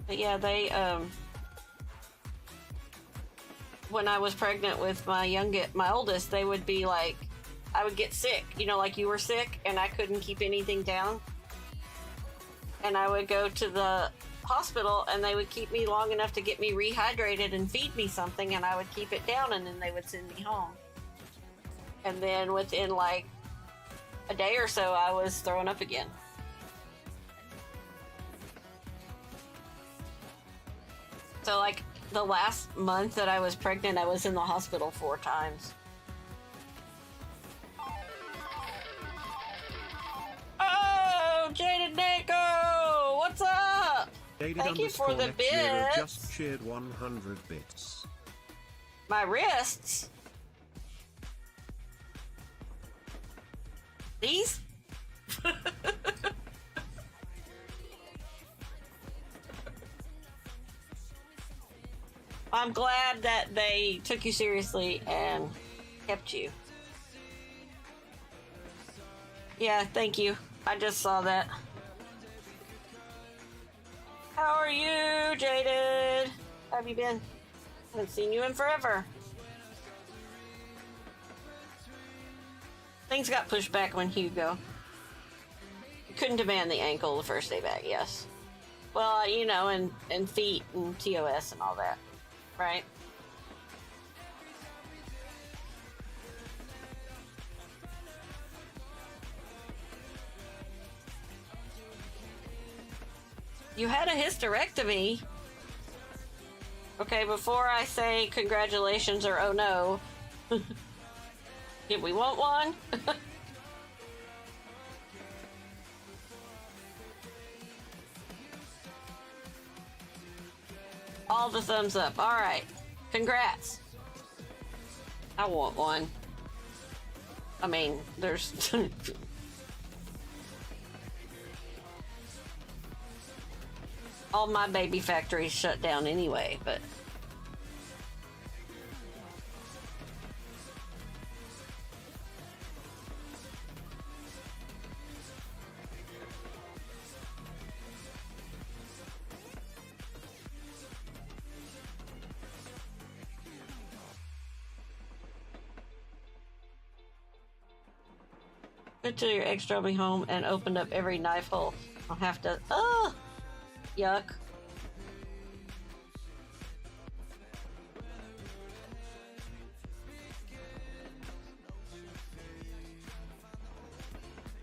But yeah, they, when I was pregnant with my oldest, they would be like, I would get sick, you know, like you were sick, and I couldn't keep anything down. And I would go to the hospital, and they would keep me long enough to get me rehydrated and feed me something, and I would keep it down, and then they would send me home. And then within like a day or so, I was throwing up again. So like the last month that I was pregnant, I was in the hospital 4 times. Oh, Jaded Neko! What's up? Thank you for the bits. Just shared 100 bits. My wrists? These? I'm glad that they took you seriously and kept you. Yeah, thank you. I just saw that. How are you, Jaded? How have you been? Haven't seen you in forever. Things got pushed back when Hugo. Couldn't demand the ankle the first day back, yes. Well, you know, and feet and TOS and all that, right? You had a hysterectomy. Okay, before I say congratulations or oh no, did we want one? All the thumbs up. All right. Congrats. I want one. I mean, there's... all my baby factories shut down anyway, but... Went to your ex drove me home and opened up every knife hole. I'll have to... Oh! Yuck.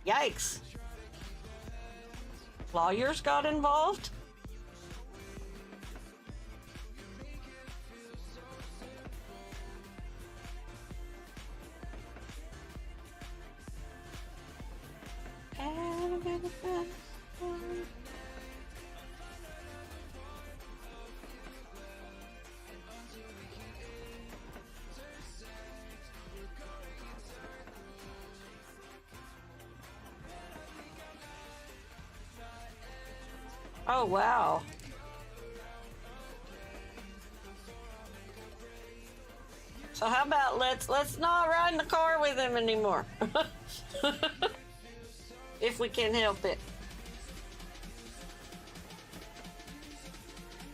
Yikes. Lawyers got involved? Oh, wow. So how about let's not ride in the car with him anymore. If we can help it.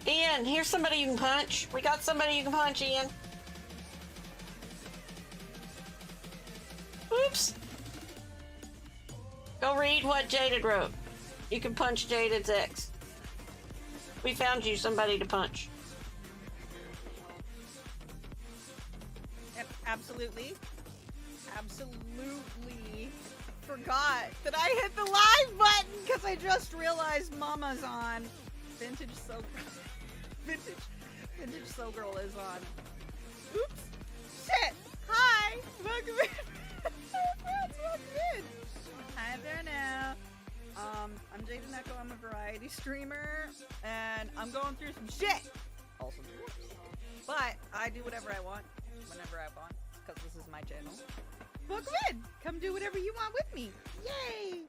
Ian, here's somebody you can punch. We got somebody you can punch, Ian. Oops. Go read what Jaded wrote. You can punch Jaded's ex. We found you somebody to punch. Yep, absolutely. Absolutely forgot that I hit the live button because I just realized Mama's on. Vintage So Girl is on. Oops. Shit. Hi. Welcome in. Welcome in. Hi there now. I'm Jada Neko, I'm a variety streamer, and I'm going through some shit. Also, but I do whatever I want, whenever I want, because this is my channel. Welcome in! Come do whatever you want with me. Yay!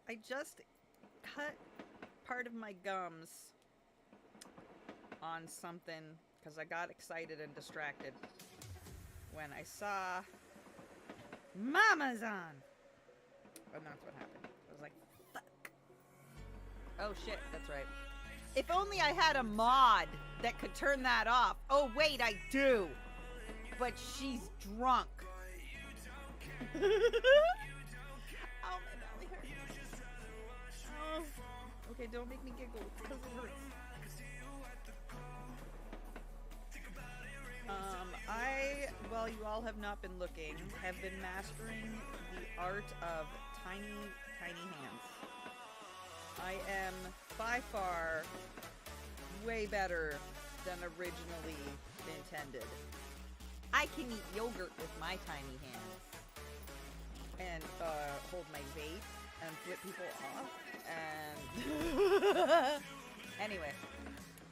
I just cut part of my gums on something, because I got excited and distracted when I saw Mama's on. And that's what happened. I was like, fuck. Oh shit, that's right. If only I had a mod that could turn that off. Oh, wait, I do. But she's drunk. Oh, my belly hurts. Oh. Okay, don't make me giggle because it hurts. While you all have not been looking, have been mastering the art of tiny, tiny hands. I am by far way better than originally intended. I can eat yogurt with my tiny hands and hold my vape and flip people off and anyway,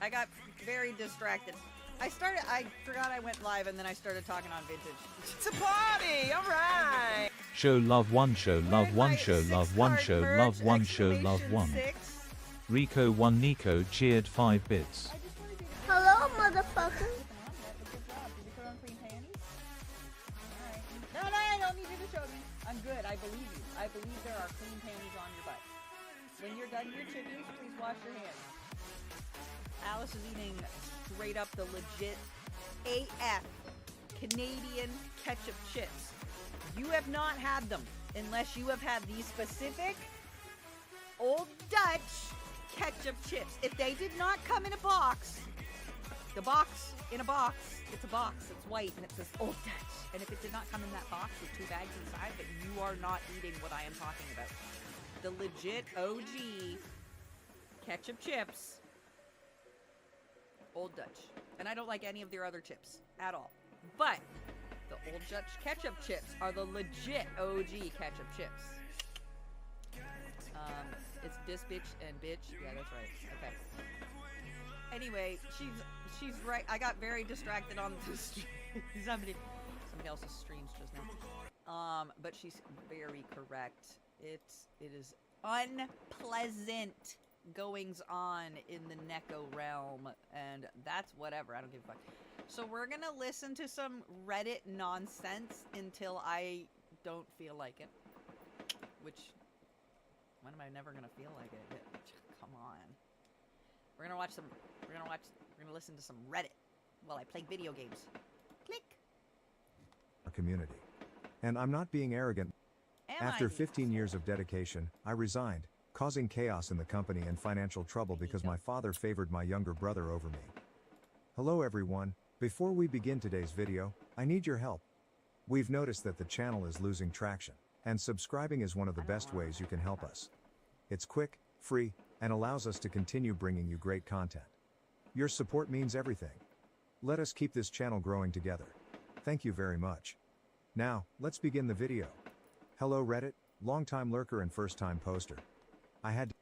I got very distracted. I forgot I went live and then I started talking on vintage. It's a party, alright! Show love one, show love one, show love one, show love one, show love one. Rico 1 Nico cheered 5 bits. Hello, motherfucker. No, I don't need you to show me. I'm good, I believe you. I believe there are clean panties on your butt. When you're done your chitties, please wash your hands. Alice is eating straight up the legit AF Canadian ketchup chips. You have not had them unless you have had these specific Old Dutch ketchup chips. If they did not come in a box, the box in a box, it's a box, it's white, and it says Old Dutch. And if it did not come in that box with 2 bags inside, then you are not eating what I am talking about. The legit OG ketchup chips, Old Dutch. And I don't like any of their other chips at all. But the Old Dutch ketchup chips are the legit OG ketchup chips. It's this bitch and bitch. Yeah, that's right. Okay. Anyway, she's right. I got very distracted on the stream. somebody else's streams just now. But she's very correct. It is unpleasant goings on in the Neko realm, and that's whatever. I don't give a fuck. So we're gonna listen to some Reddit nonsense until I don't feel like it. Which, when am I never gonna feel like it? Come on. We're gonna listen to some Reddit while I play video games. Click. Our community. And I'm not being arrogant. After 15 years of dedication, I resigned, causing chaos in the company and financial trouble because my father favored my younger brother over me. Hello everyone, before we begin today's video, I need your help. We've noticed that the channel is losing traction, and subscribing is one of the best ways you can help us. It's quick, free, and allows us to continue bringing you great content. Your support means everything. Let us keep this channel growing together. Thank you very much. Now, let's begin the video. Hello Reddit, long-time lurker and first-time poster. I had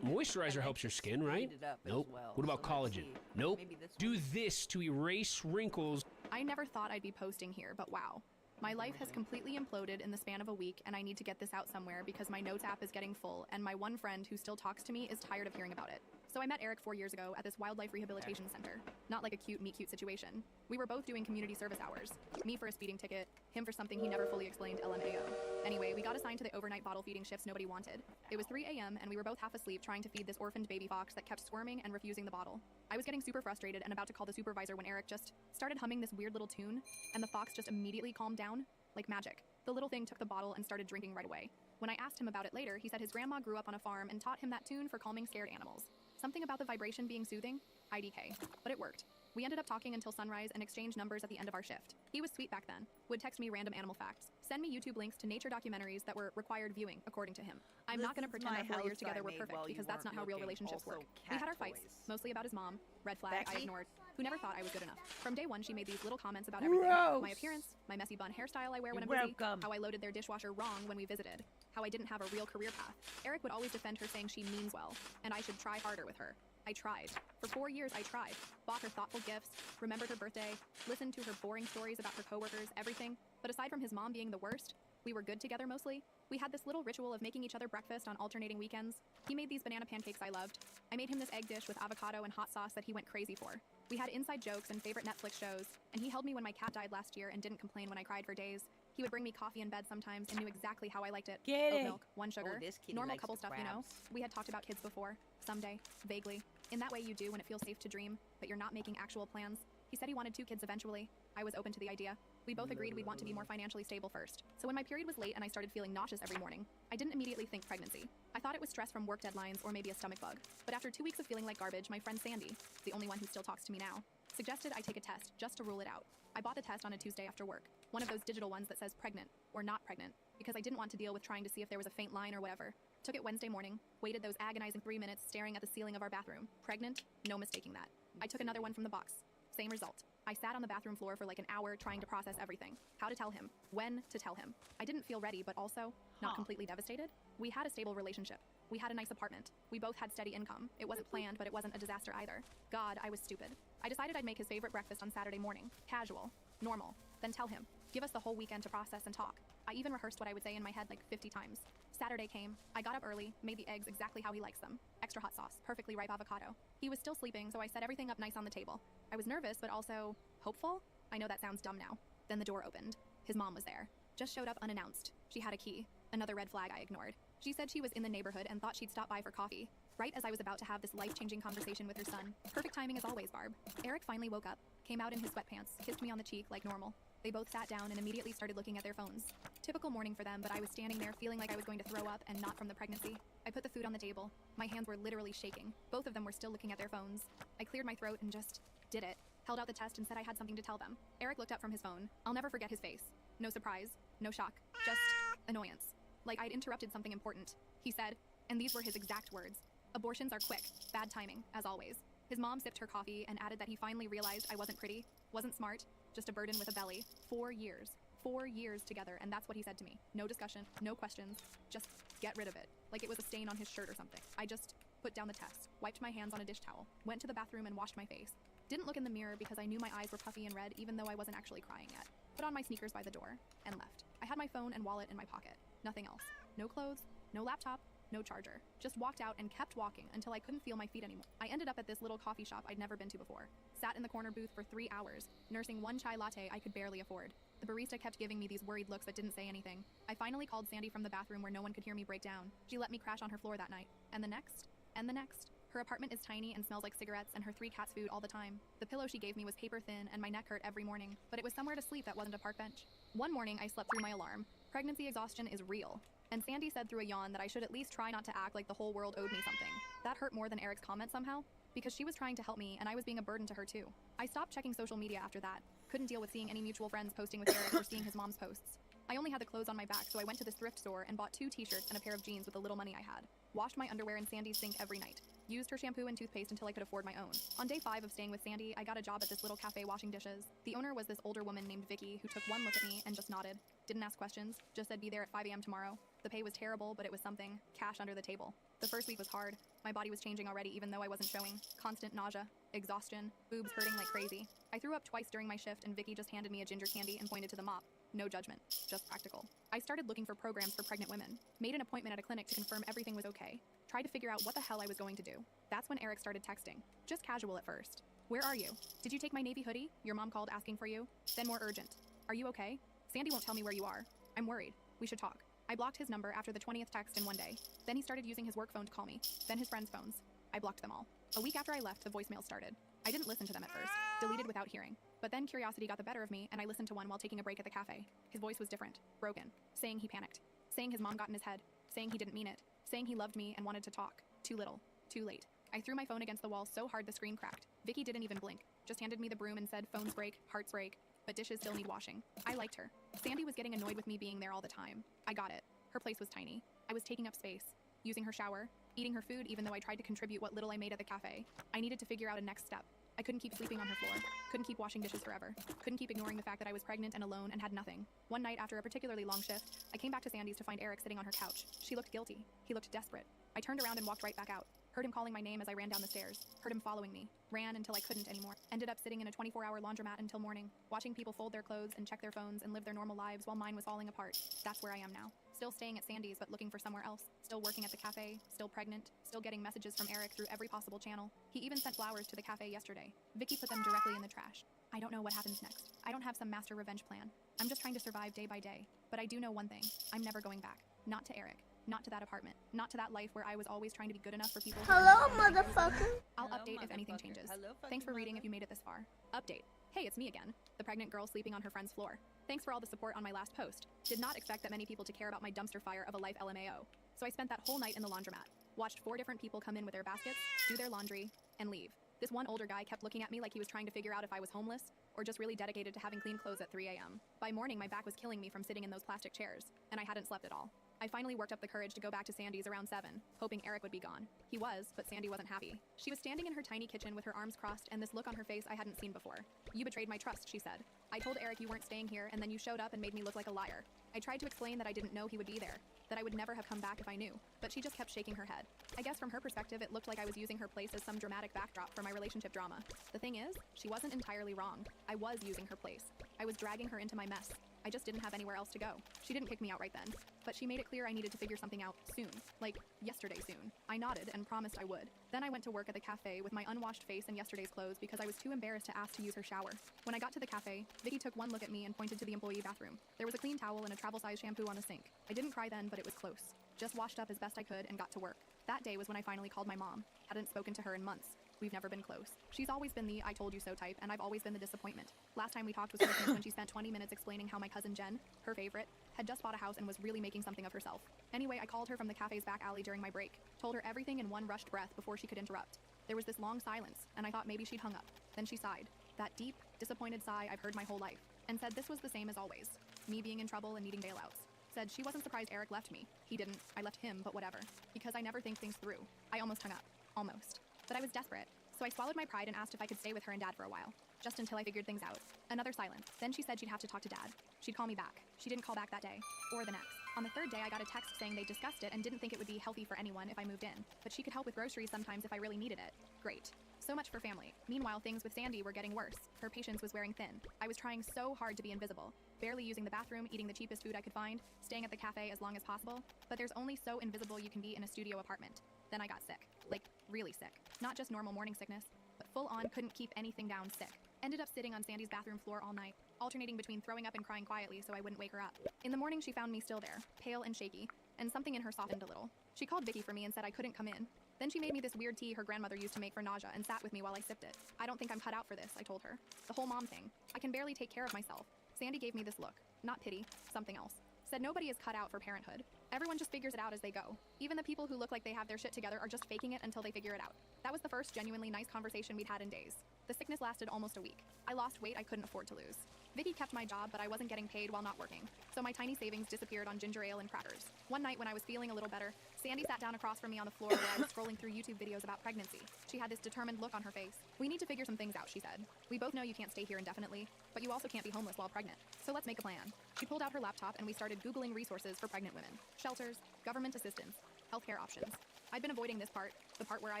Moisturizer helps your skin, right? Nope. What about collagen? Nope. Do this to erase wrinkles. I never thought I'd be posting here, but wow. My life has completely imploded in the span of a week, and I need to get this out somewhere because my notes app is getting full, and my one friend who still talks to me is tired of hearing about it. So I met Eric 4 years ago at this wildlife rehabilitation center. Not like a cute meet cute situation. We were both doing community service hours. Me for a speeding ticket, him for something he never fully explained, LMAO. Anyway, we got assigned to the overnight bottle feeding shifts nobody wanted. It was 3 a.m. and we were both half asleep trying to feed this orphaned baby fox that kept squirming and refusing the bottle. I was getting super frustrated and about to call the supervisor when Eric just started humming this weird little tune, and the fox just immediately calmed down, like magic. The little thing took the bottle and started drinking right away. When I asked him about it later, he said his grandma grew up on a farm and taught him that tune for calming scared animals. Something about the vibration being soothing? IDK. But it worked. We ended up talking until sunrise and exchanged numbers at the end of our shift. He was sweet back then, would text me random animal facts, send me YouTube links to nature documentaries that were required viewing, according to him. I'm not going to pretend our 4 years together were perfect, because that's not how real relationships work. We had our fights, mostly about his mom, red flag I ignored, who never thought I was good enough. From day one, she made these little comments about everything. My appearance, my messy bun hairstyle I wear when I'm busy, how I loaded their dishwasher wrong when we visited, how I didn't have a real career path. Eric would always defend her saying she means well, and I should try harder with her. I tried. For 4 years, I tried. Bought her thoughtful gifts, remembered her birthday, listened to her boring stories about her coworkers, everything. But aside from his mom being the worst, we were good together mostly. We had this little ritual of making each other breakfast on alternating weekends. He made these banana pancakes I loved. I made him this egg dish with avocado and hot sauce that he went crazy for. We had inside jokes and favorite Netflix shows, and he held me when my cat died last year and didn't complain when I cried for days. He would bring me coffee in bed sometimes and knew exactly how I liked it. Get Oat it. milk, one sugar. Oh, this kitty Normal likes couple the stuff, you know? crabs. We had talked about kids before. Someday. Vaguely. In that way you do when it feels safe to dream, but you're not making actual plans. He said he wanted 2 kids eventually. I was open to the idea. We both agreed we'd want to be more financially stable first. So when my period was late and I started feeling nauseous every morning, I didn't immediately think pregnancy. I thought it was stress from work deadlines or maybe a stomach bug. But after 2 weeks of feeling like garbage, my friend Sandy, the only one who still talks to me now, suggested I take a test just to rule it out. I bought the test on a Tuesday after work, one of those digital ones that says pregnant or not pregnant, because I didn't want to deal with trying to see if there was a faint line or whatever. Took it Wednesday morning, waited those agonizing 3 minutes staring at the ceiling of our bathroom. Pregnant? No mistaking that. I took another one from the box. Same result. I sat on the bathroom floor for like an hour trying to process everything. How to tell him. When to tell him. I didn't feel ready, but also not completely devastated. We had a stable relationship. We had a nice apartment. We both had steady income. It wasn't planned, but it wasn't a disaster either. God, I was stupid. I decided I'd make his favorite breakfast on Saturday morning. Casual. Normal. Then tell him. Give us the whole weekend to process and talk. I even rehearsed what I would say in my head like 50 times. Saturday came. I got up early, made the eggs exactly how he likes them. Extra hot sauce, perfectly ripe avocado. He was still sleeping, so I set everything up nice on the table. I was nervous, but also hopeful? I know that sounds dumb now. Then the door opened. His mom was there. Just showed up unannounced. She had a key. Another red flag I ignored. She said she was in the neighborhood and thought she'd stop by for coffee. Right as I was about to have this life-changing conversation with her son. Perfect timing as always, Barb. Eric finally woke up, came out in his sweatpants, kissed me on the cheek like normal. They both sat down and immediately started looking at their phones. Typical morning for them, but I was standing there feeling like I was going to throw up and not from the pregnancy. I put the food on the table. My hands were literally shaking. Both of them were still looking at their phones. I cleared my throat and just did it. Held out the test and said I had something to tell them. Eric looked up from his phone. I'll never forget his face. No surprise, no shock, just annoyance. Like I'd interrupted something important. He said, and these were his exact words, "Abortions are quick, bad timing, as always." His mom sipped her coffee and added that he finally realized I wasn't pretty, wasn't smart, just a burden with a belly. 4 years. 4 years together, and that's what he said to me. No discussion, no questions, just get rid of it. Like it was a stain on his shirt or something. I just put down the test, wiped my hands on a dish towel, went to the bathroom and washed my face. Didn't look in the mirror because I knew my eyes were puffy and red even though I wasn't actually crying yet. Put on my sneakers by the door, and left. I had my phone and wallet in my pocket. Nothing else. No clothes, no laptop, no charger. Just walked out and kept walking until I couldn't feel my feet anymore. I ended up at this little coffee shop I'd never been to before. Sat in the corner booth for 3 hours, nursing one chai latte I could barely afford. The barista kept giving me these worried looks but didn't say anything. I finally called Sandy from the bathroom where no one could hear me break down. She let me crash on her floor that night. And the next? And the next. Her apartment is tiny and smells like cigarettes and her 3 cats' food all the time. The pillow she gave me was paper thin and my neck hurt every morning, but it was somewhere to sleep that wasn't a park bench. One morning I slept through my alarm. Pregnancy exhaustion is real. And Sandy said through a yawn that I should at least try not to act like the whole world owed me something. That hurt more than Eric's comment somehow, because she was trying to help me and I was being a burden to her too. I stopped checking social media after that. Couldn't deal with seeing any mutual friends posting with Eric or seeing his mom's posts. I only had the clothes on my back, so I went to this thrift store and bought 2 t-shirts and a pair of jeans with the little money I had. Washed my underwear in Sandy's sink every night. Used her shampoo and toothpaste until I could afford my own. On day 5 of staying with Sandy, I got a job at this little cafe washing dishes. The owner was this older woman named Vicky who took one look at me and just nodded. Didn't ask questions, just said be there at 5 a.m. tomorrow. The pay was terrible, but it was something. Cash under the table. The first week was hard. My body was changing already even though I wasn't showing. Constant nausea, exhaustion, boobs hurting like crazy. I threw up twice during my shift and Vicky just handed me a ginger candy and pointed to the mop. No judgment, just practical. I started looking for programs for pregnant women. Made an appointment at a clinic to confirm everything was okay. Tried to figure out what the hell I was going to do. That's when Eric started texting. Just casual at first. Where are you? Did you take my navy hoodie? Your mom called asking for you. Then more urgent. Are you okay? Sandy won't tell me where you are. I'm worried. We should talk. I blocked his number after the 20th text in one day. Then he started using his work phone to call me. Then his friends' phones. I blocked them all. A week after I left, the voicemail started. I didn't listen to them at first. Deleted without hearing. But then curiosity got the better of me and I listened to one while taking a break at the cafe. His voice was different. Broken. Saying he panicked. Saying his mom got in his head. Saying he didn't mean it. Saying he loved me and wanted to talk. Too little. Too late. I threw my phone against the wall so hard the screen cracked. Vicky didn't even blink. Just handed me the broom and said phones break, hearts break, but dishes still need washing. I liked her. Sandy was getting annoyed with me being there all the time. I got it. Her place was tiny. I was taking up space. Using her shower. Eating her food even though I tried to contribute what little I made at the cafe. I needed to figure out a next step. I couldn't keep sleeping on her floor. Couldn't keep washing dishes forever. Couldn't keep ignoring the fact that I was pregnant and alone and had nothing. One night after a particularly long shift, I came back to Sandy's to find Eric sitting on her couch. She looked guilty. He looked desperate. I turned around and walked right back out. Heard him calling my name as I ran down the stairs. Heard him following me. Ran until I couldn't anymore. Ended up sitting in a 24-hour laundromat until morning, watching people fold their clothes and check their phones and live their normal lives while mine was falling apart. That's where I am now. Still staying at Sandy's but looking for somewhere else. Still working at the cafe. Still pregnant. Still getting messages from Eric through every possible channel. He even sent flowers to the cafe yesterday. Vicky put them directly in the trash. I don't know what happens next. I don't have some master revenge plan. I'm just trying to survive day by day. But I do know one thing. I'm never going back. Not to Eric. Not to that apartment. Not to that life where I was always trying to be good enough for people. Hello, motherfucker. I'll update if anything changes. Thanks for reading if you made it this far. Update. Hey, it's me again. The pregnant girl sleeping on her friend's floor. Thanks for all the support on my last post. Did not expect that many people to care about my dumpster fire of a life LMAO. So I spent that whole night in the laundromat. Watched 4 different people come in with their baskets, do their laundry, and leave. This one older guy kept looking at me like he was trying to figure out if I was homeless or just really dedicated to having clean clothes at 3 a.m. By morning, my back was killing me from sitting in those plastic chairs, and I hadn't slept at all. I finally worked up the courage to go back to Sandy's around 7, hoping Eric would be gone. He was, but Sandy wasn't happy. She was standing in her tiny kitchen with her arms crossed and this look on her face I hadn't seen before. "You betrayed my trust," she said. "I told Eric you weren't staying here, and then you showed up and made me look like a liar. I tried to explain that I didn't know he would be there, that I would never have come back if I knew, but she just kept shaking her head. I guess from her perspective, it looked like I was using her place as some dramatic backdrop for my relationship drama. The thing is, she wasn't entirely wrong. I was using her place. I was dragging her into my mess. I just didn't have anywhere else to go. She didn't kick me out right then, but she made it clear I needed to figure something out soon, like yesterday soon. I nodded and promised I would. Then I went to work at the cafe with my unwashed face and yesterday's clothes because I was too embarrassed to ask to use her shower. When I got to the cafe, Vicky took one look at me and pointed to the employee bathroom. There was a clean towel and a travel-size shampoo on the sink. I didn't cry then, but it was close. Just washed up as best I could and got to work. That day was when I finally called my mom. Hadn't spoken to her in months. We've never been close. She's always been the "I told you so" type, and I've always been the disappointment. Last time we talked was Christmas when she spent 20 minutes explaining how my cousin Jen, her favorite, had just bought a house and was really making something of herself. Anyway, I called her from the cafe's back alley during my break, told her everything in one rushed breath before she could interrupt. There was this long silence, and I thought maybe she'd hung up. Then she sighed. That deep, disappointed sigh I've heard my whole life, and said this was the same as always. Me being in trouble and needing bailouts. Said she wasn't surprised Eric left me. He didn't. I left him, but whatever. Because I never think things through. I almost hung up. Almost. But I was desperate. So I swallowed my pride and asked if I could stay with her and Dad for a while. Just until I figured things out. Another silence. Then she said she'd have to talk to Dad. She'd call me back. She didn't call back that day. Or the next. On the 3rd day, I got a text saying they discussed it and didn't think it would be healthy for anyone if I moved in. But she could help with groceries sometimes if I really needed it. Great. So much for family. Meanwhile, things with Sandy were getting worse. Her patience was wearing thin. I was trying so hard to be invisible. Barely using the bathroom, eating the cheapest food I could find, staying at the cafe as long as possible. But there's only so invisible you can be in a studio apartment. Then I got sick. Like, really sick. Not just normal morning sickness, but full on couldn't keep anything down sick. Ended up sitting on Sandy's bathroom floor all night, alternating between throwing up and crying quietly so I wouldn't wake her up. In the morning, she found me still there, pale and shaky, and something in her softened a little. She called Vicky for me and said I couldn't come in. Then she made me this weird tea her grandmother used to make for nausea and sat with me while I sipped it. I don't think I'm cut out for this, I told her. The whole mom thing. I can barely take care of myself. Sandy gave me this look. Not pity, something else. Said nobody is cut out for parenthood. Everyone just figures it out as they go. Even the people who look like they have their shit together are just faking it until they figure it out. That was the first genuinely nice conversation we'd had in days. The sickness lasted almost a week. I lost weight I couldn't afford to lose. Vicky kept my job, but I wasn't getting paid while not working. So my tiny savings disappeared on ginger ale and crackers. One night when I was feeling a little better, Sandy sat down across from me on the floor where I was scrolling through YouTube videos about pregnancy. She had this determined look on her face. "We need to figure some things out," she said. "We both know you can't stay here indefinitely, but you also can't be homeless while pregnant. So let's make a plan." She pulled out her laptop and we started Googling resources for pregnant women. Shelters, government assistance, healthcare options. I'd been avoiding this part, the part where I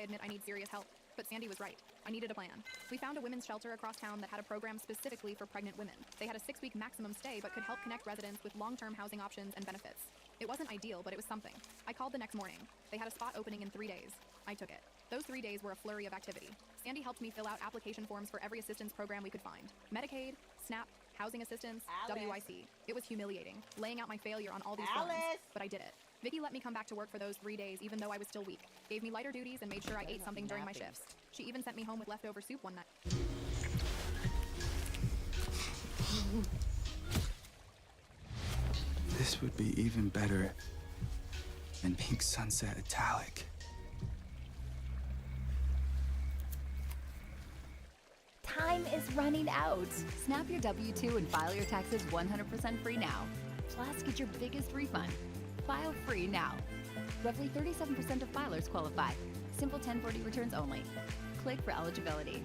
admit I need serious help. But Sandy was right. I needed a plan. We found a women's shelter across town that had a program specifically for pregnant women. They had a 6-week maximum stay but could help connect residents with long-term housing options and benefits. It wasn't ideal, but it was something. I called the next morning. They had a spot opening in 3 days. I took it. Those 3 days were a flurry of activity. Sandy helped me fill out application forms for every assistance program we could find. Medicaid, SNAP, housing assistance, WIC. It was humiliating, laying out my failure on all these forms, but I did it. Vicky let me come back to work for those 3 days even though I was still weak. Gave me lighter duties and made sure I ate something during my shifts. She even sent me home with leftover soup one night. This would be even better than Pink Sunset Italic. Time is running out. Snap your W-2 and file your taxes 100% free now. Plus, get your biggest refund. File free now. Roughly 37% of filers qualify. Simple 1040 returns only. Click for eligibility.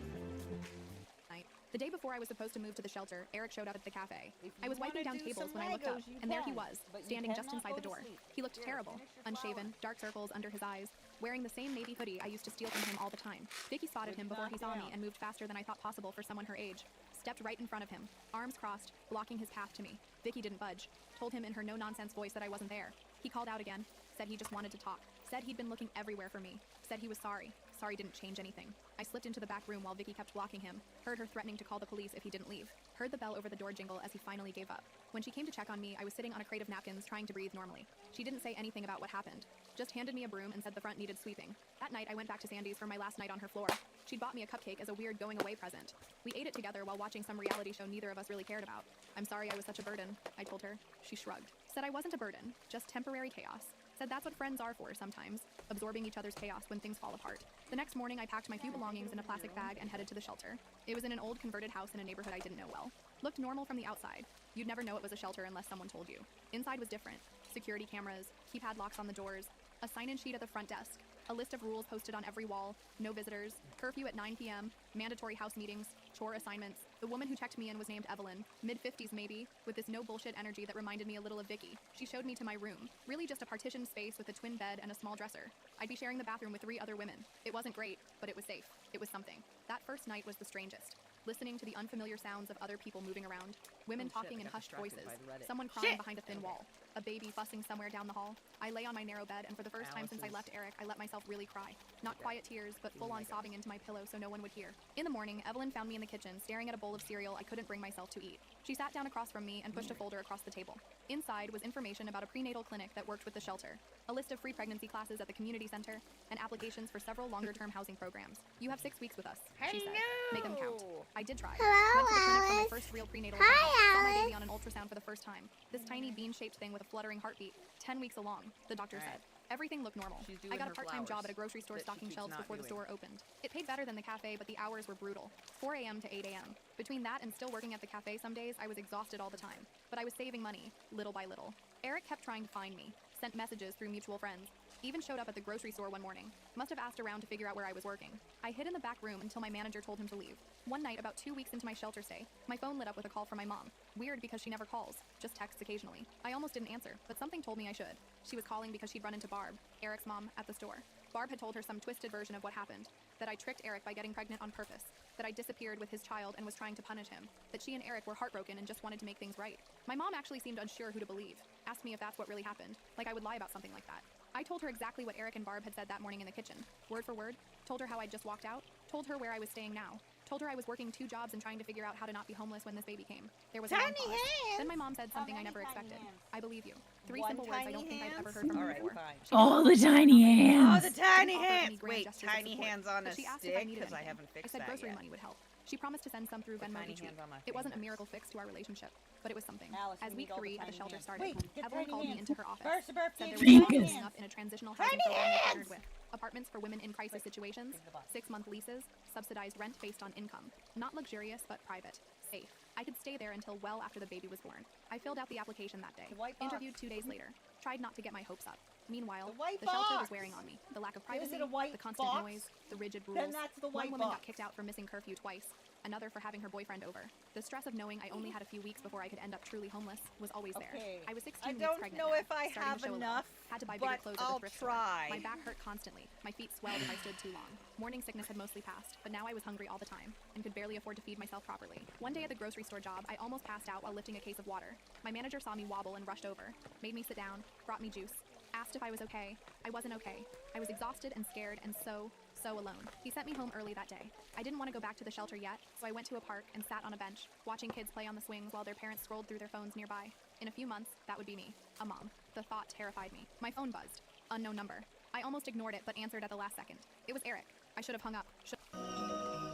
The day before I was supposed to move to the shelter, Eric showed up at the cafe. I was wiping down tables when I looked up, and there he was, standing just inside the door. He looked terrible. Unshaven, dark circles under his eyes, wearing the same navy hoodie I used to steal from him all the time. Vicky spotted him before he saw me and moved faster than I thought possible for someone her age. Stepped right in front of him, arms crossed, blocking his path to me. Vicky didn't budge. Told him in her no-nonsense voice that I wasn't there. He called out again, said he just wanted to talk, said he'd been looking everywhere for me, said he was sorry. Sorry didn't change anything. I slipped into the back room while Vicky kept blocking him, heard her threatening to call the police if he didn't leave, heard the bell over the door jingle as he finally gave up. When she came to check on me, I was sitting on a crate of napkins trying to breathe normally. She didn't say anything about what happened, just handed me a broom and said the front needed sweeping. That night, I went back to Sandy's for my last night on her floor. She'd bought me a cupcake as a weird going-away present. We ate it together while watching some reality show neither of us really cared about. I'm sorry I was such a burden, I told her. She shrugged. Said I wasn't a burden, just temporary chaos. Said that's what friends are for sometimes, absorbing each other's chaos when things fall apart. The next morning, I packed my few belongings in a plastic bag and headed to the shelter. It was in an old converted house in a neighborhood I didn't know well. Looked normal from the outside. You'd never know it was a shelter unless someone told you. Inside was different. Security cameras, keypad locks on the doors, a sign-in sheet at the front desk, a list of rules posted on every wall, no visitors, curfew at 9 p.m., mandatory house meetings, chore assignments. The woman who checked me in was named Evelyn, mid-50s maybe, with this no-bullshit energy that reminded me a little of Vicky. She showed me to my room, really just a partitioned space with a twin bed and a small dresser. I'd be sharing the bathroom with 3 other women. It wasn't great, but it was safe. It was something. That first night was the strangest. Listening to the unfamiliar sounds of other people moving around, women talking in hushed voices, someone crying behind a thin wall, a baby fussing somewhere down the hall. I lay on my narrow bed, and for the first time since I left Eric, I let myself really cry. Not quiet tears, but full-on sobbing into my pillow so no one would hear. In the morning, Evelyn found me in the kitchen, staring at a bowl of cereal I couldn't bring myself to eat. She sat down across from me and pushed a folder across the table. Inside was information about a prenatal clinic that worked with the shelter, a list of free pregnancy classes at the community center, and applications for several longer-term housing programs. You have 6 weeks with us, she said. Make them count. I did try. Went to the clinic for my first real prenatal appointment. Saw my baby on an ultrasound for the first time. This tiny bean-shaped thing with a fluttering heartbeat. 10 weeks along, the doctor said. Everything looked normal. I got a part-time job at a grocery store stocking shelves before the store opened. It paid better than the cafe, but the hours were brutal. 4 a.m. to 8 a.m. Between that and still working at the cafe some days, I was exhausted all the time. But I was saving money, little by little. Eric kept trying to find me, sent messages through mutual friends, even showed up at the grocery store one morning. Must have asked around to figure out where I was working. I hid in the back room until my manager told him to leave. One night, about 2 weeks into my shelter stay, my phone lit up with a call from my mom. Weird because she never calls, just texts occasionally. I almost didn't answer, but something told me I should. She was calling because she'd run into Barb, Eric's mom, at the store. Barb had told her some twisted version of what happened, that I tricked Eric by getting pregnant on purpose, that I disappeared with his child and was trying to punish him, that she and Eric were heartbroken and just wanted to make things right. My mom actually seemed unsure who to believe, asked me if that's what really happened, like I would lie about something like that. I told her exactly what Eric and Barb had said that morning in the kitchen, word for word, told her how I'd just walked out, told her where I was staying now, told her I was working 2 jobs and trying to figure out how to not be homeless when this baby came. There was a long pause. Then my mom said something I never expected. I believe you. 3 simple words I don't think I'd ever heard from her before. Oh, the tiny hands. Oh, the tiny hands. Wait, tiny hands on a stick? Because I haven't fixed that yet. I said grocery money would help. She promised to send some through Venmo each week. It wasn't a miracle fix to our relationship, but it was something. As week 3 at the shelter started, Evelyn called me into her office. Said there was not enough in a transitional housing program they partnered with. Apartments for women in crisis situations, 6-month leases, subsidized rent based on income. Not luxurious, but private. Safe. I could stay there until well after the baby was born. I filled out the application that day. Interviewed 2 days later. Tried not to get my hopes up. Meanwhile, the shelter was wearing on me. The lack of privacy, the constant noise, the rigid rules. One woman got kicked out for missing curfew twice, another for having her boyfriend over. The stress of knowing I only had a few weeks before I could end up truly homeless was always there. I was 16 weeks pregnant. I don't know if I starting have to show enough, had to buy bigger clothes at the I'll thrift try. store. My back hurt constantly. My feet swelled if I stood too long. Morning sickness had mostly passed, but now I was hungry all the time and could barely afford to feed myself properly. One day at the grocery store job, I almost passed out while lifting a case of water. My manager saw me wobble and rushed over, made me sit down, brought me juice, asked if I was okay. I wasn't okay. I was exhausted and scared and so alone. He sent me home early that day. I didn't want to go back to the shelter yet, so I went to a park and sat on a bench, watching kids play on the swings while their parents scrolled through their phones nearby. In a few months, that would be me, a mom. The thought terrified me. My phone buzzed. Unknown number. I almost ignored it, but answered at the last second. It was Eric. I should have hung up.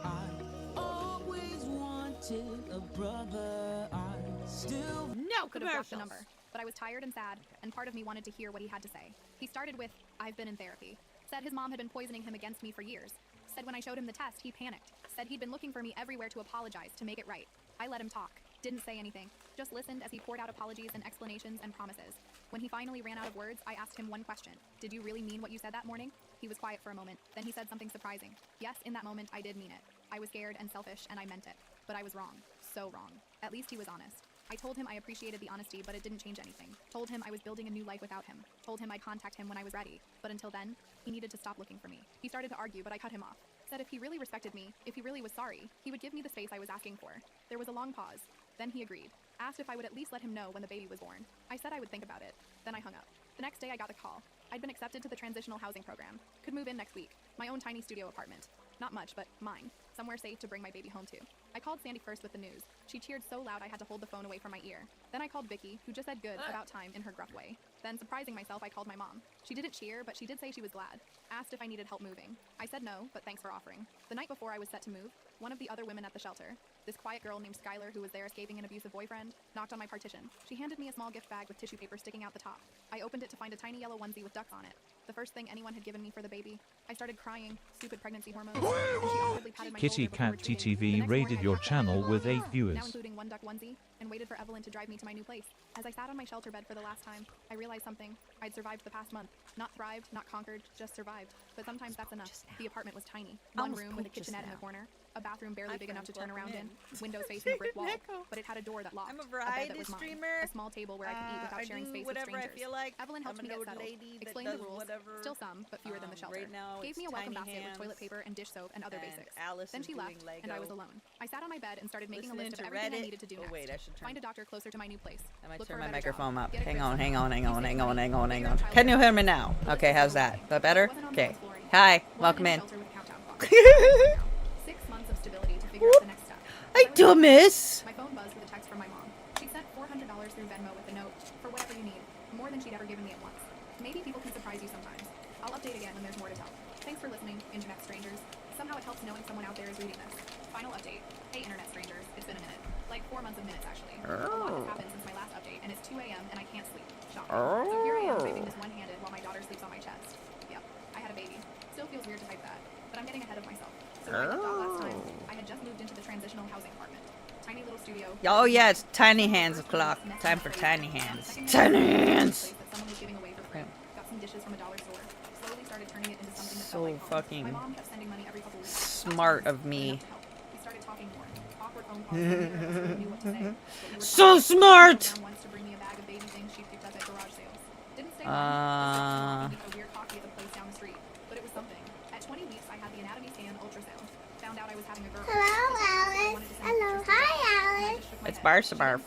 I always wanted a brother. I still could have blocked the number. But I was tired and sad, and part of me wanted to hear what he had to say. He started with, "I've been in therapy." Said his mom had been poisoning him against me for years. Said when I showed him the test, he panicked. Said he'd been looking for me everywhere to apologize, to make it right. I let him talk. Didn't say anything. Just listened as he poured out apologies and explanations and promises. When he finally ran out of words, I asked him one question. "Did you really mean what you said that morning?" He was quiet for a moment. Then he said something surprising. Yes, in that moment, I did mean it. I was scared and selfish, and I meant it. But I was wrong. So wrong. At least he was honest. I told him I appreciated the honesty, but it didn't change anything. Told him I was building a new life without him. Told him I'd contact him when I was ready. But until then, he needed to stop looking for me. He started to argue, but I cut him off. Said if he really respected me, if he really was sorry, he would give me the space I was asking for. There was a long pause. Then he agreed. Asked if I would at least let him know when the baby was born. I said I would think about it. Then I hung up. The next day I got the call. I'd been accepted to the transitional housing program. Could move in next week. My own tiny studio apartment. Not much, but mine. Somewhere safe to bring my baby home to. I called Sandy first with the news. She cheered so loud I had to hold the phone away from my ear. Then I called Vicky, who just said good about time in her gruff way. Then, surprising myself, I called my mom. She didn't cheer, but she did say she was glad. Asked if I needed help moving. I said no, but thanks for offering. The night before I was set to move, one of the other women at the shelter, this quiet girl named Skylar who was there escaping an abusive boyfriend, knocked on my partition. She handed me a small gift bag with tissue paper sticking out the top. I opened it to find a tiny yellow onesie with ducks on it. The first thing anyone had given me for the baby. I started crying, stupid pregnancy hormones, and she awkwardly patted my Kitty shoulder before Cat retreating. The TTV next raided morning I your packed up channel my with 8 now viewers. including one duck onesie, and waited for Evelyn to drive me to my new place. As I sat on my shelter bed for the last time, I realized something. I'd survived the past month. Not thrived, not conquered, just survived. But sometimes that's enough. The apartment was tiny. One room with a kitchenette in the corner, a bathroom barely big enough to turn around in, windows facing a brick wall, but it had a door that locked. I'm a bed variety that was mine, streamer. a small table where I could eat without I sharing do space with whatever strangers. I feel like. Evelyn helped I'm me an get old settled, lady that explained the does rules, whatever. still some, but fewer than the shelter. Right now Gave it's me a welcome tiny basket with toilet hands, paper and dish soap and other and basics. Alice Then is she left, doing and I Lego. was alone. I sat on my bed and started making a Listening list of to everything I Reddit. needed to do Oh, next. wait, I should turn- Find a doctor closer to my new place. I might Look turn for my a better microphone job. up. Get a Hang crib on, somewhere. hang on, hang Be on, safe hang for on, me. hang on, hang Figure on. out Can you childcare. hear me now? But Okay, it's how's so that? boring. That better? Wasn't on the Okay. first floor either. Hi, Wasn't welcome in in. a shelter with a couch out front. 6 months of stability to figure out the next step. I do miss. My phone buzzed with a text from my mom. She sent $400 through Venmo with a note, for whatever you need, more than she'd ever given me at once. Maybe people can surprise you sometimes. I'll update again when there's more to tell. Thanks for listening, internet strangers. Somehow it helps knowing someone out there is reading this. Final update. Hey, internet strangers. It's been a minute. Like 4 months of minutes, actually. A lot has happened since my last update, and it's 2 a.m. and I can't sleep. Shocking. So here I am typing this one-handed while my daughter sleeps on my chest. Yep, I had a baby. Still feels weird to type that, but I'm getting ahead of myself. So when I left off last time, I had just moved into the transitional housing apartment. Tiny little studio. Oh yeah, it's tiny hands o'clock. Time for tiny hands. Tiny hands. That someone was giving away for free. Got some dishes from a dollar store. Slowly started turning it into something that So felt like home. fucking My mom kept sending money every couple weeks. smart of me. We started talking more. Awkward phone calls. Neither of us really knew what to say. But we were So talking. smart! She came down once to bring me a bag of baby things she picked up at garage sales. Didn't stay long. Just got a weird coffee at the place down the street. But it was something. At 20 weeks, I had the anatomy scan ultrasound. Found out I was having a girl. Hello, Alice. Hello, hi, Alice. It's Barsa Barf.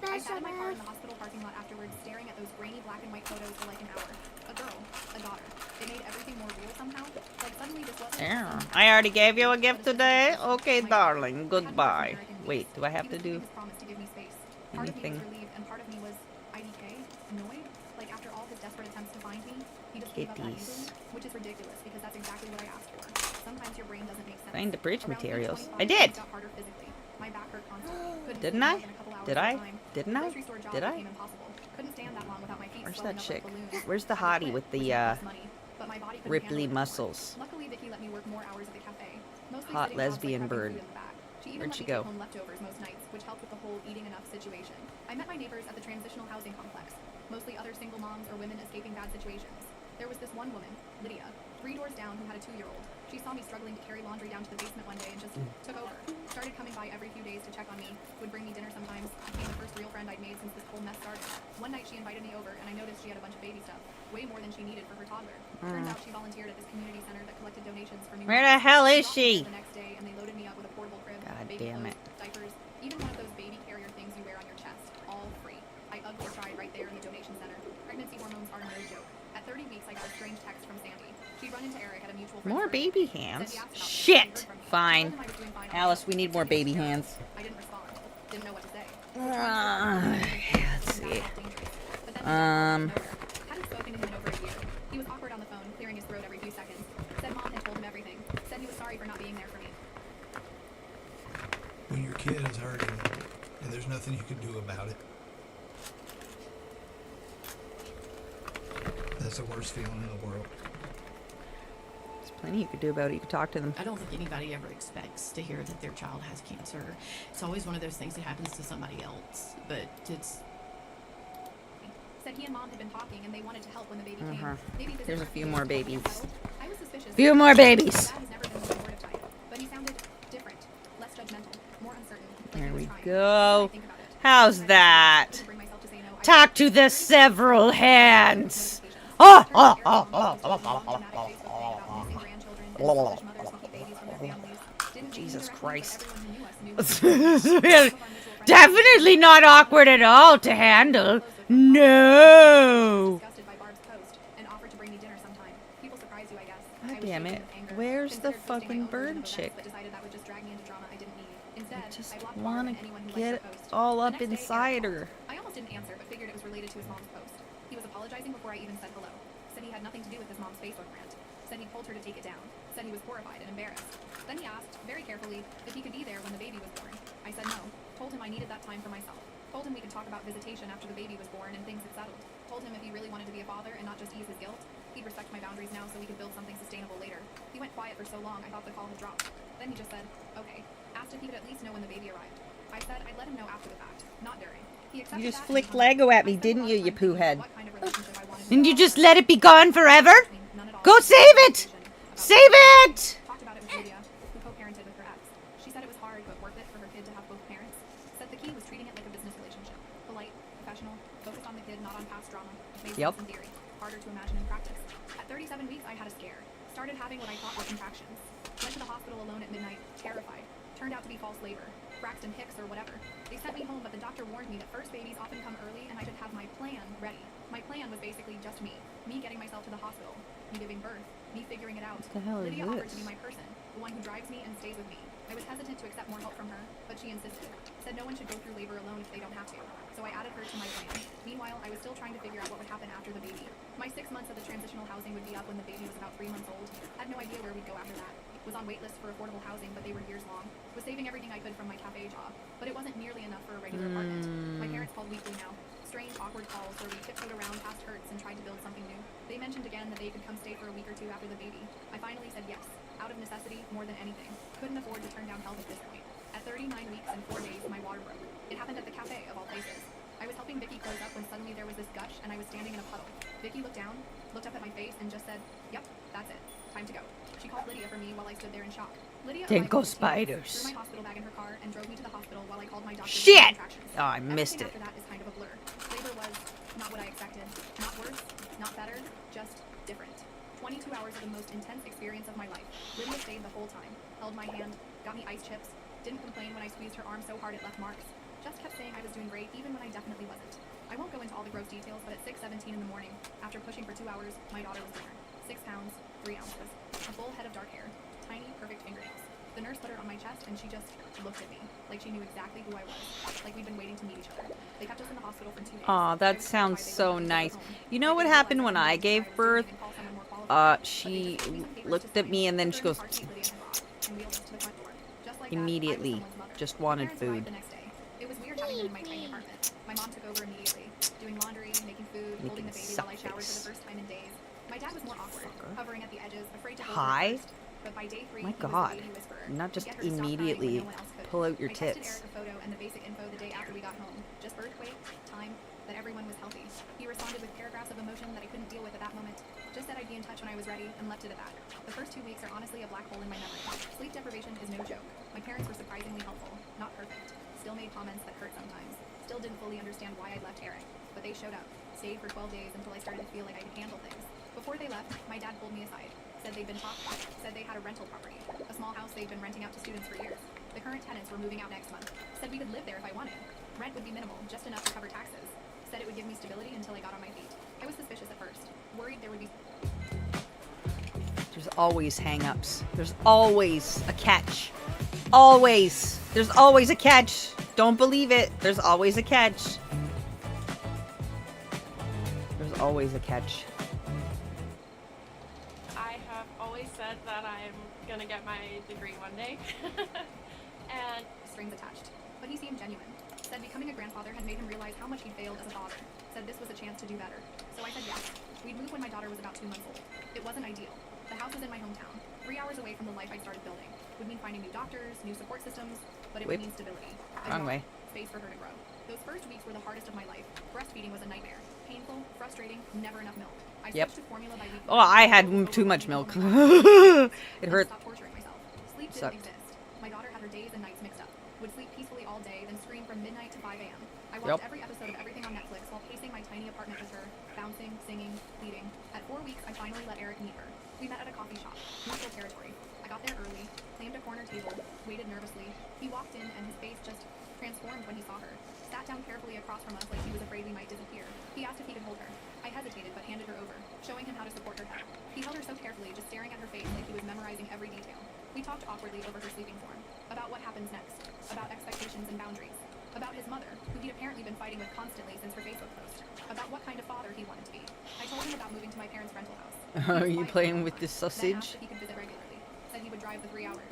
I sat in my car in the hospital parking lot afterwards, staring at those grainy black and white photos for like an hour. A girl, a daughter. It made everything more real somehow. Like suddenly this wasn't. Yeah. I already gave you a gift today. Okay, darling. Goodbye. Wait, do I have to do Part of me anything? was relieved, and part of me was IDK, annoyed. Like after all his desperate attempts to find me, he just gave up that easily, which is ridiculous because that's exactly what I asked for. Sometimes your brain doesn't make sense. Find the bridge Around materials. 25, I did. it got harder physically. My back hurt constantly. Couldn't Didn't sleep I? more than a couple hours Did at a I? time. Didn't The I? grocery store job Did I? became impossible. Couldn't stand that long without my feet Where's swelling that up like chick? balloons. Where's the I hottie quit, with which the was less money, but my body couldn't ripply handle it anymore. muscles? Luckily, Vicky let me work more hours at the cafe. Mostly Hot sitting jobs like lesbian prepping bird. food in the back. She even Where'd let she me take go? home leftovers most nights, which helped with the whole eating enough situation. I met my neighbors at the transitional housing complex, mostly other single moms or women escaping bad situations. There was this one woman, Lydia, 3 doors down, who had a 2-year-old. She saw me struggling to carry laundry down to the basement one day and just took over. Started coming by every few days to check on me, would bring me dinner sometimes, became the first real friend I'd made since this whole mess started. One night she invited me over and I noticed she had a bunch of baby stuff, way more than she needed for her toddler. Turns out she volunteered at this community center that collected donations for new Where the moms. hell is Dropped me she? there the next day and they loaded me up with a portable crib, God baby damn clothes, it. diapers, even one of those baby carrier things you wear on your chest, all free. I ugly cried right there in the donation center. Pregnancy hormones are no joke. At 30 weeks, I got a strange text from Sandy. She'd run into Eric at a mutual friend's More birthday. baby Said hands? he asked about me. He heard Shit! from me. Fine. Told him I was doing fine on Alice, my we own. need more Said he was baby scared. hands. I didn't respond. Didn't know what to say. Let's see. But then hadn't spoken to him in over a year. He was awkward on the phone, clearing his throat every few seconds. Said mom had told him everything. Said he was sorry for not being there for me. When your kid is hurting and there's nothing you can do about it, that's the worst feeling in the world. There's plenty you could do about it. You could talk to them. I don't think anybody ever expects to hear that their child has cancer. It's always one of those things that happens to somebody else, but it's... Said he and mom had been talking and they wanted to help when the baby came. Maybe this There's is a few where more he was babies. settled. I was suspicious. Few more babies. Dad has never been the supportive type, but he sounded different, less judgmental, more uncertain. Like he There was we trying. go. I think about it. How's that? Talk to the several hands. Oh, oh, oh, oh, oh, oh. Jesus Christ. Definitely not awkward at all to handle. No. God damn it. Where's the fucking bird chick? I just want to get all up inside her. I almost didn't answer, but figured it was related to his mom's post. He was apologizing before I even said hello. Said he had nothing to do with his mom's Facebook rant. Said he told her to take it down. Said he was horrified and embarrassed. Then he asked, very carefully, if he could be there when the baby was born. I said no. Told him I needed that time for myself. Told him we could talk about visitation after the baby was born and things had settled. Told him if he really wanted to be a father and not just ease his guilt, he'd respect my boundaries now so we could build something sustainable later. He went quiet for so long I thought the call had dropped. Then he just said, okay. Asked if he could at least know when the baby arrived. I said I'd let him know after the fact, not during. You just flicked Lego at me, didn't you, you poo head? And you just let it be gone forever? Go save it! Save it! Talked about it with Lydia, who co-parented with her ex. She said it was hard but worth it for her kid to have both parents. Said the key was treating it like a business relationship. Polite, professional, focused on the kid, not on past drama. Made sense in theory, harder to imagine in practice. At 37 weeks, I had a scare. Started having what I thought were contractions. Went to the hospital alone at midnight, terrified. Turned out to be false labor. Braxton Hicks or whatever. They sent me home, but the doctor warned me that first babies often come early and I should have my plan ready. My plan was basically just me. Me getting myself to the hospital. Me giving birth. Me figuring it out. What the hell is Lydia offered to this? be my person. The one who drives me and stays with me. I was hesitant to accept more help from her, but she insisted. Said no one should go through labor alone if they don't have to. So I added her to my plan. Meanwhile, I was still trying to figure out what would happen after the baby. My 6 months of the transitional housing would be up when the baby was about 3 months old. Had no idea where we'd go after that. Was on wait lists for affordable housing, but they were years long. Was saving everything I could from my cafe job, but it wasn't nearly enough for a regular apartment. My parents called weekly now. Strange, awkward calls where we tiptoed around past hurts and tried to build something new. They mentioned again that they could come stay for a week or two after the baby. I finally said yes, out of necessity more than anything. Couldn't afford to turn down help at this point. At 39 weeks and 4 days, my water broke. It happened at the cafe, of all places. I was helping Vicky close up when suddenly there was this gush and I was standing in a puddle. Vicky looked down, looked up at my face, and just said, yep, that's it. Time to go. She called Lydia for me while I stood there in shock. Lydia Dingo arrived at 15 minutes, spiders. threw my hospital bag in her car and drove me to the hospital while I called my doctor. Shit! Oh, I missed it. Everything after that is kind of a blur. Labor was not what I expected. Not worse, not better, just different. 22 hours of the most intense experience of my life. Lydia stayed the whole time. Held my hand, got me ice chips, didn't complain when I squeezed her arm so hard it left marks. Just kept saying I was doing great even when I definitely wasn't. I won't go into all the gross details, but at 6:17 in the morning, after pushing for 2 hours, my daughter was born. 6 pounds, 3 ounces. A full head of dark hair. Tiny, perfect fingernails. The nurse put her on my chest and she just looked at me, like she knew exactly who I was, like we'd been waiting to meet each other. They kept us in the hospital for 2 days. Aw, that sounds so nice. You know what happened when I gave birth? She looked at me and then she goes, immediately, just wanted food. It was weird having them in my tiny apartment. My mom took over immediately, doing laundry, making food, holding the baby while I showered for the first time in days. My dad was more awkward, hovering at the edges, afraid to hold her first. But by day 3, My he was God. the baby whisperer. Not just Get her to stop crying when immediately no one else could. pull out your I texted tits. Eric a photo and the basic info the day after we got home. Just birth weight, time, that everyone was healthy. He responded with paragraphs of emotion that I couldn't deal with at that moment. Just said I'd be in touch when I was ready and left it at that. The first 2 weeks are honestly a black hole in my memory. Sleep deprivation is no joke. My parents were surprisingly helpful. Not perfect. Still made comments that hurt sometimes. Still didn't fully understand why I'd left Eric. But they showed up. Stayed for 12 days until I started to feel like I could handle things. Before they left, my dad pulled me aside. Said they'd been talking. Said they had a rental property. A small house they'd been renting out to students for years. The current tenants were moving out next month. Said we could live there if I wanted. Rent would be minimal, just enough to cover taxes. Said it would give me stability until I got on my feet. I was suspicious at first. Worried there would be... There's always hang-ups. There's always a catch. Always. There's always a catch. Don't believe it. There's always a catch. There's always a catch. I have always said that I'm gonna get my degree one day. And strings attached. But he seemed genuine. Said becoming a grandfather had made him realize how much he'd failed as a father. Said this was a chance to do better. So I said yes. We'd moved when my daughter was about 2 months old. It wasn't ideal. The house was in my hometown, 3 hours away from the life I'd started building. Would mean finding new doctors, new support systems, but it would mean stability. Wrong way. Space for her to grow. Those first weeks were the hardest of my life. Breastfeeding was a nightmare. Painful, frustrating, never enough milk. I switched to formula by week. Oh, I had too much milk. It hurt. Stop torturing myself. Sleep didn't exist. My daughter had her days and nights mixed up. would sleep peacefully all day, then scream from midnight to 5 a.m. I watched every episode of everything on Netflix while pacing my tiny apartment with her, bouncing, singing, pleading. At 4 weeks, I finally let Eric meet her. We met at a coffee shop, neutral territory. I got there early, claimed a corner table, waited nervously. He walked in and his face just transformed when he saw her. Sat down carefully across from us like he was afraid we might disappear. He asked if he could hold her. I hesitated but handed her over, showing him how to support her head. He held her so carefully, just staring at her face like he was memorizing every detail. We talked awkwardly over her sleeping form, about what happens next, about expectations and boundaries, about his mother, who he'd apparently been fighting with constantly since her Facebook post, about what kind of father he wanted to be. I told him about moving to my parents' rental house. Are you playing with this Then sausage? asked if he could visit regularly. Said he would drive the 3 hours,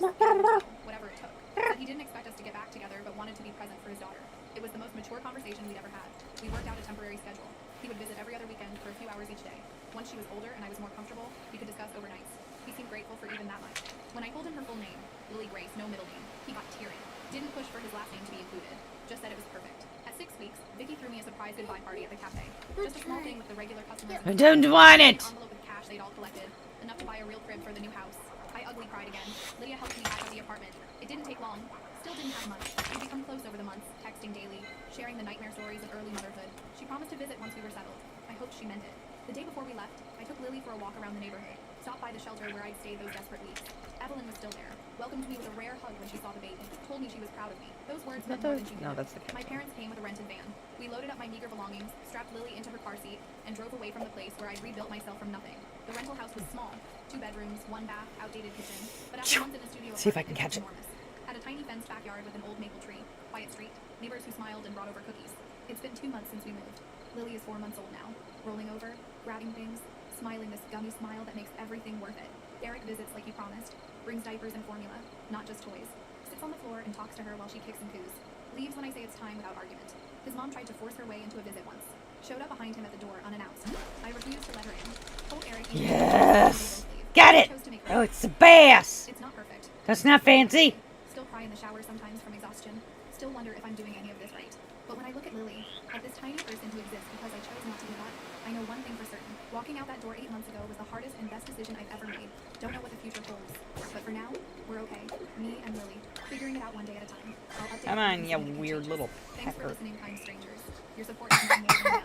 whatever it took. Said he didn't expect us to get back together, but wanted to be present for his daughter. It was the most mature conversation we'd ever had. We worked out a temporary schedule. He would visit every other weekend for a few hours each day. Once she was older and I was more comfortable, we could discuss overnights. He seemed grateful for even that much. When I told him her full name, Lily Grace, no middle name, he got teary. Didn't push for his last name to be included. Just said it was perfect. At 6 weeks, Vicky threw me a surprise goodbye party at the cafe. Just a small thing with the regular customers. I don't want it! An envelope with cash they'd all collected. Enough to buy a real crib for the new house. I ugly cried again. Lydia helped me back at the apartment. It didn't take long. Still didn't have much. We become close over the months, texting daily, sharing the nightmare stories of early motherhood. She promised to visit once we were settled. I hoped she meant it. The day before we left, I took Lily for a walk around the neighborhood. Stopped by the shelter where I'd stayed those desperate weeks. Evelyn was still there. Welcomed me with a rare hug when she saw the baby. Told me she was proud of me. Those words meant more than she No, could. that's the My parents came with a rented van. We loaded up my meager belongings, strapped Lily into her car seat, and drove away from the place where I'd rebuilt myself from nothing. The rental house was small. 2 bedrooms, 1 bath, outdated kitchen. But after months in a studio See if I can apartment, catch it. was enormous. Had a tiny fenced backyard with an old maple tree, quiet street, neighbors who smiled and brought over cookies. It's been 2 months since we moved. Lily is 4 months old now. Rolling over, grabbing things, smiling this gummy smile that makes everything worth it. Eric visits like he promised. Brings diapers and formula, not just toys. Sits on the floor and talks to her while she kicks and coos. Leaves when I say it's time without argument. His mom tried to force her way into a visit once. Showed up behind him at the door unannounced. I refused to let her in. Told Eric he Yes! Got it! Oh, it's the bass! It's not perfect. That's not fancy. Still cry in the shower sometimes from exhaustion. Still wonder if I'm doing any of this right. But when I look at Lily, at this tiny person who exists because I chose not to give up, I know one thing for certain. Walking out that door 8 months ago was the hardest and best decision I've ever made. Don't know what the future holds. But for now, we're okay. Me and Lily. Figuring it out one day at a time. I'll update Come on, you weird little Thanks for pecker. listening, kind strangers. Your support is more than you know.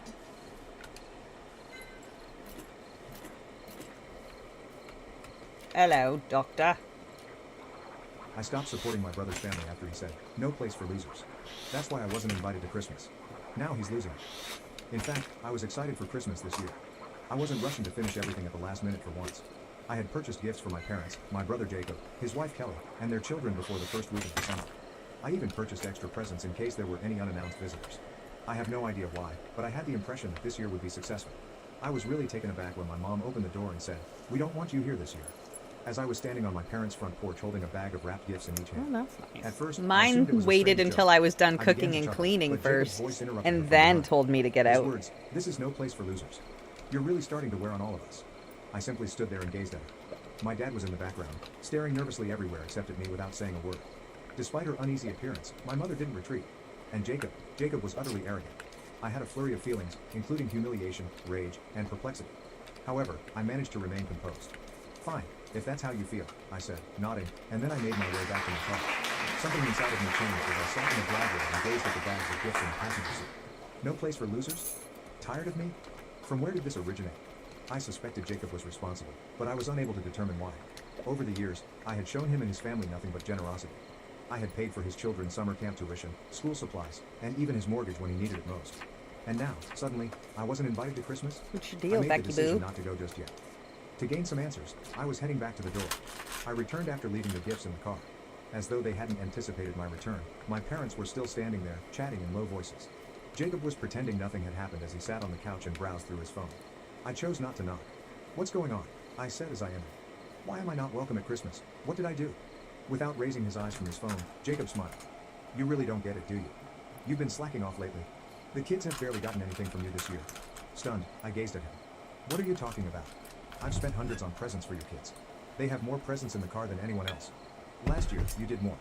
Hello, doctor. I stopped supporting my brother's family after he said, "No place for losers." That's why I wasn't invited to Christmas. Now he's losing it. In fact, I was excited for Christmas this year. I wasn't rushing to finish everything at the last minute for once. I had purchased gifts for my parents, my brother Jacob, his wife Kelly, and their children before the first week of December. I even purchased extra presents in case there were any unannounced visitors. I have no idea why, but I had the impression that this year would be successful. I was really taken aback when my mom opened the door and said, "We don't want you here this year." As I was standing on my parents' front porch holding a bag of wrapped gifts in each hand. Oh, that's nice. At first, I Mine assumed it was a waited strange until joke. I was done I began cooking to and chuckle, cleaning but Jacob's first, voice interrupted me and from then behind. told me to get His out. words, "This is no place for losers. You're really starting to wear on all of us." I simply stood there and gazed at her. My dad was in the background, staring nervously everywhere except at me without saying a word. Despite her uneasy appearance, my mother didn't retreat. And Jacob was utterly arrogant. I had a flurry of feelings, including humiliation, rage, and perplexity. However, I managed to remain composed. "Fine, if that's how you feel," I said, nodding, and then I made my way back in the car. Something inside of me changed as I sat in the driveway and gazed at the bags of gifts in the passenger seat. No place for losers? Tired of me? From where did this originate? I suspected Jacob was responsible, but I was unable to determine why. Over the years, I had shown him and his family nothing but generosity. I had paid for his children's summer camp tuition, school supplies, and even his mortgage when he needed it most. And now, suddenly, I wasn't invited to Christmas? What's your I deal, made Becky the decision Boo? not to go just yet. To gain some answers, I was heading back to the door. I returned after leaving the gifts in the car. As though they hadn't anticipated my return, my parents were still standing there, chatting in low voices. Jacob was pretending nothing had happened as he sat on the couch and browsed through his phone. I chose not to knock. "What's going on?" I said as I entered. "Why am I not welcome at Christmas? What did I do?" Without raising his eyes from his phone, Jacob smiled. "You really don't get it, do you? You've been slacking off lately. The kids have barely gotten anything from you this year." Stunned, I gazed at him. "What are you talking about? I've spent hundreds on presents for your kids. They have more presents in the car than anyone else. Last year, you did more.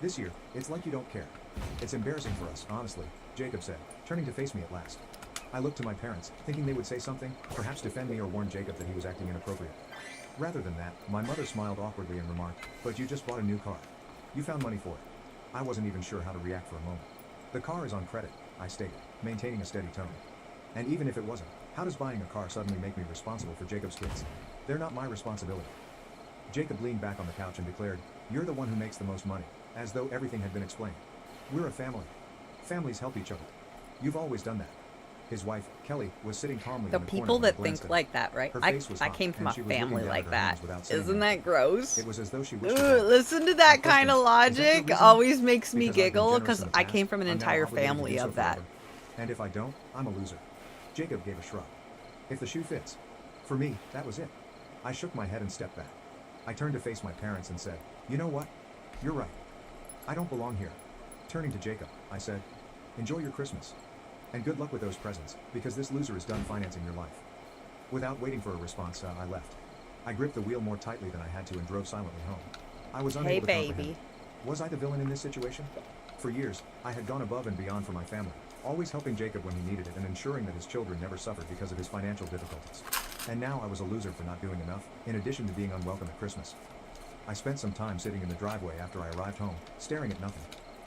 This year, it's like you don't care. It's embarrassing for us, honestly," Jacob said, turning to face me at last. I looked to my parents, thinking they would say something, perhaps defend me or warn Jacob that he was acting inappropriate. Rather than that, my mother smiled awkwardly and remarked, "But you just bought a new car. You found money for it. I wasn't even sure how to react for a moment. The car is on credit, I stated, maintaining a steady tone. And even if it wasn't, how does buying a car suddenly make me responsible for Jacob's kids? They're not my responsibility. Jacob leaned back on the couch and declared, "You're the one who makes the most money," as though everything had been explained. "We're a family. Families help each other. You've always done that." His wife, Kelly, was sitting calmly The in the people corner that when I think glanced like that, right? Her I face was hot, came from a and she was looking family down like at her that. hands without saying Isn't anything. that gross? It was as though she wished Ooh, to death. listen to I that questioned kind of her. Is that the logic. reason? Always makes me Because I've been giggle generous because in the I past, came from an I'm now entire obligated to family do so of that. forever. And if I don't, I'm a loser. Jacob gave a shrug. If the shoe fits. For me, that was it. I shook my head and stepped back. I turned to face my parents and said, "You know what? You're right. I don't belong here." Turning to Jacob, I said, "Enjoy your Christmas. And good luck with those presents, because this loser is done financing your life." Without waiting for a response, I left. I gripped the wheel more tightly than I had to and drove silently home. I was unable to comprehend. baby. Was I the villain in this situation? For years, I had gone above and beyond for my family, always helping Jacob when he needed it and ensuring that his children never suffered because of his financial difficulties. And now I was a loser for not doing enough, in addition to being unwelcome at Christmas. I spent some time sitting in the driveway after I arrived home, staring at nothing.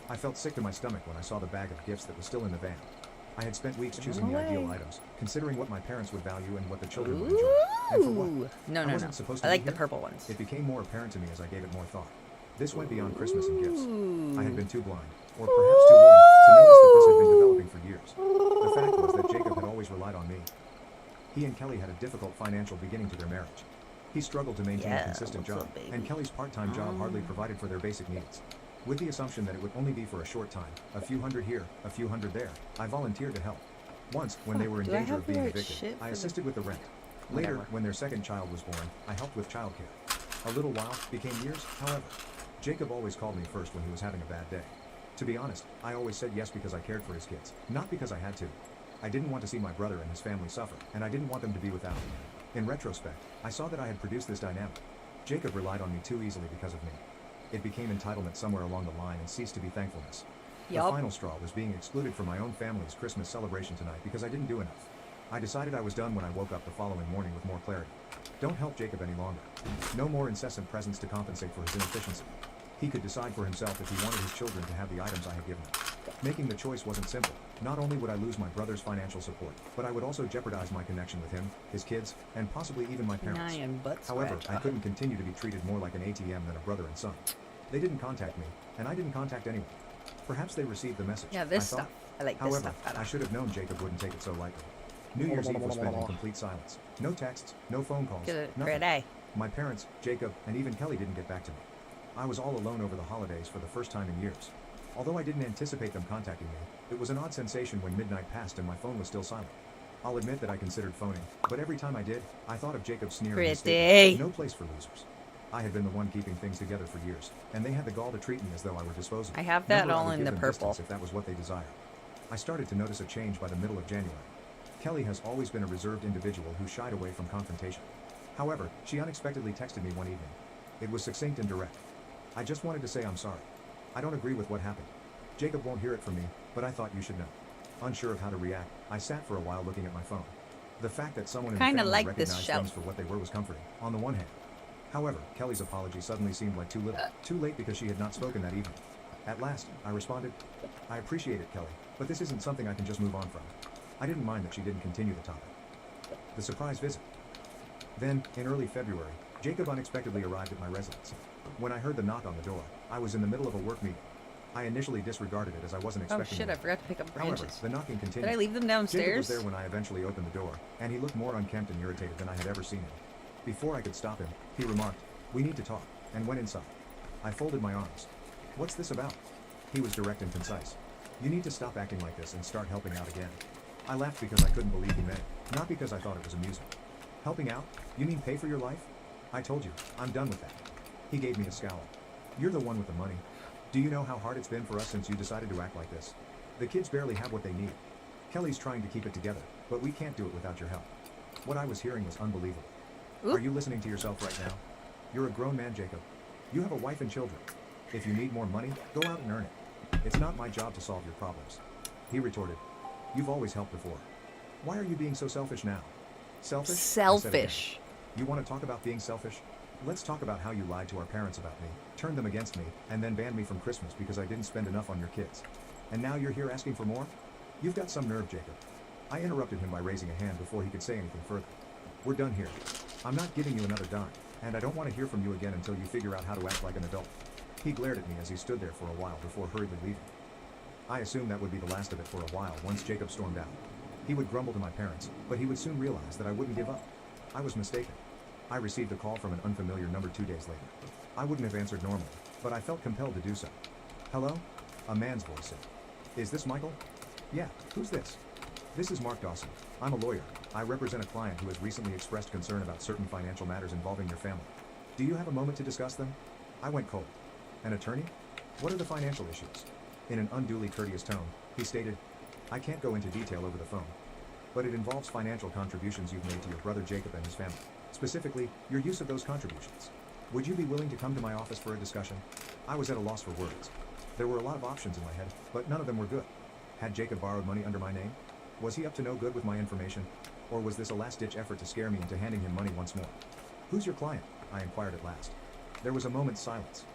I felt sick to my stomach when I saw the bag of gifts that was still in the van. I had spent weeks choosing the ideal items, considering what my parents would value and what the children would enjoy. And for what? Ooh. No, I no, wasn't no. supposed to I be like the here. purple ones. It became more apparent to me as I gave it more thought. This went beyond Christmas and gifts. I had been too blind, or perhaps too willing, to notice that this had been developing for years. The fact was that Jacob had always relied on me. He and Kelly had a difficult financial beginning to their marriage. He struggled to maintain a consistent job, and Kelly's part-time job hardly provided for their basic needs. With the assumption that it would only be for a short time, a few hundred here, a few hundred there, I volunteered to help. Once, when they were in Do I danger have of the being right evicted, shit I for assisted with the rent. Later, Whatever. when their second child was born, I helped with childcare. A little while became years, however. Jacob always called me first when he was having a bad day. To be honest, I always said yes because I cared for his kids, not because I had to. I didn't want to see my brother and his family suffer, and I didn't want them to be without me. In retrospect, I saw that I had produced this dynamic. Jacob relied on me too easily because of me. It became entitlement somewhere along the line and ceased to be thankfulness. The Yup. final straw was being excluded from my own family's Christmas celebration tonight because I didn't do enough. I decided I was done when I woke up the following morning with more clarity. Don't help Jacob any longer. No more incessant presents to compensate for his inefficiency. He could decide for himself if he wanted his children to have the items I had given him. Making the choice wasn't simple. Not only would I lose my brother's financial support, but I would also jeopardize my connection with him, his kids, and possibly even my parents. Nyan butt However, scratch. I couldn't continue to be treated more like an ATM than a brother and son. They didn't contact me, and I didn't contact anyone. Perhaps they received the message. Yeah, this I thought. stuff. I like this However, stuff better. I should have known Jacob wouldn't take it so lightly. New Year's Eve was spent in complete silence. No texts, no phone calls, Good. nothing. Great A. My parents, Jacob, and even Kelly didn't get back to me. I was all alone over the holidays for the first time in years. Although I didn't anticipate them contacting me, it was an odd sensation when midnight passed and my phone was still silent. I'll admit that I considered phoning, but every time I did, I thought of Jacob's sneer in his Pretty. statement, "No place for losers." I had been the one keeping things together for years, and they had the gall to treat me as though I were disposable. I have that Number I all would in give the them purple. distance if that was what they desired. I started to notice a change by the middle of January. Kelly has always been a reserved individual who shied away from confrontation. However, she unexpectedly texted me one evening. It was succinct and direct. "I just wanted to say I'm sorry. I don't agree with what happened. Jacob won't hear it from me, but I thought you should know." Unsure of how to react, I sat for a while looking at my phone. The fact that someone in the Kinda family like this recognized shelf. things for what they were was comforting, on the one hand. However, Kelly's apology suddenly seemed like too little, too late because she had not spoken that evening. At last, I responded, "I appreciate it, Kelly, but this isn't something I can just move on from." I didn't mind that she didn't continue the topic. The surprise visit. Then, in early February, Jacob unexpectedly arrived at my residence. When I heard the knock on the door, I was in the middle of a work meeting. I initially disregarded it as I wasn't Oh expecting shit, it. I forgot to pick up However, branches. the knocking continued. Did I leave them Jacob downstairs? was there when I eventually opened the door, and he looked more unkempt and irritated than I had ever seen him. Before I could stop him, he remarked, "We need to talk," and went inside. I folded my arms. "What's this about?" He was direct and concise. "You need to stop acting like this and start helping out again." I laughed because I couldn't believe he meant it, not because I thought it was amusing. "Helping out? You mean pay for your life?" "I told you, I'm done with that." He gave me a scowl. "You're the one with the money. Do you know how hard it's been for us since you decided to act like this? The kids barely have what they need. Kelly's trying to keep it together, but we can't do it without your help." What I was hearing was unbelievable. Are you listening to yourself right now? You're a grown man, Jacob. You have a wife and children. If you need more money, go out and earn it. It's not my job to solve your problems. He retorted, "You've always helped before. Why are you being so selfish now?" "Selfish?" I said again. Selfish. "You want to talk about being selfish? Let's talk about how you lied to our parents about me, turned them against me, and then banned me from Christmas because I didn't spend enough on your kids. And now you're here asking for more? You've got some nerve, Jacob. I interrupted him by raising a hand before he could say anything further. We're done here. I'm not giving you another dime, and I don't want to hear from you again until you figure out how to act like an adult. He glared at me as he stood there for a while before hurriedly leaving. I assumed that would be the last of it for a while once Jacob stormed out. He would grumble to my parents, but he would soon realize that I wouldn't give up. I was mistaken. I received a call from an unfamiliar number 2 days later. I wouldn't have answered normally, but I felt compelled to do so. Hello? A man's voice said. Is this Michael? Yeah, who's this? This is Mark Dawson. I'm a lawyer. I represent a client who has recently expressed concern about certain financial matters involving your family. Do you have a moment to discuss them? I went cold. An attorney? What are the financial issues? In an unduly courteous tone, he stated, I can't go into detail over the phone, but it involves financial contributions you've made to your brother Jacob and his family. Specifically, your use of those contributions. Would you be willing to come to my office for a discussion? I was at a loss for words. There were a lot of options in my head, but none of them were good. Had Jacob borrowed money under my name? Was he up to no good with my information? Or was this a last-ditch effort to scare me into handing him money once more? Who's your client? I inquired at last. There was a moment's silence.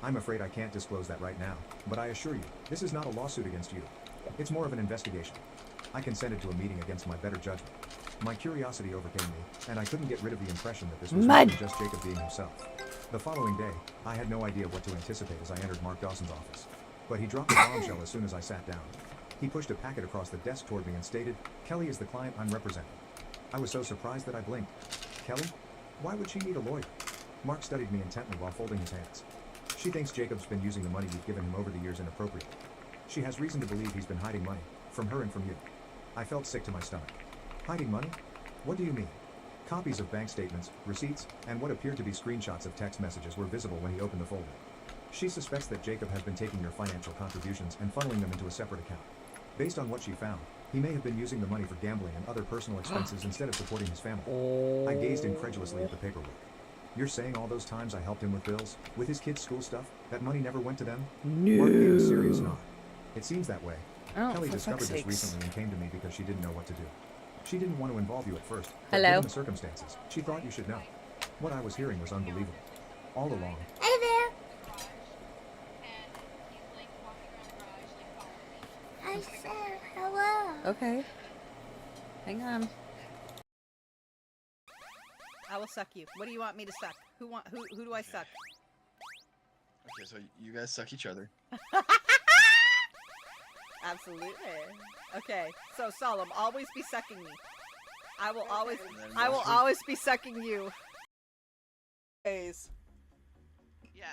I'm afraid I can't disclose that right now, but I assure you, this is not a lawsuit against you. It's more of an investigation. I consented to a meeting against my better judgment. My curiosity overcame me, and I couldn't get rid of the impression that this was more than just Jacob being himself. The following day, I had no idea what to anticipate as I entered Mark Dawson's office. But he dropped a bombshell as soon as I sat down. He pushed a packet across the desk toward me and stated, Kelly is the client I'm representing. I was so surprised that I blinked. Kelly? Why would she need a lawyer? Mark studied me intently while folding his hands. She thinks Jacob's been using the money you've given him over the years inappropriately. She has reason to believe he's been hiding money, from her and from you. I felt sick to my stomach. Hiding money? What do you mean? Copies of bank statements, receipts, and what appeared to be screenshots of text messages were visible when he opened the folder. She suspects that Jacob has been taking your financial contributions and funneling them into a separate account. Based on what she found, he may have been using the money for gambling and other personal expenses instead of supporting his family. I gazed incredulously at the paperwork. You're saying all those times I helped him with bills, with his kids' school stuff, that money never went to them? No. Mark gave a serious nod. It seems that way. Oh, Kelly for discovered fuck's this sakes. recently and came to me because she didn't know what to do. She didn't want to involve you at first, but Hello? given the circumstances, she thought you should know. What I was hearing was unbelievable. All along, Hey there. I said hello. Okay. Hang on. I will suck you. What do you want me to suck? Who do I suck? Okay, so you guys suck each other. Absolutely. Okay, so Solemn, always be sucking me. I will Joshua- always be sucking you. Ways. Yeah,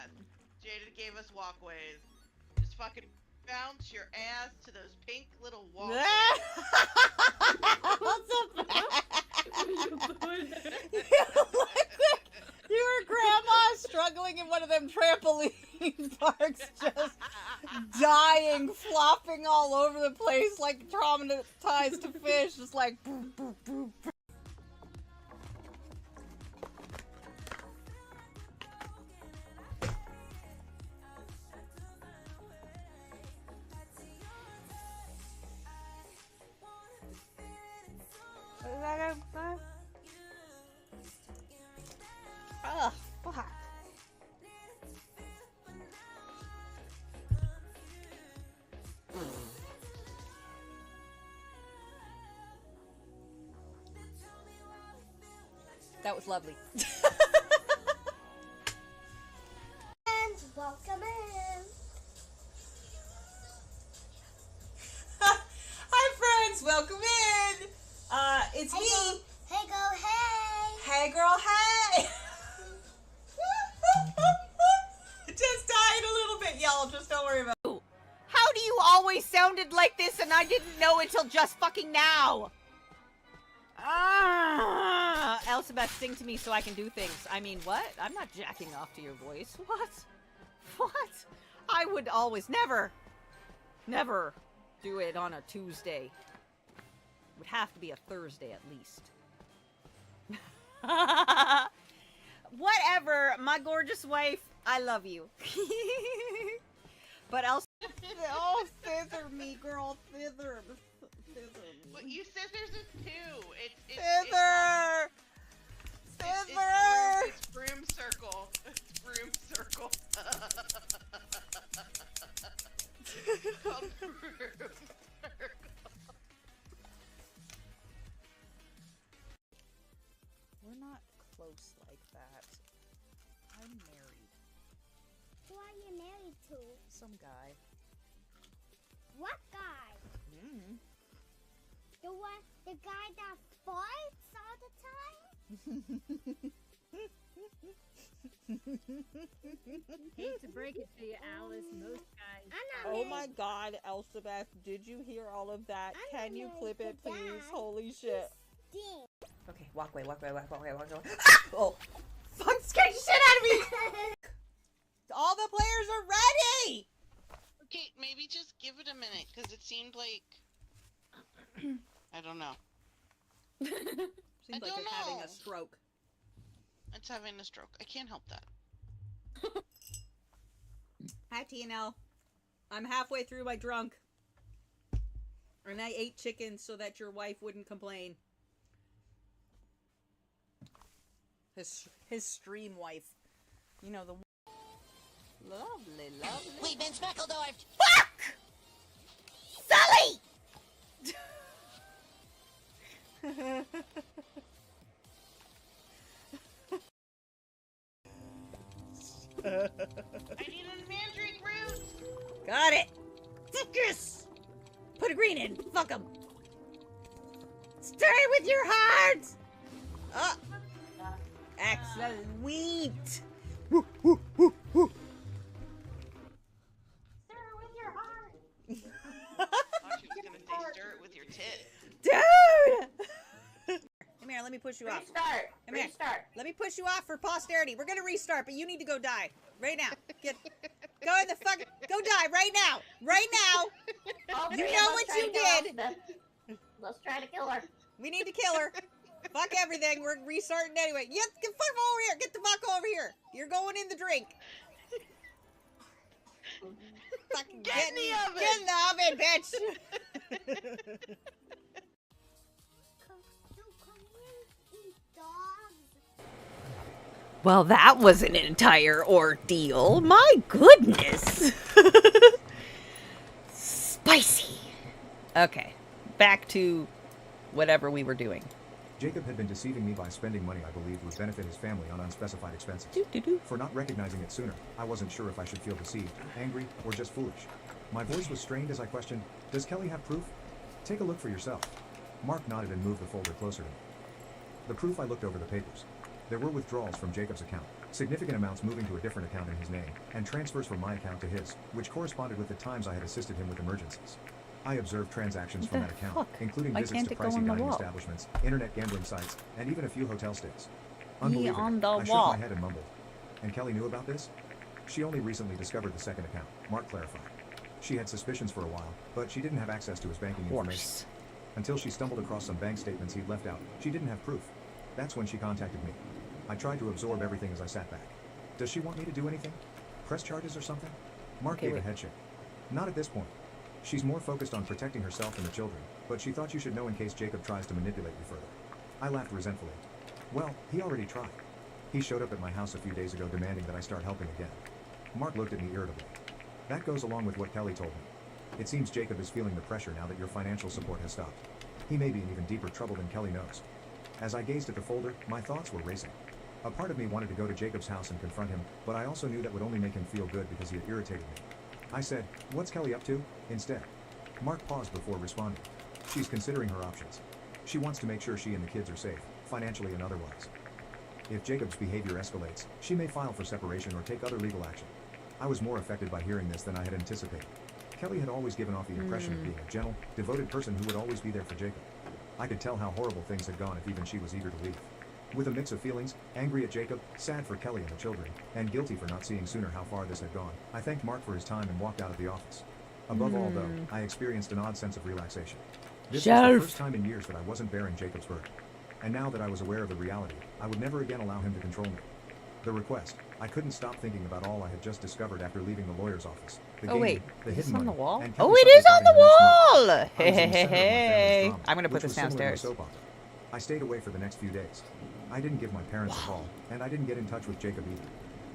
Jada gave us walkways. Just fucking bounce your ass to those pink little walkways. What's up, Your grandma struggling in one of them trampoline parks, just dying, flopping all over the place like traumatized fish, just like boop, boop, boop, boop. Ugh, fuck. That was lovely. And welcome in. Hi friends, welcome in. It's Hey, me. girl. Hey, go, hey. Hey girl, hey. Just dying a little bit, y'all. Just don't worry about it. How do you always sounded like this and I didn't know until just fucking now? Elizabeth, sing to me so I can do things. I mean, what? I'm not jacking off to your voice. What? What? I would always, never do it on a Tuesday. It would have to be a Thursday at least. Whatever, my gorgeous wife, I love you. But else, oh, thither me, girl, thither me. Well, you said there's a two. It's Thither! Scissor! It's broom circle. It's broom circle. It's called broom circle. We're not close like that. I'm married. Who are you married to? Some guy. What guy? Mm. The guy that farts all the time? Hate to break it to you, Alice. Most guys. Oh my god, Elsabeth, did you hear all of that? Can you clip it, please? Holy shit. Okay, walk away. Oh, fuck, scared the shit out of me! All the players are ready! Okay, maybe just give it a minute, because it seemed like... I don't know. Seems like it's having a stroke. It's having a stroke. I can't help that. Hi, TNL. I'm halfway through my drunk. And I ate chicken so that your wife wouldn't complain. His stream wife. You know, the... Lovely. We've been Speckledorfed! Fuck! Sully! I need a mandrake root! Got it! Focus! Put a green in. Fuck him. Stay with your heart! Excellent. Woo, woo, woo, woo. Stir with your heart! I thought she was gonna say stir it with your tit. Dude! Come here, let me push you off. Restart! Come here. Let me push you off for posterity. We're gonna restart, but you need to go die. Right now. Go in the fuck. Go die right now. Right now. You know what you did. Let's try to kill her. We need to kill her. Fuck everything. We're restarting anyway. Get fuck over here. Get the fuck over here. You're going in the drink. Fucking Get in the oven. Get in the oven, bitch. Well, that was an entire ordeal. My goodness. Spicy. Okay, back to whatever we were doing. Jacob had been deceiving me by spending money I believed would benefit his family on unspecified expenses. For not recognizing it sooner, I wasn't sure if I should feel deceived, angry, or just foolish. My voice was strained as I questioned, "Does Kelly have proof? Take a look for yourself." Mark nodded and moved the folder closer to me. The proof, I looked over the papers. There were withdrawals from Jacob's account, significant amounts moving to a different account in his name, and transfers from my account to his, which corresponded with the times I had assisted him with emergencies. I observed transactions from that account, including visits to pricey dining establishments, internet gambling sites, and even a few hotel stays. Unbelievable. I shook my head and mumbled. And Kelly knew about this? She only recently discovered the second account, Mark clarified. She had suspicions for a while, but she didn't have access to his banking information. Until she stumbled across some bank statements he'd left out, she didn't have proof. That's when she contacted me. I tried to absorb everything as I sat back. Does she want me to do anything? Press charges or something? Mark gave a head shake. Not at this point. She's more focused on protecting herself and the children, but she thought you should know in case Jacob tries to manipulate you further. I laughed resentfully. Well, he already tried. He showed up at my house a few days ago demanding that I start helping again. Mark looked at me irritably. That goes along with what Kelly told me. It seems Jacob is feeling the pressure now that your financial support has stopped. He may be in even deeper trouble than Kelly knows. As I gazed at the folder, my thoughts were racing. A part of me wanted to go to Jacob's house and confront him, but I also knew that would only make him feel good because he had irritated me. I said, "What's Kelly up to?" instead. Mark paused before responding. She's considering her options. She wants to make sure she and the kids are safe, financially and otherwise. If Jacob's behavior escalates, she may file for separation or take other legal action. I was more affected by hearing this than I had anticipated. Kelly had always given off the impression of being a gentle, devoted person who would always be there for Jacob. I could tell how horrible things had gone if even she was eager to leave. With a mix of feelings, angry at Jacob, sad for Kelly and the children, and guilty for not seeing sooner how far this had gone, I thanked Mark for his time and walked out of the office. Above all, though, I experienced an odd sense of relaxation. This was the first time in years that I wasn't bearing Jacob's burden. And now that I was aware of the reality, I would never again allow him to control me. The request, I couldn't stop thinking about all I had just discovered after leaving the lawyer's office. The gaming, the hidden money, on the wall? and Oh, Kelly's it is on the having next wall! month. I was in the Hey, center of my family's drama, I'm gonna put which this was similar to a downstairs. soap opera. I stayed away for the next few days. I didn't give my parents a call, and I didn't get in touch with Jacob either.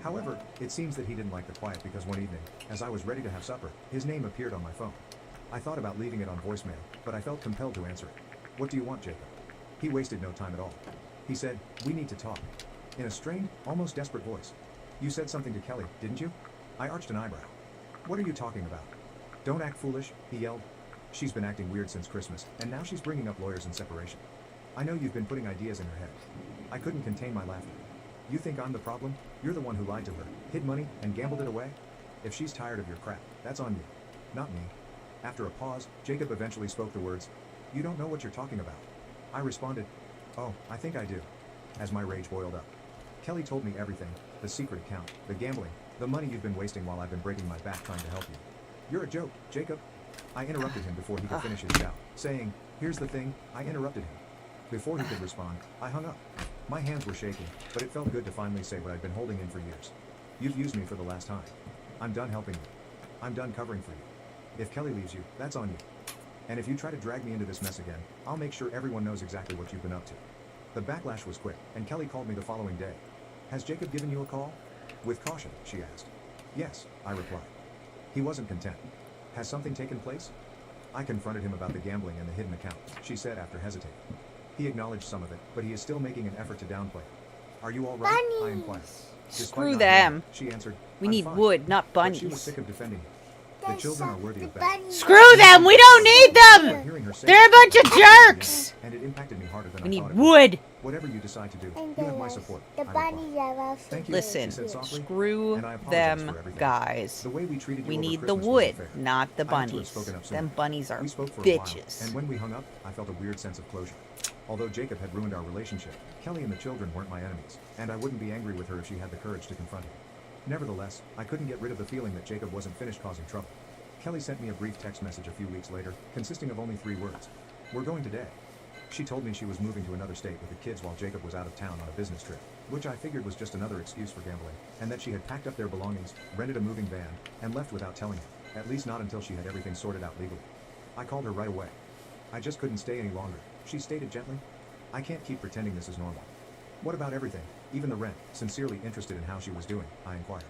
However, it seems that he didn't like the quiet because one evening, as I was ready to have supper, his name appeared on my phone. I thought about leaving it on voicemail, but I felt compelled to answer it. What do you want, Jacob? He wasted no time at all. He said, we need to talk. In a strained, almost desperate voice. You said something to Kelly, didn't you? I arched an eyebrow. What are you talking about? Don't act foolish, he yelled. She's been acting weird since Christmas, and now she's bringing up lawyers and separation. I know you've been putting ideas in her head. I couldn't contain my laughter. You think I'm the problem? You're the one who lied to her, hid money, and gambled it away? If she's tired of your crap, that's on you. Not me. After a pause, Jacob eventually spoke the words, you don't know what you're talking about. I responded, oh, I think I do. As my rage boiled up. Kelly told me everything, the secret account, the gambling, the money you've been wasting while I've been breaking my back trying to help you. You're a joke, Jacob. I interrupted him before he could finish his shout, saying, here's the thing, I interrupted him. Before he could respond, I hung up. My hands were shaking, but it felt good to finally say what I'd been holding in for years. You've used me for the last time. I'm done helping you. I'm done covering for you. If Kelly leaves you, that's on you. And if you try to drag me into this mess again, I'll make sure everyone knows exactly what you've been up to. The backlash was quick, and Kelly called me the following day. Has Jacob given you a call? With caution, she asked. Yes, I replied. He wasn't content. Has something taken place? I confronted him about the gambling and the hidden account, she said after hesitating. He acknowledged some of it, but he is still making an effort to downplay it. Are you all right? I inquired. Despite Screw not them. hearing, she answered, We "I'm need fine." wood, not But she was bunnies. sick of defending him. The children are worthy of better. Screw them! We don't need them! They're a bunch of jerks! And it impacted me harder than We I need thought it wood! would. Whatever you decide to do, you have my support. The I replied. bunnies are also Thank you, Listen, she said softly, screw and I apologize them, for everything. guys. The way we treated you We over need the Christmas wood, wasn't fair. not the I ought to have bunnies. spoken up sooner. Them bunnies are We spoke for a while, bitches. and when we hung up, I felt a weird sense of closure. Although Jacob had ruined our relationship, Kelly and the children weren't my enemies, and I wouldn't be angry with her if she had the courage to confront him. Nevertheless, I couldn't get rid of the feeling that Jacob wasn't finished causing trouble. Kelly sent me a brief text message a few weeks later, consisting of only 3 words. We're going today. She told me she was moving to another state with the kids while Jacob was out of town on a business trip, which I figured was just another excuse for gambling, and that she had packed up their belongings, rented a moving van, and left without telling him, at least not until she had everything sorted out legally. I called her right away. I just couldn't stay any longer, she stated gently. I can't keep pretending this is normal. What about everything, even the rent? Sincerely interested in how she was doing, I inquired.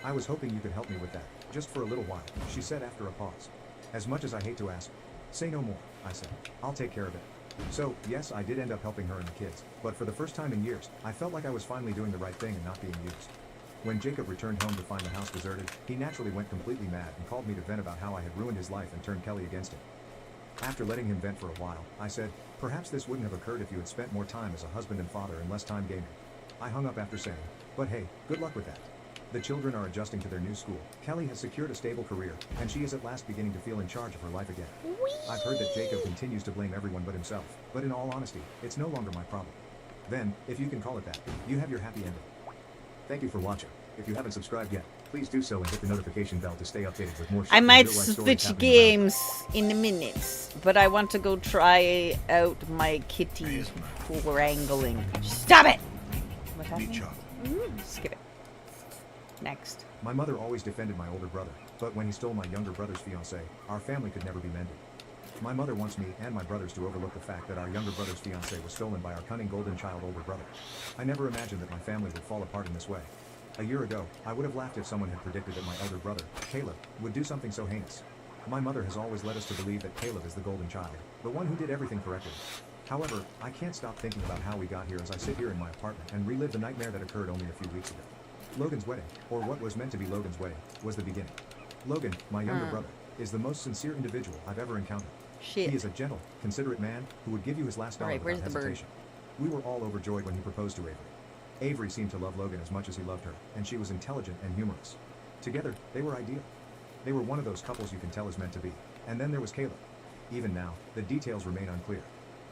I was hoping you could help me with that, just for a little while, she said after a pause. As much as I hate to ask, say no more, I said. I'll take care of it. So, yes, I did end up helping her and the kids, but for the first time in years, I felt like I was finally doing the right thing and not being used. When Jacob returned home to find the house deserted, he naturally went completely mad and called me to vent about how I had ruined his life and turned Kelly against him. After letting him vent for a while, I said, perhaps this wouldn't have occurred if you had spent more time as a husband and father and less time gaming. I hung up after saying, but hey, good luck with that. The children are adjusting to their new school. Kelly has secured a stable career, and she is at last beginning to feel in charge of her life again. I've heard that Jacob continues to blame everyone but himself, but in all honesty, it's no longer my problem. Then, if you can call it that, you have your happy ending. Thank you for watching. If you haven't subscribed yet, please do so and hit the notification bell to stay updated with more shit I and might real-life stories switch happening around. games in a minute, but I want to go try out my kitty wrangling. Stop it! What happened? Skip it. Next. My mother always defended my older brother, but when he stole my younger brother's fiancée, our family could never be mended. My mother wants me and my brothers to overlook the fact that our younger brother's fiancée was stolen by our cunning golden child older brother. I never imagined that my family would fall apart in this way. A year ago, I would have laughed if someone had predicted that my elder brother, Caleb, would do something so heinous. My mother has always led us to believe that Caleb is the golden child, the one who did everything correctly. However, I can't stop thinking about how we got here as I sit here in my apartment and relive the nightmare that occurred only a few weeks ago. Logan's wedding, or what was meant to be Logan's wedding, was the beginning. Logan, my younger brother, is the most sincere individual I've ever encountered. Shit. He is a gentle, considerate man who would give you his last dollar Alright, where's without the bird? hesitation. We were all overjoyed when he proposed to Avery. Avery seemed to love Logan as much as he loved her, and she was intelligent and humorous. Together, they were ideal. They were one of those couples you can tell is meant to be. And then there was Caleb. Even now, the details remain unclear.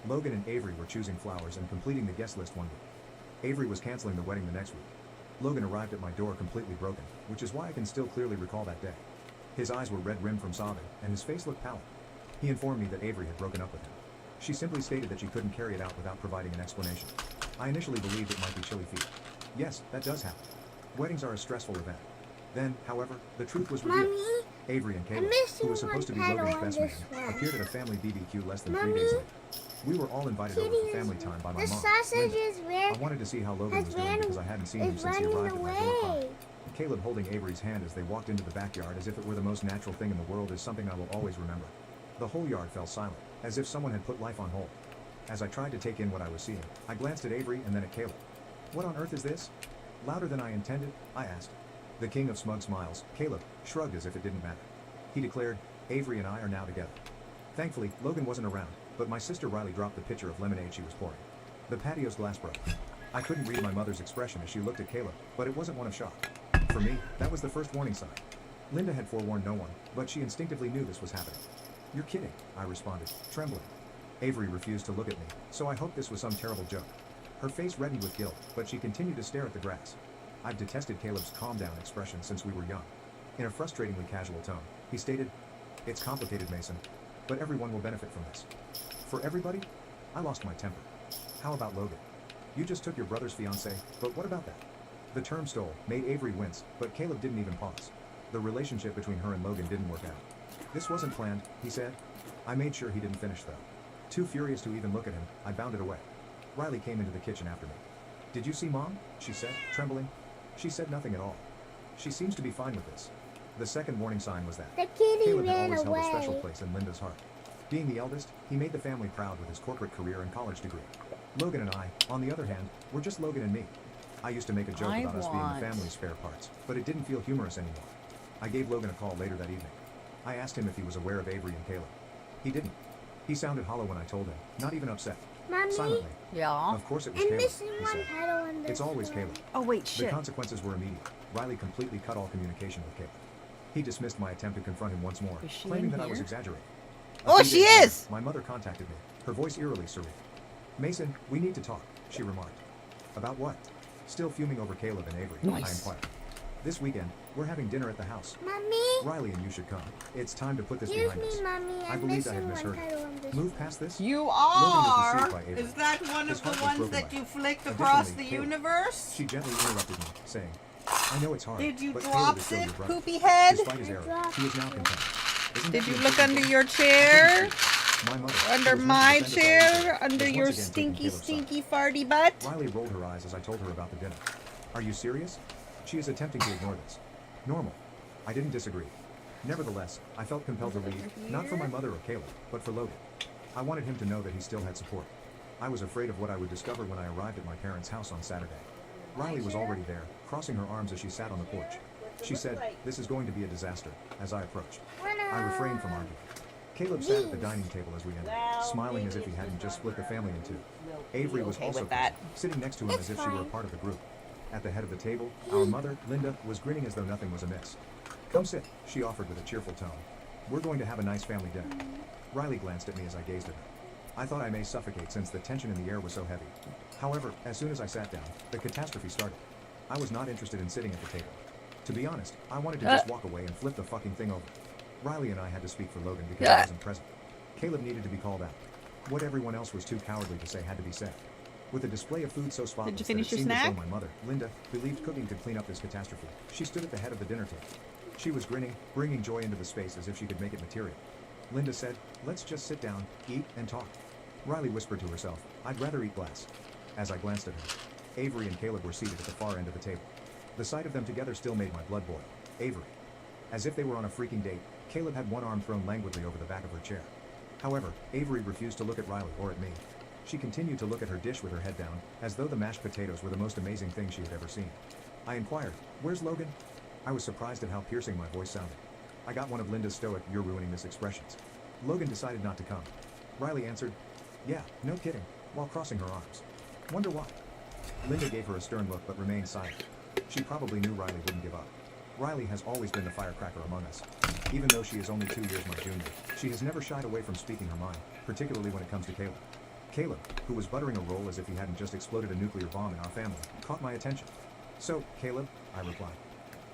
Logan and Avery were choosing flowers and completing the guest list one week. Avery was canceling the wedding the next week. Logan arrived at my door completely broken, which is why I can still clearly recall that day. His eyes were red-rimmed from sobbing, and his face looked pallid. He informed me that Avery had broken up with him. She simply stated that she couldn't carry it out without providing an explanation. I initially believed it might be chilly feet. Yes, that does happen. Weddings are a stressful event. Then, however, the truth was revealed. Avery and Caleb, missing who was supposed to be one Logan's petal best on man, this one. appeared at a family BBQ less than 3 Mommy, days later. We were all invited over for family time by my the mom, sausage Linda. is ran. I wanted to see how Logan has was doing ran- because I hadn't seen him is since he running arrived at my door crying. away. Caleb holding Avery's hand as they walked into the backyard as if it were the most natural thing in the world is something I will always remember. The whole yard fell silent, as if someone had put life on hold. As I tried to take in what I was seeing, I glanced at Avery and then at Caleb. What on earth is this? Louder than I intended, I asked. The king of smug smiles, Caleb, shrugged as if it didn't matter. He declared, Avery and I are now together. Thankfully, Logan wasn't around, but my sister Riley dropped the pitcher of lemonade she was pouring. The patio's glass broke. I couldn't read my mother's expression as she looked at Caleb, but it wasn't one of shock. For me, that was the first warning sign. Linda had forewarned no one, but she instinctively knew this was happening. You're kidding, I responded, trembling. Avery refused to look at me, so I hoped this was some terrible joke. Her face reddened with guilt, but she continued to stare at the grass. I've detested Caleb's calm-down expression since we were young. In a frustratingly casual tone, he stated, It's complicated, Mason, but everyone will benefit from this. For everybody? I lost my temper. How about Logan? You just took your brother's fiancée, but what about that? The term stole made Avery wince, but Caleb didn't even pause. The relationship between her and Logan didn't work out. This wasn't planned, he said. I made sure he didn't finish though. Too furious to even look at him, I bounded away. Riley came into the kitchen after me. Did you see Mom? She said, trembling. She said nothing at all. She seems to be fine with this. The second warning sign was that The kitty Caleb had ran always away. held a special place in Linda's heart. Being the eldest, he made the family proud with his corporate career and college degree. Logan and I, on the other hand, were just Logan and me. I used to make a joke about us being the family's spare parts, but it didn't feel humorous anymore. I gave Logan a call later that evening. I asked him if he was aware of Avery and Caleb. He didn't. He sounded hollow when I told him, not even upset. Mommy? Silently. Yeah? Of course it was I'm Caleb, missing he one said. petal on this It's always one. Caleb. Oh, wait, The shit. consequences were immediate. Riley completely cut all communication with Caleb. He dismissed my attempt to confront him once more, Is she claiming in that I was here? exaggerating. Oh, A few she days later, is! My mother contacted me, her voice eerily serene. Mason, we need to talk, she remarked. About what? Still fuming over Caleb and Avery, I Nice. inquired. This weekend, we're having dinner at the house. Mommy? Riley and you should come. It's time to put this Excuse behind us. me, Mommy. I I'm believed I had missing one misheard. petal on this Move past this? You Logan was are? deceived by Avery. Is that one His of the heart was ones broken that by you it. flicked across the Additionally, Caleb- universe? She gently interrupted me, saying, I know it's hard. Did you but drop Caleb is still it, your brother. poopy head? Despite his error, he is now content. Isn't Did that you the look important under thing? your chair? My mother, Under who was my meant to defend us all chair? was Under once your again taking stinky, Caleb's side. stinky farty butt? Riley rolled her eyes as I told her about the dinner. Are you serious? She is attempting to ignore this. Normal. I didn't disagree. Nevertheless, I felt compelled to leave, not for my mother or Caleb, but for Logan. I wanted him to know that he still had support. I was afraid of what I would discover when I arrived at my parents' house on Saturday. Riley was already there, crossing her arms as she sat on the porch. She said, this is going to be a disaster, as I approached. I refrained from arguing. Caleb sat at the dining table as we entered, smiling as if he hadn't just split the family in two. Avery was okay also with that. present, sitting next to him as if she were a part of the group. At the head of the table, our mother, Linda, was grinning as though nothing was amiss. Come sit, she offered with a cheerful tone. We're going to have a nice family dinner. Riley glanced at me as I gazed at her. I thought I may suffocate since the tension in the air was so heavy. However, as soon as I sat down, the catastrophe started. I was not interested in sitting at the table. To be honest, I wanted to just walk away and flip the fucking thing over. Riley and I had to speak for Logan because I wasn't present. Caleb needed to be called out. What everyone else was too cowardly to say had to be said. With a display of food so spotless that it finish your seemed as though snack? my mother, Linda, believed cooking could clean up this catastrophe, she stood at the head of the dinner table. She was grinning, bringing joy into the space as if she could make it material. Linda said, let's just sit down, eat, and talk. Riley whispered to herself, I'd rather eat glass. As I glanced at her, Avery and Caleb were seated at the far end of the table. The sight of them together still made my blood boil. Avery. As if they were on a freaking date, Caleb had one arm thrown languidly over the back of her chair. However, Avery refused to look at Riley or at me. She continued to look at her dish with her head down, as though the mashed potatoes were the most amazing thing she had ever seen. I inquired, where's Logan? I was surprised at how piercing my voice sounded. I got one of Linda's stoic, you're ruining this expressions. Logan decided not to come. Riley answered, yeah, no kidding, while crossing her arms. Wonder why? Linda gave her a stern look but remained silent. She probably knew Riley wouldn't give up. Riley has always been the firecracker among us. Even though she is only 2 years my junior, she has never shied away from speaking her mind, particularly when it comes to Caleb. Caleb, who was buttering a roll as if he hadn't just exploded a nuclear bomb in our family, caught my attention. So, Caleb, I replied,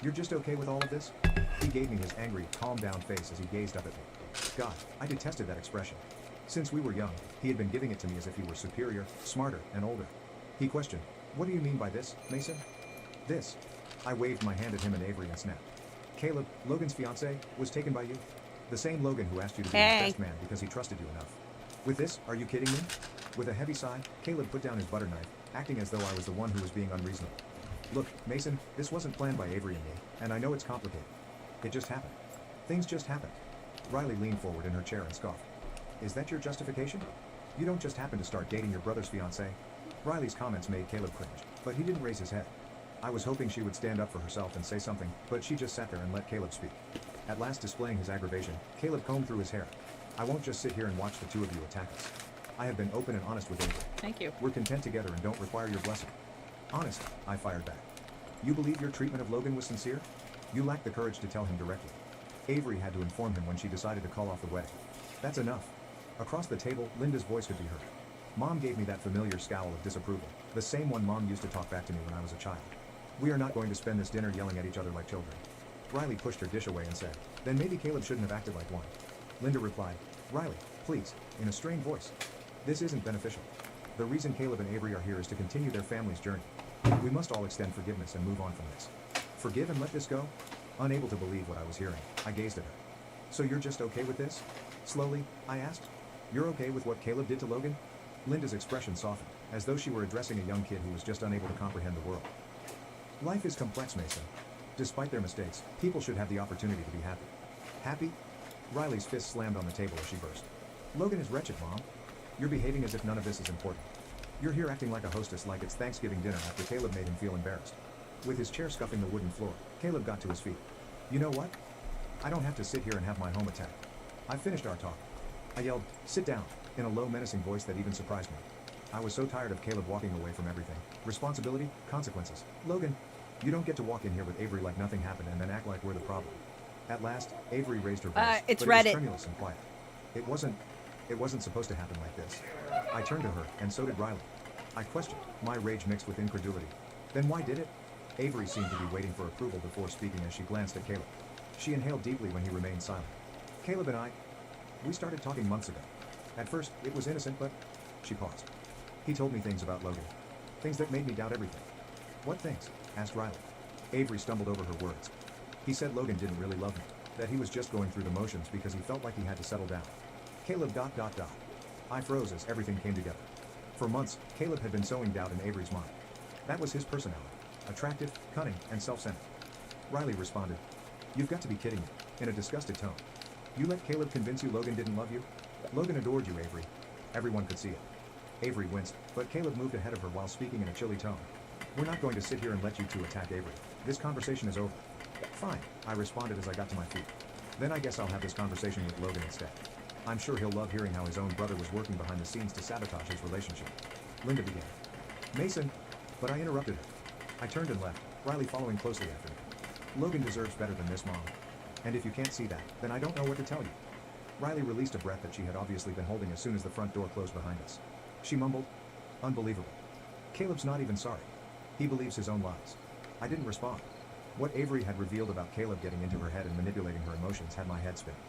you're just okay with all of this? He gave me his angry, calm down face as he gazed up at me. God, I detested that expression. Since we were young, he had been giving it to me as if he were superior, smarter, and older. He questioned, what do you mean by this, Mason? This. I waved my hand at him and Avery and snapped. Caleb, Logan's fiance, was taken by you? The same Logan who asked you to be Hey. his best man because he trusted you enough. With this, are you kidding me? With a heavy sigh, Caleb put down his butter knife, acting as though I was the one who was being unreasonable. Look, Mason, this wasn't planned by Avery and me, and I know it's complicated. It just happened. Things just happened. Riley leaned forward in her chair and scoffed. Is that your justification? You don't just happen to start dating your brother's fiancée. Riley's comments made Caleb cringe, but he didn't raise his head. I was hoping she would stand up for herself and say something, but she just sat there and let Caleb speak. At last, displaying his aggravation, Caleb combed through his hair. I won't just sit here and watch the two of you attack us. I have been open and honest with Avery. Thank you. We're content together and don't require your blessing. Honest, I fired back. You believe your treatment of Logan was sincere? You lacked the courage to tell him directly. Avery had to inform him when she decided to call off the wedding. That's enough. Across the table, Linda's voice could be heard. Mom gave me that familiar scowl of disapproval, the same one Mom used to talk back to me when I was a child. We are not going to spend this dinner yelling at each other like children. Riley pushed her dish away and said, then maybe Caleb shouldn't have acted like one. Linda replied, Riley, please, in a strained voice. This isn't beneficial. The reason Caleb and Avery are here is to continue their family's journey. We must all extend forgiveness and move on from this. Forgive and let this go? Unable to believe what I was hearing, I gazed at her. So you're just okay with this? Slowly, I asked. You're okay with what Caleb did to Logan? Linda's expression softened, as though she were addressing a young kid who was just unable to comprehend the world. Life is complex, Mason. Despite their mistakes, people should have the opportunity to be happy. Happy? Riley's fist slammed on the table as she burst. Logan is wretched, Mom. You're behaving as if none of this is important. You're here acting like a hostess like it's Thanksgiving dinner after Caleb made him feel embarrassed. With his chair scuffing the wooden floor, Caleb got to his feet. You know what? I don't have to sit here and have my home attacked. I've finished our talk. I yelled, sit down, in a low, menacing voice that even surprised me. I was so tired of Caleb walking away from everything. Responsibility, consequences. Logan, you don't get to walk in here with Avery like nothing happened and then act like we're the problem. At last, Avery raised her voice, it's but it was Reddit. tremulous and quiet. It wasn't supposed to happen like this. I turned to her, and so did Riley. I questioned, my rage mixed with incredulity. Then why did it? Avery seemed to be waiting for approval before speaking as she glanced at Caleb. She inhaled deeply when he remained silent. Caleb and I, we started talking months ago. At first, it was innocent, but she paused. He told me things about Logan. Things that made me doubt everything. What things? Asked Riley. Avery stumbled over her words. He said Logan didn't really love me, that he was just going through the motions because he felt like he had to settle down. Caleb ... I froze as everything came together. For months, Caleb had been sowing doubt in Avery's mind. That was his personality. Attractive, cunning, and self-centered. Riley responded, you've got to be kidding me, in a disgusted tone. You let Caleb convince you Logan didn't love you? Logan adored you, Avery. Everyone could see it. Avery winced, but Caleb moved ahead of her while speaking in a chilly tone. We're not going to sit here and let you two attack Avery. This conversation is over. Fine, I responded as I got to my feet. Then I guess I'll have this conversation with Logan instead. I'm sure he'll love hearing how his own brother was working behind the scenes to sabotage his relationship. Linda began. Mason, but I interrupted her. I turned and left, Riley following closely after me. Logan deserves better than this, Mom. And if you can't see that, then I don't know what to tell you. Riley released a breath that she had obviously been holding as soon as the front door closed behind us. She mumbled, unbelievable. Caleb's not even sorry. He believes his own lies. I didn't respond. What Avery had revealed about Caleb getting into her head and manipulating her emotions had my head spinning.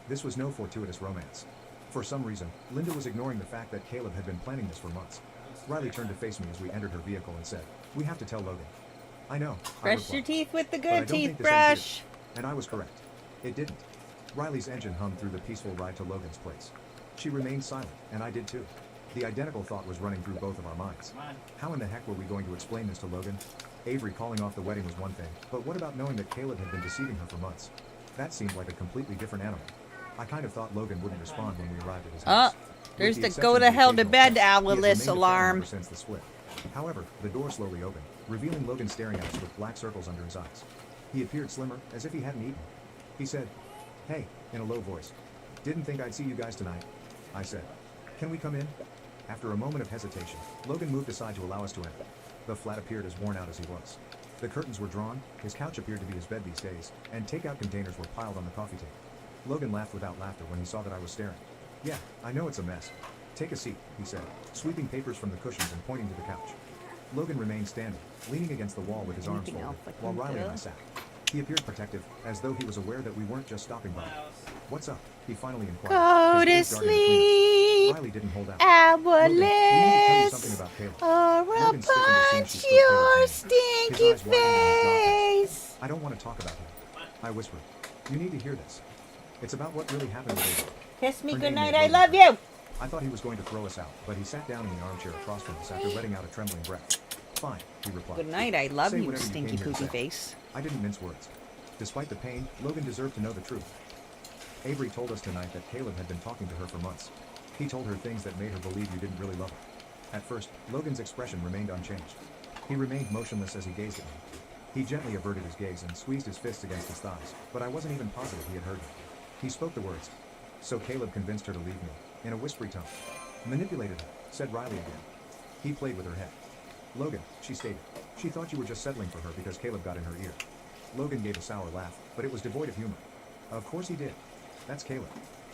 This was no fortuitous romance. For some reason, Linda was ignoring the fact that Caleb had been planning this for months. Riley turned to face me as we entered her vehicle and said, we have to tell Logan. I know. Brush your teeth with the but I good don't teeth think this ends here." brush. And I was correct. It didn't. Riley's engine hummed through the peaceful ride to Logan's place. She remained silent, and I did too. The identical thought was running through both of our minds. How in the heck were we going to explain this to Logan? Avery calling off the wedding was one thing, but what about knowing that Caleb had been deceiving her for months? That seemed like a completely different animal. I kind of thought Logan wouldn't respond when we arrived at his house. There's With the exception go of to the hell to occasional bed text, owl he has list remained a family alarm. member since the split. However, the door slowly opened, revealing Logan staring at us with black circles under his eyes. He appeared slimmer, as if he hadn't eaten. He said, "Hey," in a low voice. "Didn't think I'd see you guys tonight." I said, "Can we come in?" After a moment of hesitation, Logan moved aside to allow us to enter. The flat appeared as worn out as he was. The curtains were drawn, his couch appeared to be his bed these days, and takeout containers were piled on the coffee table. Logan laughed without laughter when he saw that I was staring. "Yeah, I know it's a mess. Take a seat," he said, sweeping papers from the cushions and pointing to the couch. Logan remained standing, leaning against the wall with his arms Anything folded, else I while can Riley and I do? sat. He appeared protective, as though he was aware that we weren't just stopping by. "What's up?" he finally inquired. Go His to gaze darted between us. sleep. Riley didn't hold out. Our "Logan, we need to tell you something lips about Caleb." or we'll Logan stiffened as soon as she punch spoke Caleb's your name. stinky His eyes widened in his dark eyes. face. "I don't want to talk about him. I whispered. You need to hear this. It's about what really happened with Avery. Kiss me Her name goodnight, made I Logan love cry. you! I thought he was going to throw us out, but he sat down in the armchair across from us after letting out a trembling breath. Fine, he replied. Good night, I love Say you, whatever stinky came here to poopy say. face. I didn't mince words. Despite the pain, Logan deserved to know the truth. Avery told us tonight that Caleb had been talking to her for months. He told her things that made her believe you didn't really love her. At first, Logan's expression remained unchanged. He remained motionless as he gazed at me. He gently averted his gaze and squeezed his fists against his thighs, but I wasn't even positive he had heard me. He spoke the words. So Caleb convinced her to leave me, in a whispery tone. Manipulated her, said Riley again. He played with her head. Logan, she stated. She thought you were just settling for her because Caleb got in her ear. Logan gave a sour laugh, but it was devoid of humor. Of course he did. That's Caleb.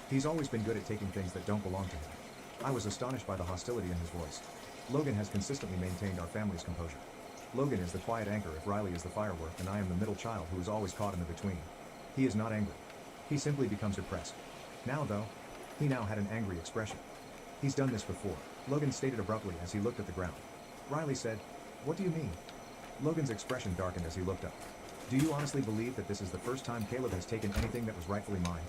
He's always been good at taking things that don't belong to him. I was astonished by the hostility in his voice. Logan has consistently maintained our family's composure. Logan is the quiet anchor if Riley is the firework and I am the middle child who is always caught in the between. He is not angry. He simply becomes depressed. Now though, he now had an angry expression. He's done this before, Logan stated abruptly as he looked at the ground. Riley said, "What do you mean?" Logan's expression darkened as he looked up. "Do you honestly believe that this is the first time Caleb has taken anything that was rightfully mine?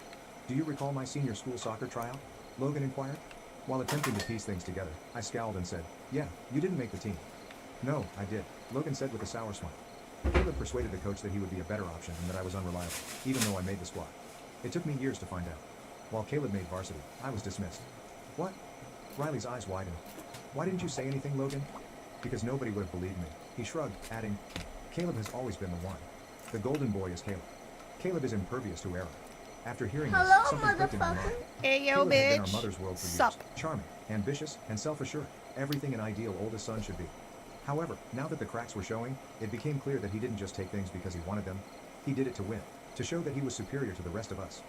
Do you recall my senior school soccer tryout?" Logan inquired. While attempting to piece things together, I scowled and said, "Yeah, you didn't make the team." "No, I did," Logan said with a sour smile. Caleb persuaded the coach that he would be a better option and that I was unreliable, even though I made the squad. It took me years to find out. While Caleb made varsity, I was dismissed. What? Riley's eyes widened. "Why didn't you say anything, Logan?" "Because nobody would have believed me," he shrugged, adding, "Caleb has always been the one. The golden boy is Caleb. Caleb is impervious to error." After hearing this, Hello, something clicked in my mind. Hey, yo, Caleb had been bitch. our mother's world for years. Sup? Charming, ambitious, and self-assured. Everything an ideal oldest son should be. However, now that the cracks were showing, it became clear that he didn't just take things because he wanted them. He did it to win, to show that he was superior to the rest of us.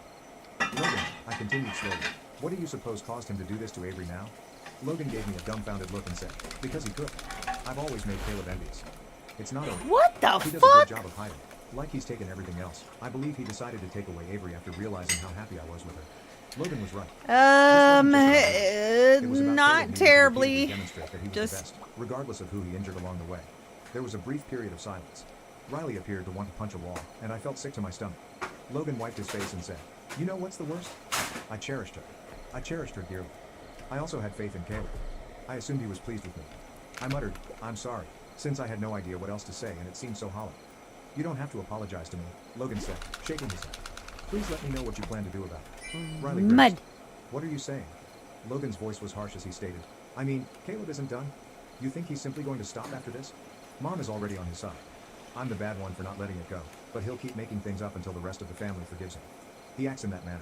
"Logan," I continued slowly, "what do you suppose caused him to do this to Avery now?" Logan gave me a dumbfounded look and said, "Because he could. I've always made Caleb envious. It's not over. What the He does a fuck? good job of hiding. Like he's taken everything else. I believe he decided to take away Avery after realizing how happy I was with her. Logan was right. Not terribly. Demonstrate that he was Just the best, regardless of who he injured along the way. There was a brief period of silence. Riley appeared to want to punch a wall, and I felt sick to my stomach. Logan wiped his face and said, "You know what's the worst? I cherished her. I cherished her dearly. I also had faith in Caleb. I assumed he was pleased with me. I muttered, 'I'm sorry,' since I had no idea what else to say and it seemed so hollow. 'You don't have to apologize to me,' Logan said, shaking his head. 'Please let me know what you plan to do about it.' Riley grimaced. Mud. 'What are you saying?' Logan's voice was harsh as he stated, 'I mean, Caleb isn't done. You think he's simply going to stop after this? Mom is already on his side. I'm the bad one for not letting it go, but he'll keep making things up until the rest of the family forgives him. He acts in that manner.'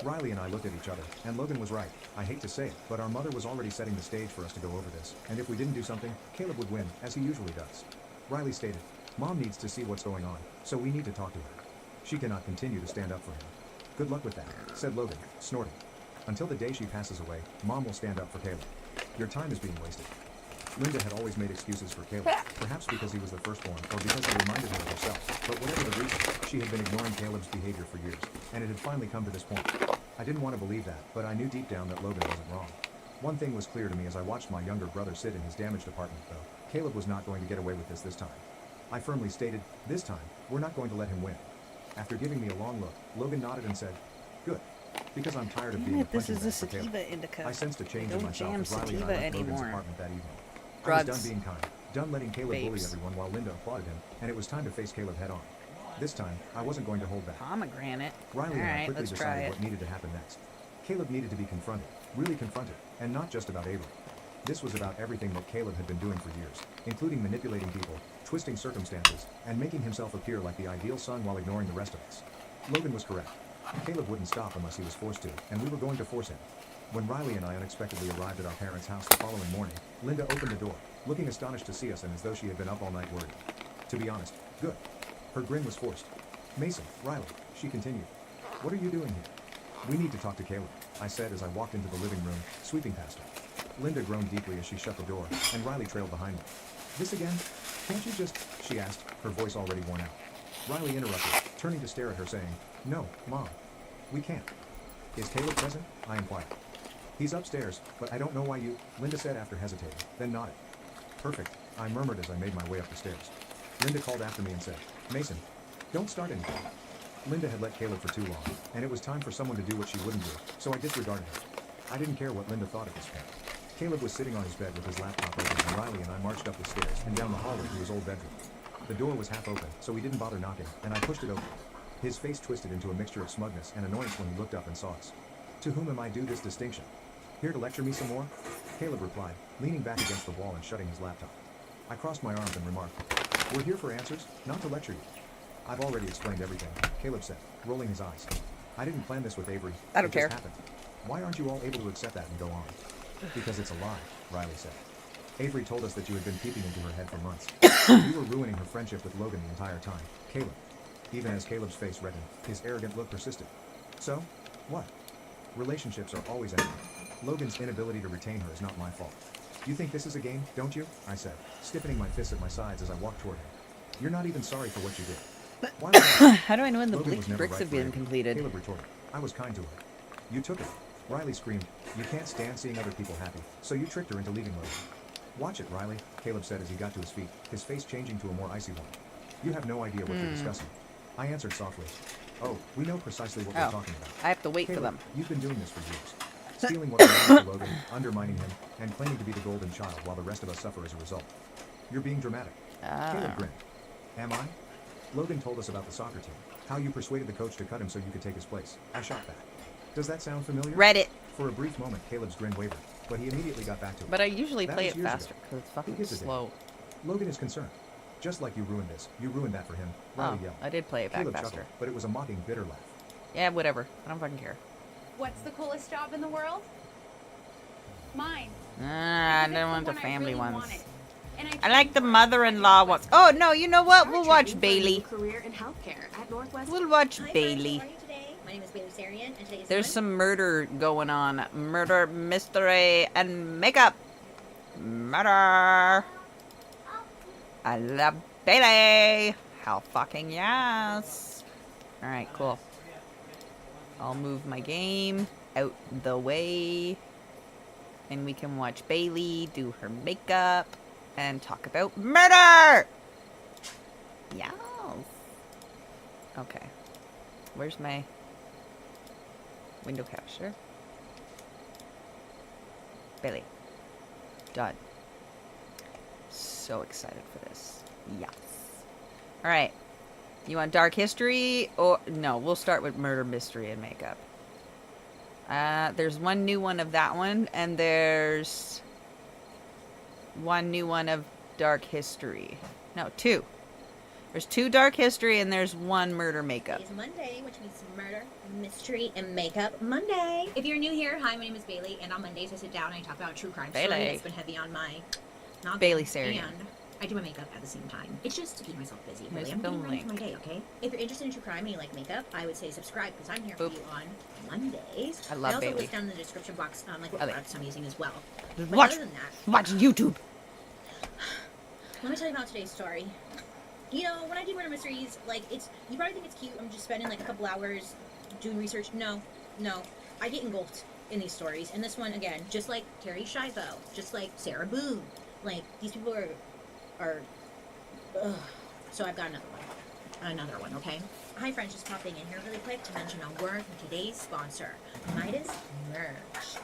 Riley and I looked at each other, and Logan was right. I hate to say it, but our mother was already setting the stage for us to go over this, and if we didn't do something, Caleb would win, as he usually does. Riley stated, 'Mom needs to see what's going on, so we need to talk to her. She cannot continue to stand up for him.' 'Good luck with that,' said Logan, snorting. 'Until the day she passes away, Mom will stand up for Caleb. Your time is being wasted.' Linda had always made excuses for Caleb, perhaps because he was the firstborn, or because he reminded her of herself, but whatever the reason, she had been ignoring Caleb's behavior for years, and it had finally come to this point. I didn't want to believe that, but I knew deep down that Logan wasn't wrong. One thing was clear to me as I watched my younger brother sit in his damaged apartment, though. Caleb was not going to get away with this time. I firmly stated, 'This time, we're not going to let him win.' After giving me a long look, Logan nodded and said, 'Good. Because I'm tired of being a This punching is a bag for Caleb.' sativa indica. I sensed a change They in don't myself jam as Riley and I sativa left Logan's anymore. apartment that evening. I Drugs. was done being kind, done letting Caleb bully Babes. everyone while Linda applauded him, and it was time to face Caleb head on. This time, I wasn't going to hold back. Pomegranate. Riley and I Alright, quickly let's try decided it. what needed to happen next. Caleb needed to be confronted, really confronted, and not just about Avery. This was about everything that Caleb had been doing for years, including manipulating people, twisting circumstances, and making himself appear like the ideal son while ignoring the rest of us. Logan was correct. Caleb wouldn't stop unless he was forced to, and we were going to force him. When Riley and I unexpectedly arrived at our parents' house the following morning, Linda opened the door, looking astonished to see us and as though she had been up all night worried. To be honest, good. Her grin was forced. 'Mason, Riley,' she continued, 'what are you doing here?' 'We need to talk to Caleb,' I said as I walked into the living room, sweeping past her. Linda groaned deeply as she shut the door, and Riley trailed behind me. 'This again? Can't you just?' she asked, her voice already worn out. Riley interrupted, turning to stare at her saying, 'No, Mom. We can't.' 'Is Caleb present?' I inquired. 'He's upstairs, but I don't know why you,' Linda said after hesitating, then nodded. 'Perfect,' I murmured as I made my way up the stairs. Linda called after me and said, 'Mason, don't start anything.' Linda had let Caleb for too long, and it was time for someone to do what she wouldn't do, so I disregarded her. I didn't care what Linda thought at this point. Caleb was sitting on his bed with his laptop open, and Riley and I marched up the stairs and down the hallway to his old bedroom. The door was half open, so we didn't bother knocking, and I pushed it open. His face twisted into a mixture of smugness and annoyance when he looked up and saw us. To whom am I due this distinction? Here to lecture me some more? Caleb replied, leaning back against the wall and shutting his laptop. I crossed my arms and remarked, we're here for answers, not to lecture you. I've already explained everything, Caleb said, rolling his eyes. I didn't plan this with Avery. I don't care. It just happened. Why aren't you all able to accept that and go on? Because it's a lie, Riley said. Avery told us that you had been peeping into her head for months. You were ruining her friendship with Logan the entire time, Caleb. Even as Caleb's face reddened, his arrogant look persisted. So, what? Relationships are always ending. Logan's inability to retain her is not my fault. You think this is a game, don't you? I said, stiffening my fists at my sides as I walked toward him. You're not even sorry for what you did. Why was I? How do I know when the Logan was never bricks right have for been Avery. completed? Caleb retorted. I was kind to her. You took it. Riley screamed. You can't stand seeing other people happy, so you tricked her into leaving Logan. Watch it, Riley, Caleb said as he got to his feet, his face changing to a more icy one. You have no idea what you're discussing. I answered softly. Oh, we know precisely what we're talking about. I have to wait Caleb, for them. You've been doing this for years. Stealing what belongs to Logan, undermining him, and claiming to be the golden child while the rest of us suffer as a result. You're being dramatic. Caleb grinned. Am I? Logan told us about the soccer team, how you persuaded the coach to cut him so you could take his place. I shot back. Does that sound familiar? Reddit. For a brief moment, Caleb's grin wavered, but he immediately got back to it. But I usually That play was it years faster ago. because it's Who fucking gives a damn? slow. Logan is concerned. Just like you ruined this, you ruined that for him. Riley yelled. I did play it back Caleb faster. chuckled, but it was a mocking, bitter laugh. Yeah, whatever. I don't fucking care. What's the coolest job in the world? Mine. I Because don't it's want the one I family really ones. wanted. And I like the mother-in-law ones. Oh no, you know what? We'll watch Bailey. Career in healthcare at Northwest. We'll watch Hi, Bailey. Friends, how are you today? My name is Bailey Sarian, and today is There's some murder going on. Murder, mystery, and makeup. Murder. I love Bailey. Hell fucking yes. Alright, cool. I'll move my game out the way. And we can watch Bailey do her makeup and talk about murder! Yes. Okay. Where's my window capture? Bailey. Done. So excited for this. Yes. Alright. You want dark history or no, we'll start with murder, mystery, and makeup. There's one new one of that one, and there's one new one of dark history. No, two. There's two dark history, and there's one murder makeup. It's Monday, which means murder, mystery, and makeup Monday. If you're new here, hi, my name is Bailey, and on Mondays I sit down and I talk about a true crime story Bailey. that's been heavy on my noggin, Bailey Sarian. and I do my makeup at the same time. It's just to keep myself busy. There's Really, I'm getting film ready for my link. day, okay? If you're interested in true crime and you like makeup, I would say subscribe because I'm here for you on Mondays. I love also Bailey. list down in the description box like what Okay. products I'm using as well. Just But watch, other than that, watch YouTube. let me tell you about today's story. You know, when I do murder mysteries, like, it's, you probably think it's cute, I'm just spending like a couple hours doing research. No, I get engulfed in these stories. And this one, again, just like Terry Schiavo, just like Sarah Boone, like, these people are ugh. So I've got another one, okay? Hi friends, just popping in here really quick to mention a word from today's sponsor, Midas Merge.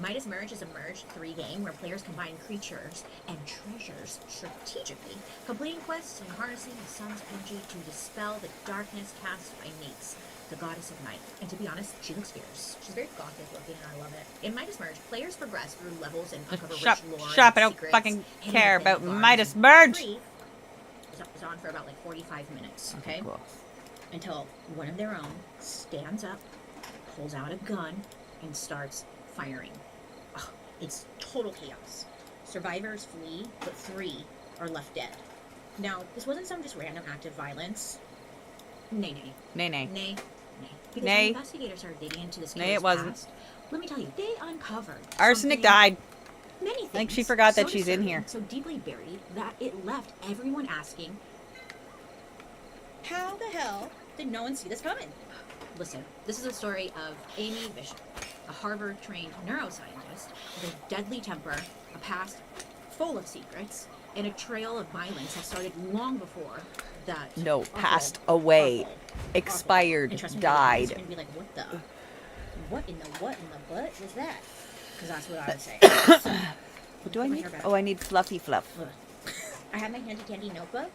Midas Merge is a Merge 3 game where players combine creatures and treasures strategically, completing quests and harnessing the sun's energy to dispel the darkness cast by Nyx, the goddess of night. And to be honest, she looks fierce. She's very gothic looking and I love it. In Midas Merge, players progress through levels and uncover Shop, rich lore shop. I and don't secrets fucking hidden care within about gardens Midas and Merge. free. It's on for about like 45 minutes, okay? Cool. Until one of their own stands up, pulls out a gun, and starts firing. Ugh, it's total chaos. Survivors flee, but 3 are left dead. Now, this wasn't some just random act of violence. Nay. Because when investigators started digging into this Nay, case it wasn't. past, let me tell you, they uncovered Arsenic something- died. Many things. I think she forgot that so she's in disturbing, here. So deeply buried that it left everyone asking, how the hell did no one see this coming? Listen, this is a story of Amy Bishop, a Harvard-trained neuroscientist with a deadly temper, a past full of secrets, and a trail of violence had started long before that. No, passed away, expired, And trust me, died. you're gonna be like, what in the butt was that? Because that's what I would say. So, What do I need? Oh, I need fluffy fluff. I have my handy dandy notebook.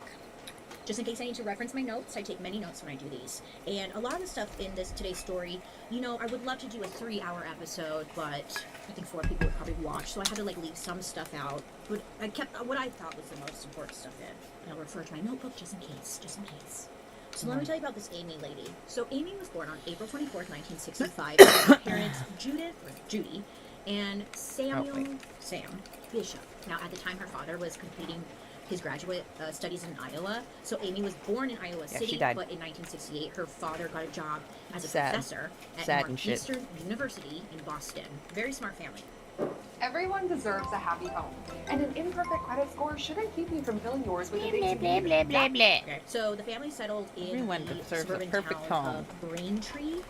Just in case I need to reference my notes, I take many notes when I do these. And a lot of the stuff in today's story, you know, I would love to do a 3-hour episode, but I think 4 people would probably watch, so I had to leave some stuff out. But I kept what I thought was the most important stuff in. And I'll refer to my notebook just in case. So let me tell you about this Amy lady. So Amy was born on April 24th, 1965, to her parents Judy, and Sam Bishop. Now, at the time, her father was completing his graduate studies in Iowa. So Amy was born in Iowa City, but in 1968, her father got a job as a professor at Northeastern University in Boston. Very smart family. Everyone deserves a happy home, and an imperfect credit score shouldn't keep you from filling yours with a big Okay. So the family settled in the suburban town of Braintree.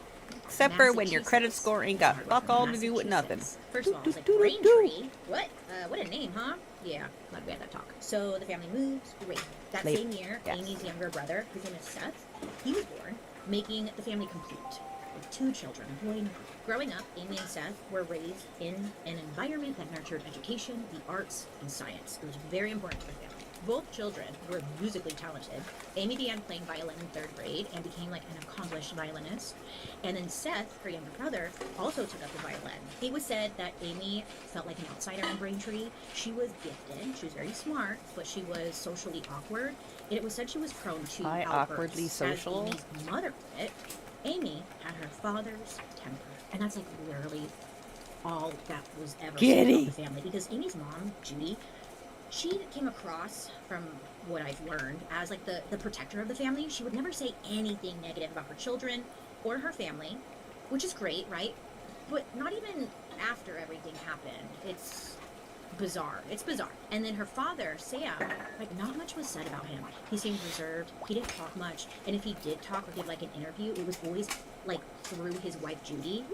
Except for when your credit score ain't got fuck all to do with nothing. First of all, I was like, Braintree? What? What a name, huh? Yeah, glad we had that talk. So the family moves. Great. That same year, Amy's younger brother, whose name is Seth, he was born, making the family complete with 2 children, a boy and a girl. Growing up, Amy and Seth were raised in an environment that nurtured education, the arts, and science. It was very important to the family. Both children were musically talented. Amy began playing violin in 3rd grade and became like an accomplished violinist. And then Seth, her younger brother, also took up the violin. It was said that Amy felt like an outsider in Braintree. She was gifted, she was very smart, but she was socially awkward. And it was said she was prone to outbursts. Awkwardly social? As Amy's mother put it, Amy had her father's temper. And that's like literally all that was ever said about the family. Because Amy's mom, Judy, she came across, from what I've learned, as like the protector of the family. She would never say anything negative about her children or her family, which is great, right? But not even after everything happened. It's bizarre. It's bizarre. And then her father, Sam, like not much was said about him. He seemed reserved. He didn't talk much. And if he did talk or give like an interview, it was always like through his wife, Judy.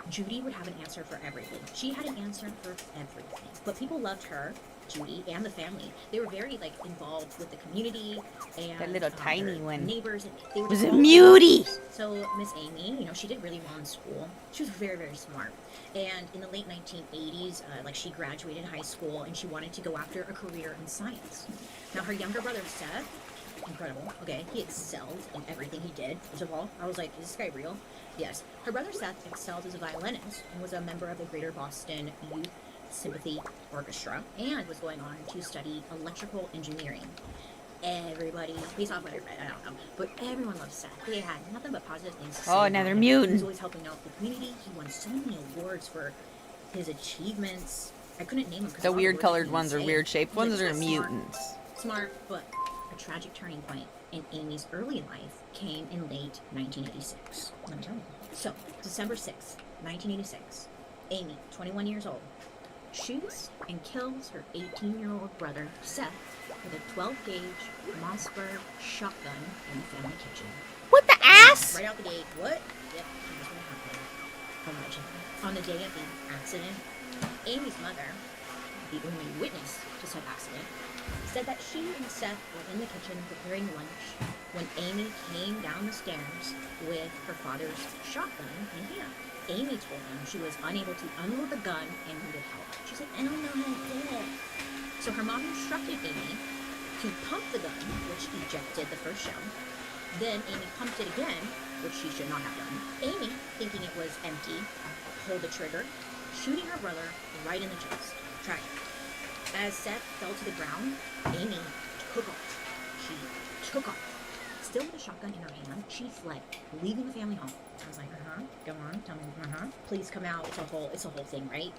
Judy would have an answer for everything. She had an answer for everything. But people loved her, Judy, and the family. They were very like involved with the community and that little tiny one. Neighbors. They were was just a all mutie. So Miss Amy, you know, she did really well in school. She was very, very smart. And in the late 1980s, like she graduated high school and she wanted to go after a career in science. Now her younger brother Seth, incredible. Okay, he excelled in everything he did. First of all, I was like, is this guy real? Yes. Her brother Seth excelled as a violinist and was a member of the Greater Boston Youth Sympathy Orchestra and was going on to study electrical engineering. Everybody, based off what I read, I don't know, but everyone loved Seth. They had nothing but positive things to say. Oh, now about they're him. mutant. He was always helping out the community. He won so many awards for his achievements. I couldn't name them. The weird colored ones are weird shaped ones are mutants. Smart, but a tragic turning point in Amy's early life came in late 1986. Let me tell you. So, December 6th, 1986, Amy, 21 years old, shoots and kills her 18-year-old brother, Seth, with a 12-gauge Mossberg shotgun in the family kitchen. What the ass? Right out the gate. What? Yep, that's what happened. Allegedly. On the day of the accident, Amy's mother, the only witness to said accident, said that she and Seth were in the kitchen preparing lunch when Amy came down the stairs with her father's shotgun in hand. Amy told him she was unable to unload the gun and needed help. She's like, I don't know how to do it. So her mom instructed Amy to pump the gun, which ejected the first shell. Then Amy pumped it again, which she should not have done. Amy, thinking it was empty, pulled the trigger, shooting her brother right in the chest. Tragic. As Seth fell to the ground, Amy took off. She took off. Still with a shotgun in her hand, she fled, leaving the family home. I was like, go on, tell me, please come out. It's a whole thing, right?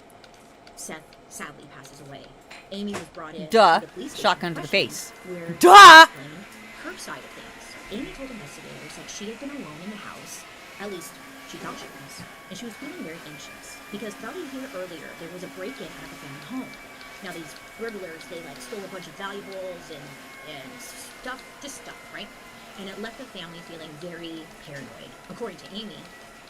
Seth sadly passes away. Amy was brought in. Duh. To the police station Shotgun to the face. where Duh. she explained her side of things. Amy told investigators that she had been alone in the house. At least she thought she was, and she was feeling very anxious because about a year earlier there was a break-in at the family home. Now these burglars, they like stole a bunch of valuables and stuff, just stuff, right? And it left the family feeling very paranoid. According to Amy,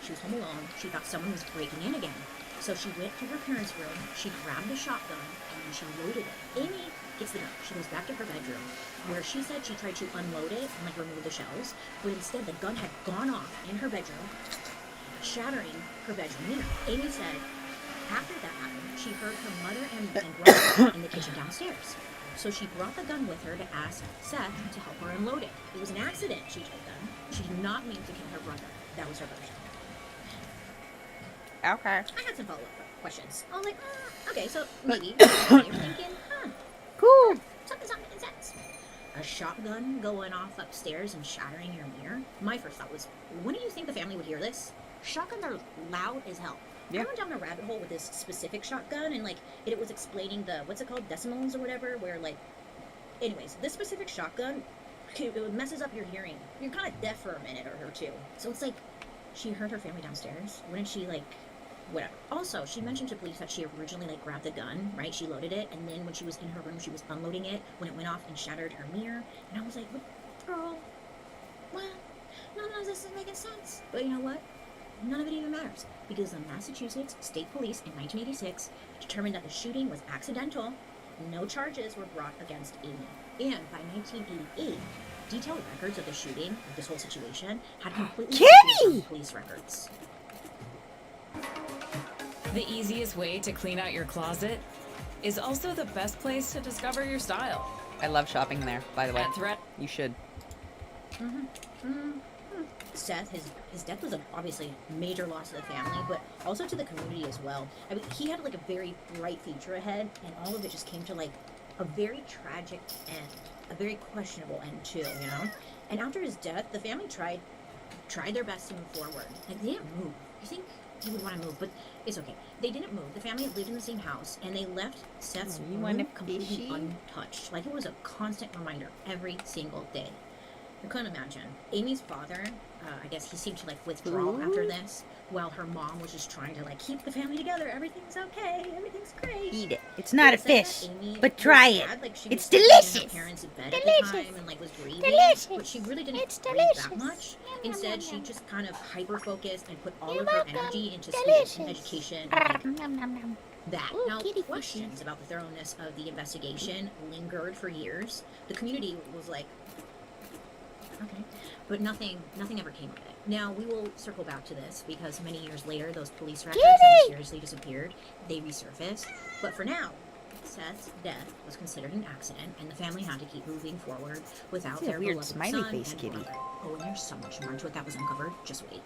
she was home alone. She thought someone was breaking in again. So she went to her parents' room, she grabbed a shotgun, and then she loaded it. Amy gets the gun. She goes back to her bedroom, where she said she tried to unload it and like remove the shells, but instead the gun had gone off in her bedroom, shattering her bedroom mirror. Amy said after that happened, she heard her mother and brother in the kitchen downstairs. So she brought the gun with her to ask Seth to help her unload it. It was an accident, she told them. She did not mean to kill her brother. That was her version. Okay. I had some follow-up questions. I was like, okay, so maybe you're thinking, cool. Something's making sense. A shotgun going off upstairs and shattering your mirror? My first thought was, when do you think the family would hear this? Shotguns are loud as hell. Yeah. I went down a rabbit hole with this specific shotgun, and like it was explaining the what's it called, decimals or whatever, where like, anyways, this specific shotgun, it messes up your hearing. You're kind of deaf for a minute or two. So it's like, she heard her family downstairs. Wouldn't she like, whatever. Also, she mentioned to police that she originally like grabbed the gun, right? She loaded it, and then when she was in her room, she was unloading it when it went off and shattered her mirror. And I was like, what, girl, what? None of this is making sense. But you know what? None of it even matters, because the Massachusetts State Police in 1986 determined that the shooting was accidental. No charges were brought against Amy. And by 1988, detailed records of the shooting, of this whole situation, had completely disappeared from police records. The easiest way to clean out your closet is also the best place to discover your style. I love shopping there, by the way. At Threat. You should. Seth, his death was obviously a major loss to the family, but also to the community as well. I mean, he had like a very bright future ahead, and all of it just came to like a very tragic end, a very questionable end too, you know. And after his death, the family tried their best to move forward. Like, they didn't move. You think they would want to move, but it's okay. They didn't move. The family lived in the same house, and they left Seth's room completely untouched. Like, it was a constant reminder every single day. I couldn't imagine. Amy's father, I guess he seemed to like withdraw after this, while her mom was just trying to like keep the family together. Everything's okay. Everything's great. Eat it. It's not a fish, but try try it. It's delicious. Her parents in bed at the time and like was grieving, but she really didn't grieve that much. Instead, she just kind of hyper focused and put all of her energy into school and education. And that. Now, questions about the thoroughness of the investigation lingered for years. The community was like, okay, but nothing ever came of it. Now, we will circle back to this because many years later, those police records that mysteriously disappeared, they resurfaced. But for now, Seth's death was considered an accident, and the family had to keep moving forward without It's a their weird beloved smiley son face and kitty. brother. Oh, and there's so much more to it that was uncovered. Just wait.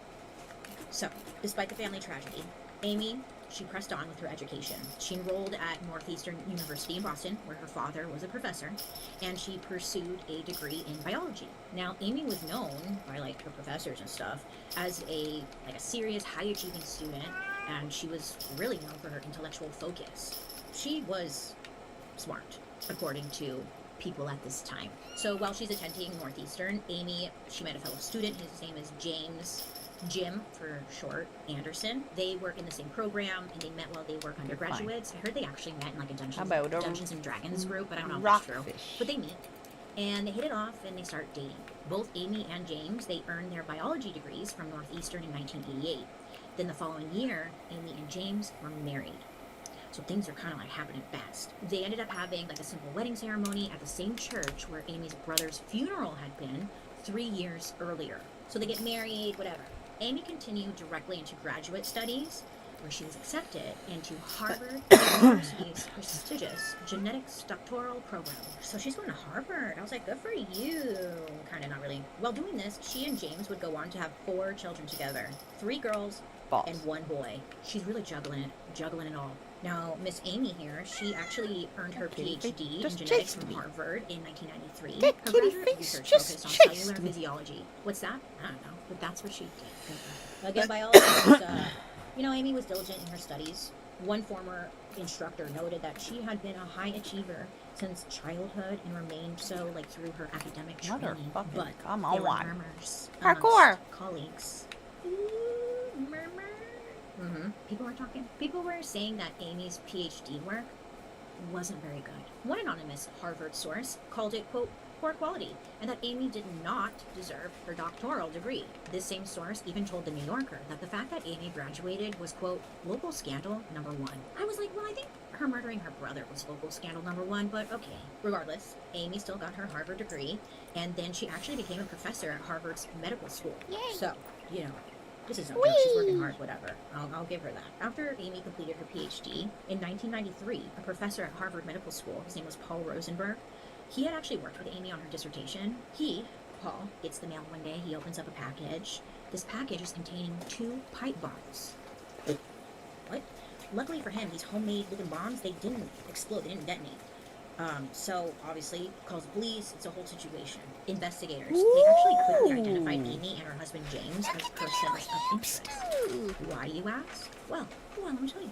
So, despite the family tragedy, Amy, she pressed on with her education. She enrolled at Northeastern University in Boston, where her father was a professor, and she pursued a degree in biology. Now, Amy was known by like her professors and stuff as a serious, high-achieving student, and she was really known for her intellectual focus. She was smart, according to people at this time. So while she's attending Northeastern, Amy, she met a fellow student. His name is Jim for short, Anderson. They were in the same program, and they met while they were undergraduates. I heard they actually met in like a Dungeons and Dragons group, but I don't know if that's true. But they meet, and they hit it off, and they start dating. Both Amy and James, they earned their biology degrees from Northeastern in 1988. Then the following year, Amy and James were married. So things are kind of like happening fast. They ended up having like a simple wedding ceremony at the same church where Amy's brother's funeral had been 3 years earlier. So they get married, whatever. Amy continued directly into graduate studies, where she was accepted into Harvard University's prestigious genetics doctoral program. So she's going to Harvard. I was like, good for you. Kind of, not really. While doing this, she and James would go on to have 4 children together. 3 girls and 1 boy. She's really juggling it all. Now, Miss Amy here, she actually earned her PhD in genetics from Harvard in 1993. Her graduate research focused on cellular physiology. What's that? I don't know, but that's what she did. Again, biology was, Amy was diligent in her studies. One former instructor noted that she had been a high achiever since childhood and remained so, like, through her academic training. But there were murmurs amongst colleagues. People were talking. People were saying that Amy's PhD work wasn't very good. One anonymous Harvard source called it, quote, poor quality, and that Amy did not deserve her doctoral degree. This same source even told the New Yorker that the fact that Amy graduated was, quote, local scandal number one. I was like, well, I think her murdering her brother was local scandal number one, but okay. Regardless, Amy still got her Harvard degree, and then she actually became a professor at Harvard's medical school. Yay. So, you know, this is okay. She's working hard, whatever. I'll give her that. After Amy completed her PhD, in 1993, a professor at Harvard Medical School, his name was Paul Rosenberg, he had actually worked with Amy on her dissertation. Paul, gets the mail one day. He opens up a package. This package is containing 2 pipe bombs. What? Luckily for him, these homemade looking bombs, they didn't explode, they didn't detonate. So obviously calls the police. It's a whole situation. Investigators, they actually quickly identified Amy and her husband James as persons of interest. Why, you ask? Well, let me tell you.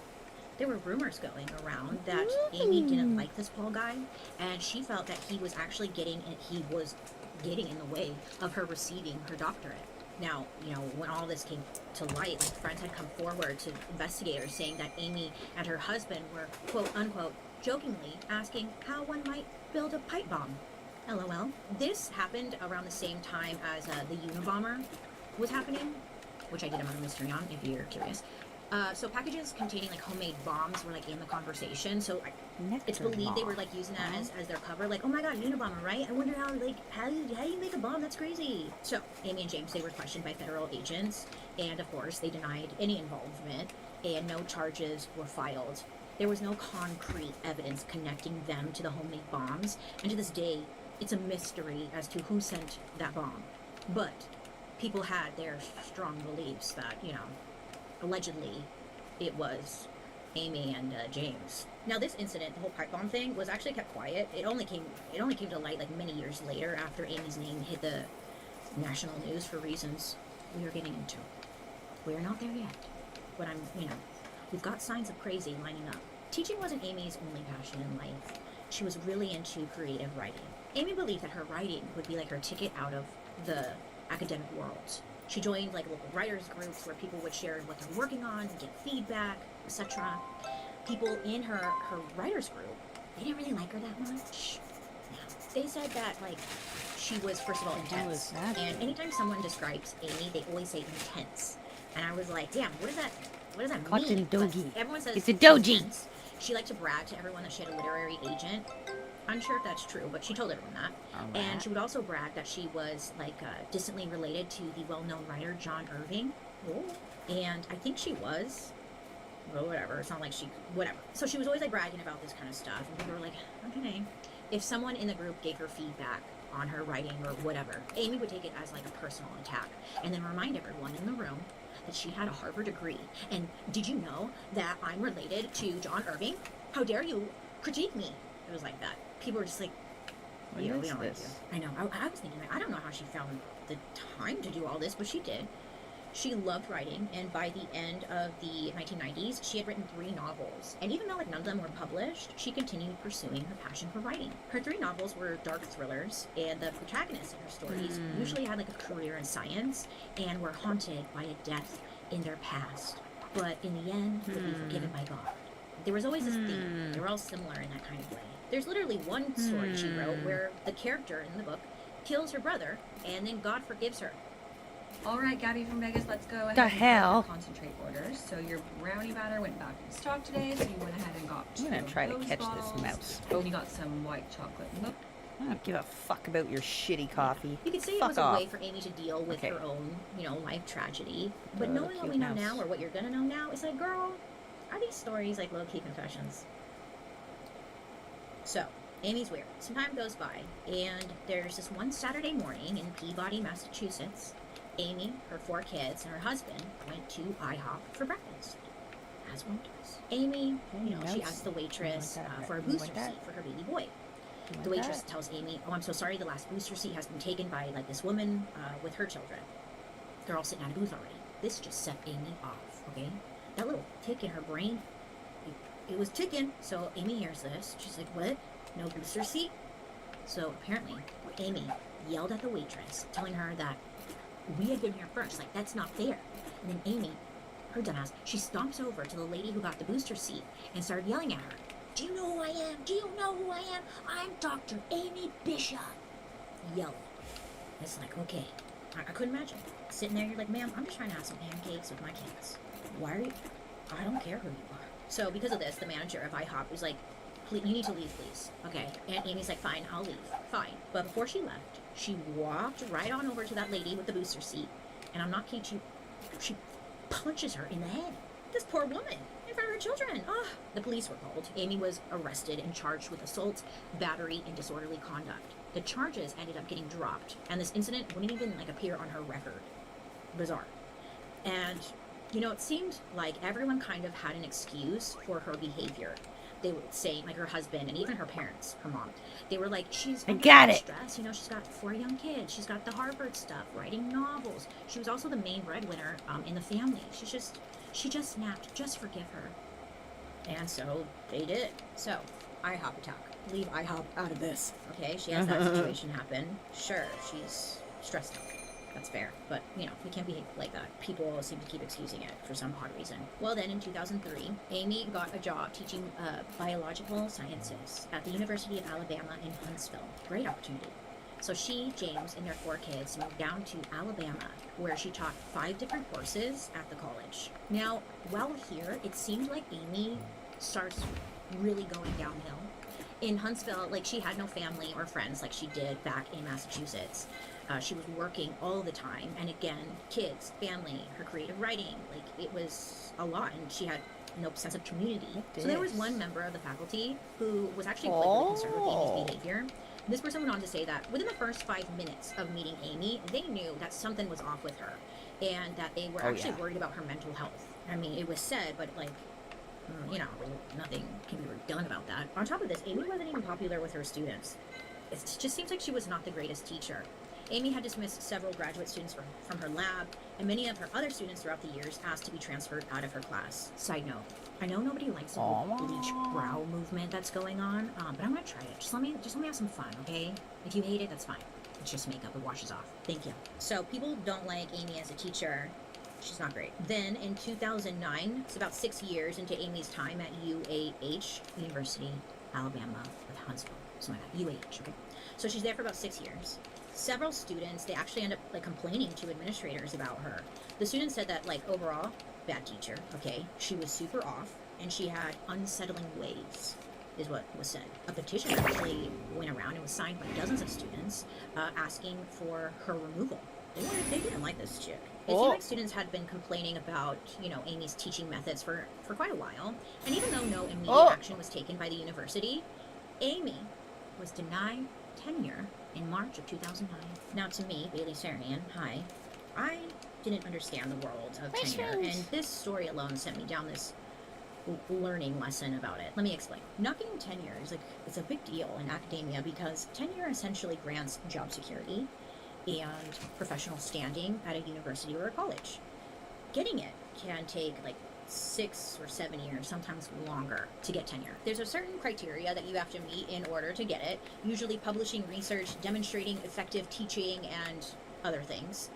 There were rumors going around that Amy didn't like this Paul guy, and she felt that he was actually getting in the way of her receiving her doctorate. Now, you know, when all this came to light, like, friends had come forward to investigators saying that Amy and her husband were, quote unquote, jokingly asking how one might build a pipe bomb. LOL. This happened around the same time as the Unabomber was happening, which I did a murder mystery on, if you're curious. So packages containing like homemade bombs were like in the conversation. So it's believed they were like using that as their cover. Like, oh my god, Unabomber, right? I wonder how do you make a bomb? That's crazy. So Amy and James, they were questioned by federal agents, and of course they denied any involvement, and no charges were filed. There was no concrete evidence connecting them to the homemade bombs, and to this day, it's a mystery as to who sent that bomb. But people had their strong beliefs that, you know, allegedly it was Amy and James. Now this incident, the whole pipe bomb thing, was actually kept quiet. It only came to light like many years later after Amy's name hit the national news for reasons we are getting into. We're not there yet, but we've got signs of crazy lining up. Teaching wasn't Amy's only passion in life. She was really into creative writing. Amy believed that her writing would be like her ticket out of the academic world. She joined like local writers groups where people would share what they're working on and get feedback, etc. People in her writers group, they didn't really like her that much. They said that like she was, first of all, intense. And anytime someone describes Amy, they always say intense. And I was like, damn, what does that mean? Dogi. Everyone says it's a doji. Intense. She liked to brag to everyone that she had a literary agent. Unsure if that's true, but she told everyone that. Right. And she would also brag that she was like distantly related to the well-known writer John Irving. Ooh. And I think she was. Well, whatever. It's not like whatever. So she was always like bragging about this kind of stuff, and people were like, okay. If someone in the group gave her feedback on her writing or whatever, Amy would take it as like a personal attack, and then remind everyone in the room that she had a Harvard degree. And did you know that I'm related to John Irving? How dare you critique me? It was like that. People were just like, we don't like you. I know. I was thinking, I don't know how she found the time to do all this, but she did. She loved writing, and by the end of the 1990s, she had written 3 novels. And even though like none of them were published, she continued pursuing her passion for writing. Her 3 novels were dark thrillers, and the protagonists in her stories usually had like a career in science and were haunted by a death in their past. But in the end, would be forgiven by God. There was always this theme. They were all similar in that kind of way. There's literally one story she wrote where the character in the book kills her brother, and then God forgives her. All right, Gabby from Vegas, let's go ahead The and hell? concentrate orders. So your brownie batter went back in stock today, so you went ahead and got I'm gonna try to those catch bottles. this mouse. And you got some white chocolate milk. I don't give a fuck about your shitty coffee. You could say Fuck it was off. a way for Amy to deal with her own, life tragedy. But Oh, knowing what cute we know mouse. now, or what you're gonna know now, it's like, girl, are these stories like low-key confessions? So, Amy's weird. Some time goes by, and there's this one Saturday morning in Peabody, Massachusetts. Amy, her 4 kids, and her husband went to IHOP for breakfast, as one does. Amy, she asked the waitress for a booster seat for her baby boy. The waitress tells Amy, oh, I'm so sorry, the last booster seat has been taken by like this woman with her children. They're all sitting at a booth already. This just set Amy off, okay? That little tick in her brain, it was ticking. So Amy hears this. She's like, what? No booster seat? So apparently, Amy yelled at the waitress, telling her that we had been here first. Like, that's not fair. And then Amy, her dumbass, she stomps over to the lady who got the booster seat and started yelling at her. Do you know who I am? Do you know who I am? I'm Dr. Amy Bishop. yelling. It's like, okay, I couldn't imagine. Sitting there, you're like, ma'am, I'm just trying to have some pancakes with my kids. Why are you? I don't care who you are. So because of this, the manager of IHOP was like, please, you need to leave, please. Okay. And Amy's like, fine, I'll leave. Fine. But before she left, she walked right on over to that lady with the booster seat. And I'm not kidding, she punches her in the head. This poor woman in front of her children. Ah, the police were called. Amy was arrested and charged with assault, battery, and disorderly conduct. The charges ended up getting dropped, and this incident wouldn't even like appear on her record. Bizarre. And you know, it seemed like everyone kind of had an excuse for her behavior. They would say, like her husband and even her parents, her mom, they were like, she's I got it. Stress. You know, she's got 4 young kids. She's got the Harvard stuff, writing novels. She was also the main breadwinner in the family. She just snapped. Just forgive her. And so they did. So IHOP attack. Leave IHOP out of this. Okay, she has that situation happen. Sure, she's stressed out. That's fair. But, you know, we can't behave like that. People seem to keep excusing it for some odd reason. Well, then in 2003, Amy got a job teaching biological sciences at the University of Alabama in Huntsville. Great opportunity. So she, James, and their 4 kids moved down to Alabama, where she taught 5 different courses at the college. Now, while here, it seemed like Amy starts really going downhill. In Huntsville, like, she had no family or friends like she did back in Massachusetts. She was working all the time, and again, kids, family, her creative writing, like, it was a lot, and she had no sense of community. So there was one member of the faculty who was actually quite really concerned with Amy's behavior. This person went on to say that within the first 5 minutes of meeting Amy, they knew that something was off with her, and that they were actually worried about her mental health. I mean, it was said, but like, you know, nothing can be done about that. On top of this, Amy wasn't even popular with her students. It just seems like she was not the greatest teacher. Amy had dismissed several graduate students from her lab, and many of her other students throughout the years asked to be transferred out of her class. Side note, I know nobody likes the whole bleach brow movement that's going on, but I'm gonna try it. Just let me have some fun, okay? If you hate it, that's fine. It's just makeup, it washes off. Thank you. So people don't like Amy as a teacher. She's not great. Then in 2009, it's about 6 years into Amy's time at UAH, University, Alabama, with Huntsville. Something like that. UAH, okay? So she's there for about 6 years. Several students, they actually end up like complaining to administrators about her. The students said that, like, overall, bad teacher, okay? She was super off, and she had unsettling ways, is what was said. A petition actually went around and was signed by dozens of students asking for her removal. They didn't like this chick. It seemed like students had been complaining about, you know, Amy's teaching methods for quite a while. And even though no immediate action was taken by the university, Amy was denied tenure in March of 2009. Now to me, Bailey Sarian, hi, I didn't understand the world of tenure, and this story alone sent me down this learning lesson about it. Let me explain. Not getting tenure is it's a big deal in academia because tenure essentially grants job security and professional standing at a university or a college. Getting it can take like 6 or 7 years, sometimes longer, to get tenure. There's a certain criteria that you have to meet in order to get it, usually publishing research, demonstrating effective teaching, and other things.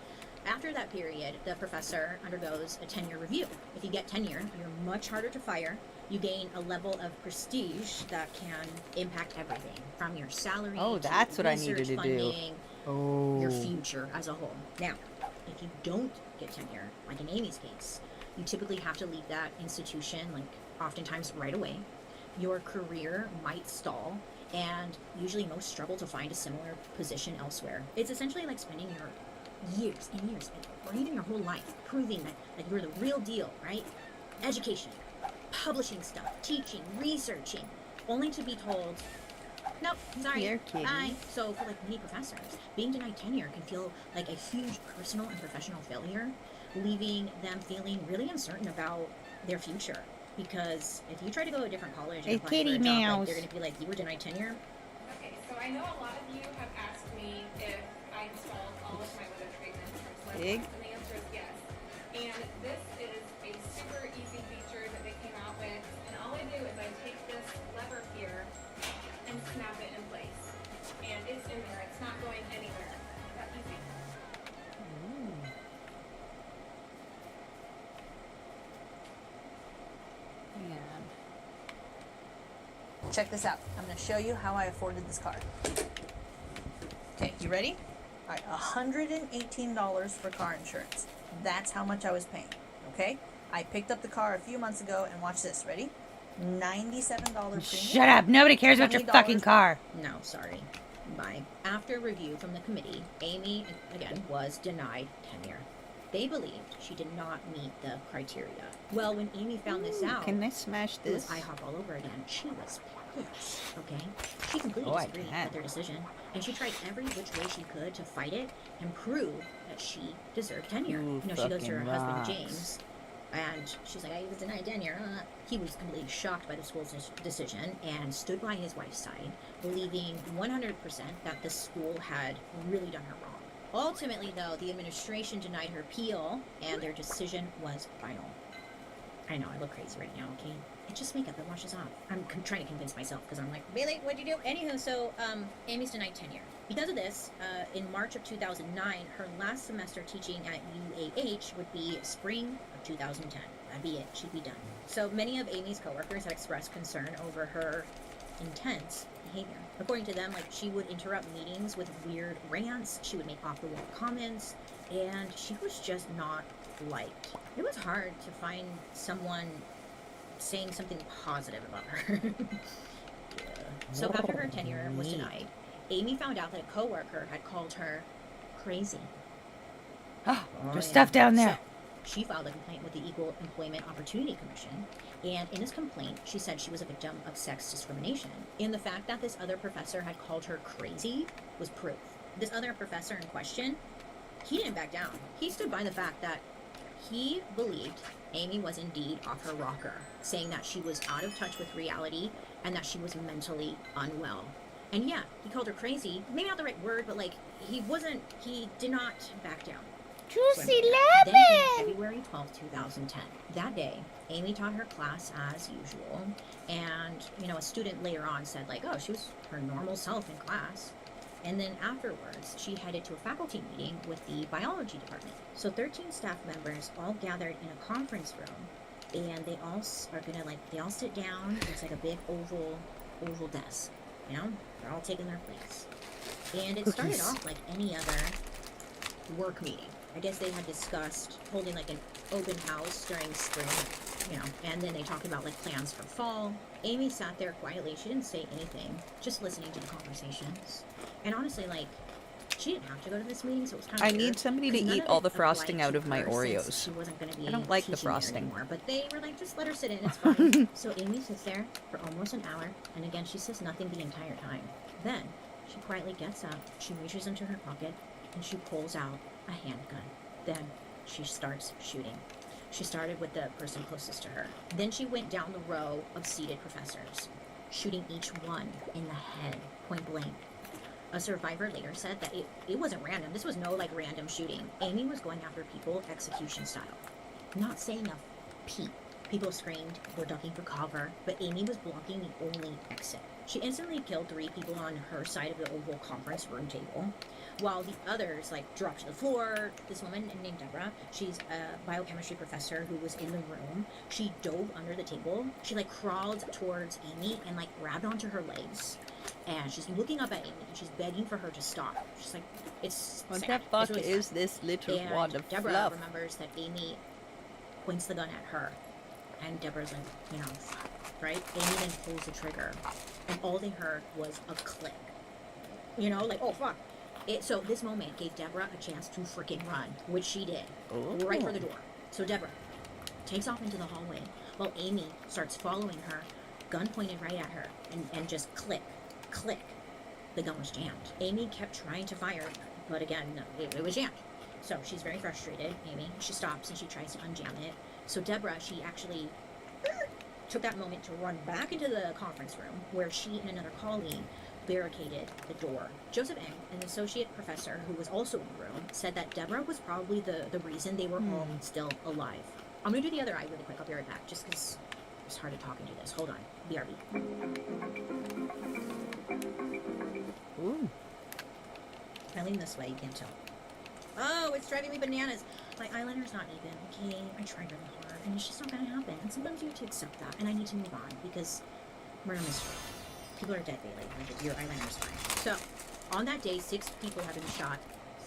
After that period, the professor undergoes a tenure review. If you get tenure, you're much harder to fire. You gain a level of prestige that can impact everything, from your salary to that's what I needed to funding, do. your future as a whole. Now, if you don't get tenure, like in Amy's case, you typically have to leave that institution, like, oftentimes right away. Your career might stall, and usually most struggle to find a similar position elsewhere. It's essentially like spending your years and years, or even your whole life, proving that you're the real deal, right? Education, publishing stuff, teaching, researching, only to be told, nope, sorry, You're kidding. bye. So for like many professors, being denied tenure can feel like a huge personal and professional failure, leaving them feeling really uncertain about their future. Because if you try to go to a different college and apply for a job, like, they're going to be like, you were denied tenure. Okay, so I know a lot of you have asked me if I installed all of my weather treatments from Slim, and the answer is yes. And this is a super easy feature that they came out with, and all I do is I take this lever here and snap it in place. And it's in there, it's not going anywhere. That easy. Check this out. I'm going to show you how I afforded this car. Okay, you ready? All right, $118 for car insurance. That's how much I was paying, okay? I picked up the car a few months ago, and watch this, ready? $97 premium. Shut up. Nobody cares about your $20 fucking car. No, sorry. Bye. After review from the committee, Amy, again, was denied tenure. They believed she did not meet the criteria. Well, when Amy found this out, Can I smash it was this? IHOP all over again. She was pissed, okay? She completely Oh, I disagreed can. with their decision, and she tried every which way she could to fight it and prove that she deserved tenure. You You know, she goes to her fucking husband, rocks. James, and she's like, I was denied tenure. He was completely shocked by the school's decision and stood by his wife's side, believing 100% that the school had really done her wrong. Ultimately, though, the administration denied her appeal, and their decision was final. I know, I look crazy right now, okay? It's just makeup, it washes off. I'm trying to convince myself, because I'm like, really? What'd you do? Anywho, so, Amy's denied tenure. Because of this, in March of 2009, her last semester teaching at UAH would be spring of 2010. That'd be it. She'd be done. So many of Amy's coworkers had expressed concern over her intense behavior. According to them, like, she would interrupt meetings with weird rants, she would make off-the-wall comments, and she was just not liked. It was hard to find someone saying something positive about her. Yeah. So after her tenure was denied, Amy found out that a coworker had called her crazy. There's stuff down there. So, she filed a complaint with the Equal Employment Opportunity Commission, and in his complaint, she said she was a victim of sex discrimination. And the fact that this other professor had called her crazy was proof. This other professor in question, he didn't back down. He stood by the fact that he believed Amy was indeed off her rocker, saying that she was out of touch with reality and that she was mentally unwell. And yeah, he called her crazy. Maybe not the right word, but like, he did not back down. Juicy Then came February 12th, 2010. That day, Amy taught her class as usual, and, you know, a student later on said, like, oh, she was her normal self in class. And then afterwards, she headed to a faculty meeting with the biology department. So 13 staff members all gathered in a conference room, and they all are gonna, like, they all sit down. It's like a big oval desk, you know? They're all taking their place. And it started off like any other work meeting. I guess they had discussed holding like an open house during spring, you know, and then they talked about like plans for fall. Amy sat there quietly. She didn't say anything, just listening to the conversations. And honestly, like, she didn't have to go to this meeting, so it was kind of I need somebody to eat all the frosting out of my Oreos. She wasn't going to be I don't like the teaching there frosting. anymore, but they were like, just let her sit in, it's fine. So Amy sits there for almost an hour, and again, she says nothing the entire time. Then, she quietly gets up, she reaches into her pocket, and she pulls out a handgun. Then, she starts shooting. She started with the person closest to her. Then she went down the row of seated professors, shooting each one in the head, point blank. A survivor later said that it wasn't random. This was no, like, random shooting. Amy was going after people execution style. Not saying a peep. People screamed, were ducking for cover, but Amy was blocking the only exit. She instantly killed 3 people on her side of the oval conference room table, while the others, like, dropped to the floor. This woman named Deborah, she's a biochemistry professor who was in the room. She dove under the table. She, like, crawled towards Amy and, like, grabbed onto her legs. And she's looking up at Amy, and she's begging for her to stop. She's like, it's What sad. the fuck It's really is sad. this little And wad of Deborah fluff? remembers that Amy points the gun at her. And Deborah's like, you know, fuck, right? Amy then pulls the trigger. And all they heard was a click. You know, like, oh, fuck. So this moment gave Deborah a chance to freaking run, which she did. Right for the door. So Deborah takes off into the hallway, while Amy starts following her, gun pointed right at her, and just click, click. The gun was jammed. Amy kept trying to fire, but again, no, it was jammed. So she's very frustrated, Amy. She stops and she tries to unjam it. So Deborah, she actually took that moment to run back into the conference room, where she and another colleague barricaded the door. Joseph Ng, an associate professor who was also in the room, said that Deborah was probably the reason they were all still alive. I'm gonna do the other eye really quick. I'll be right back, just because it's hard to talk and do this. Hold on. BRB. Ooh. I lean this way, you can't tell. Oh, it's driving me bananas. My eyeliner's not even, okay? I tried really hard, and it's just not gonna happen. And sometimes you have to accept that, and I need to move on, because murder mystery. People are dead, Bailey. Like, your eyeliner's fine. So, on that day, 6 people have been shot.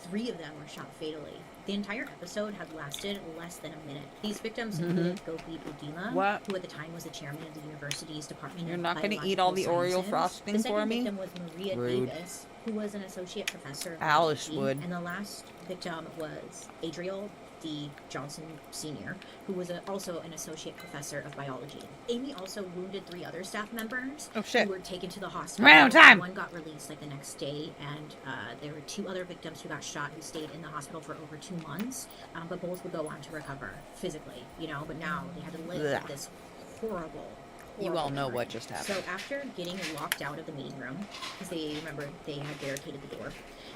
3 of them were shot fatally. The entire episode had lasted less than a minute. These victims included Gopi Budima, What? who at the time was the chairman of the university's department You're of not gonna Biological eat all the Oreo Sciences. frosting The second for me? victim was Maria Rude. Davis, who was an associate professor of Alice biology, would. and the last victim was Adriel D. Johnson Sr., who was also an associate professor of biology. Amy also wounded 3 other staff members Oh, shit. who were taken to the hospital. Right on time. One got released like the next day, and there were 2 other victims who got shot who stayed in the hospital for over 2 months, but both would go on to recover physically, you know, but now they had to live Blech. with this horrible You all know memory. what just happened. So after getting locked out of the meeting room, because they had barricaded the door,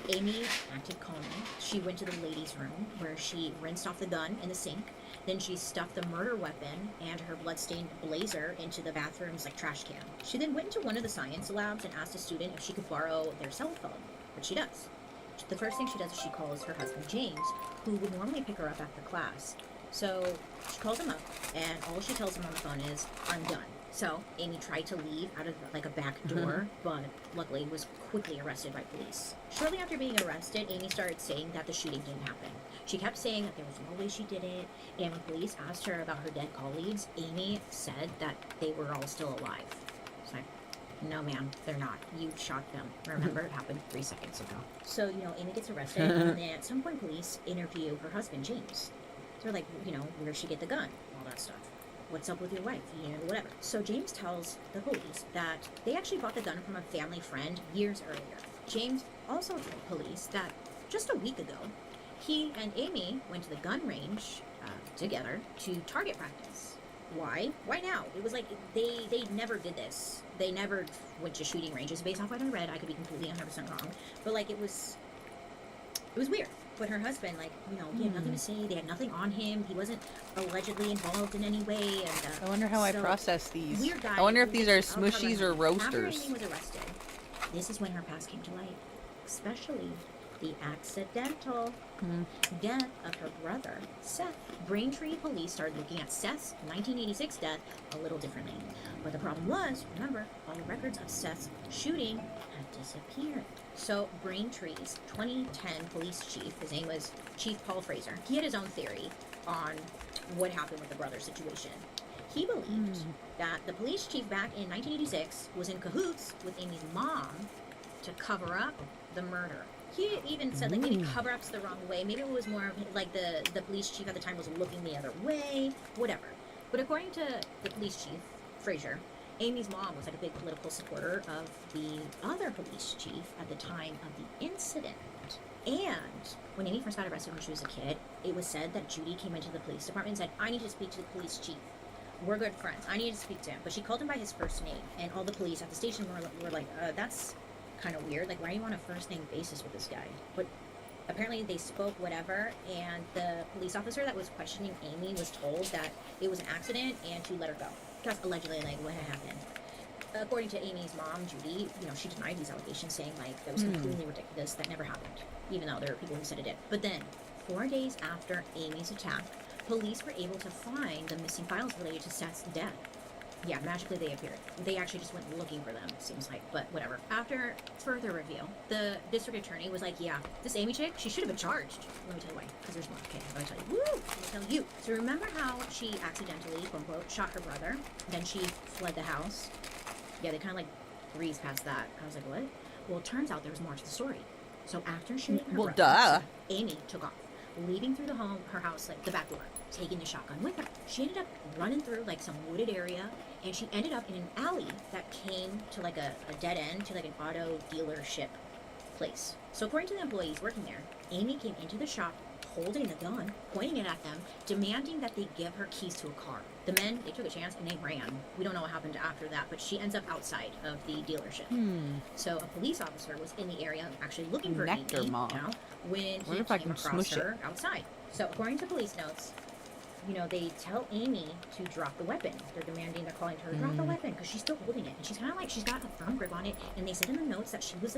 Amy acted calmly. She went to the ladies' room where she rinsed off the gun in the sink. Then she stuffed the murder weapon and her bloodstained blazer into the bathroom's trash can. She then went into one of the science labs and asked a student if she could borrow their cell phone, which she does. The first thing she does is she calls her husband James, who would normally pick her up after class. So she calls him up, and all she tells him on the phone is, "I'm done." So Amy tried to leave out of a back door, but luckily was quickly arrested by police. Shortly after being arrested, Amy started saying that the shooting didn't happen. She kept saying that there was no way she did it, and when police asked her about her dead colleagues, Amy said that they were all still alive. It's like, no ma'am, they're not. You shot them. Remember, it happened 3 seconds ago. So, Amy gets arrested, and then at some point police interview her husband, James. They're like, where'd she get the gun? All that stuff. What's up with your wife? Whatever. So James tells the police that they actually bought the gun from a family friend years earlier. James also told police that just a week ago, he and Amy went to the gun range together to target practice. Why? Why now? It was like they never did this. They never went to shooting ranges. Based off what I read, I could be completely 100% wrong. But it was weird. But her husband, he had nothing to say. They had nothing on him. He wasn't allegedly involved in any way. And I wonder how I process these. Weird guy. I wonder if these are I'll cover smushies him. or After roasters. Amy was arrested, this is when her past came to light, especially the accidental death of her brother, Seth. Braintree police started looking at Seth's 1986 death a little differently. But the problem was, remember, all the records of Seth's shooting had disappeared. So Braintree's 2010 police chief, his name was Chief Paul Fraser, he had his own theory on what happened with the brother situation. He believed that the police chief back in 1986 was in cahoots with Amy's mom to cover up the murder. He even said maybe cover up's the wrong way. Maybe it was more of the police chief at the time was looking the other way, whatever. But according to the police chief, Fraser, Amy's mom was a big political supporter of the other police chief at the time of the incident. And when Amy first got arrested when she was a kid, it was said that Judy came into the police department and said, "I need to speak to the police chief. We're good friends. I need to speak to him." But she called him by his first name, and all the police at the station were like, that's kind of weird. Why are you on a first name basis with this guy? But apparently they spoke whatever, and the police officer that was questioning Amy was told that it was an accident and to let her go. That's allegedly what had happened. According to Amy's mom, Judy, she denied these allegations, saying that was completely ridiculous. That never happened, even though there were people who said it did. But then, 4 days after Amy's attack, police were able to find the missing files related to Seth's death. Yeah, magically they appeared. They actually just went looking for them, it seems like, but whatever. After further review, the district attorney was like, yeah, this Amy chick, she should have been charged. Let me tell you why, because there's more. Okay, let me tell you. Woo! Let me tell you. So remember how she accidentally, quote unquote, shot her brother? Then she fled the house? Yeah, they kind of breezed past that. I was like, what? Well, it turns out there was more to the story. So after shooting her brother, Amy took off, leaving through her house, the back door, taking the shotgun with her. She ended up running through some wooded area, and she ended up in an alley that came to a dead end to an auto dealership place. So according to the employees working there, Amy came into the shop holding a gun, pointing it at them, demanding that they give her keys to a car. The men, they took a chance and they ran. We don't know what happened after that, but she ends up outside of the dealership. So a police officer was in the area actually looking for Amy, when he came across her outside. So according to police notes, they tell Amy to drop the weapon. They're calling her to drop the weapon because she's still holding it. And she's kind of she's got a firm grip on it. And they said in the notes that she was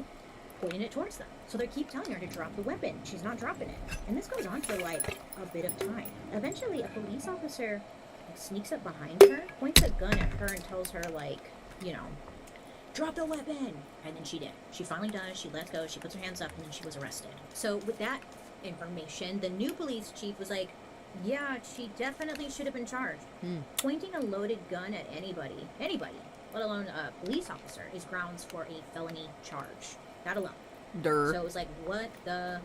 pointing it towards them. So they keep telling her to drop the weapon. She's not dropping it. And this goes on for a bit of time. Eventually, a police officer sneaks up behind her, points a gun at her and tells her drop the weapon. And then she did. She finally does. She lets go. She puts her hands up, and then she was arrested. So with that information, the new police chief was like, yeah, she definitely should have been charged. Pointing a loaded gun at anybody, let alone a police officer, is grounds for a felony charge. That alone. Durr. So it was like, what the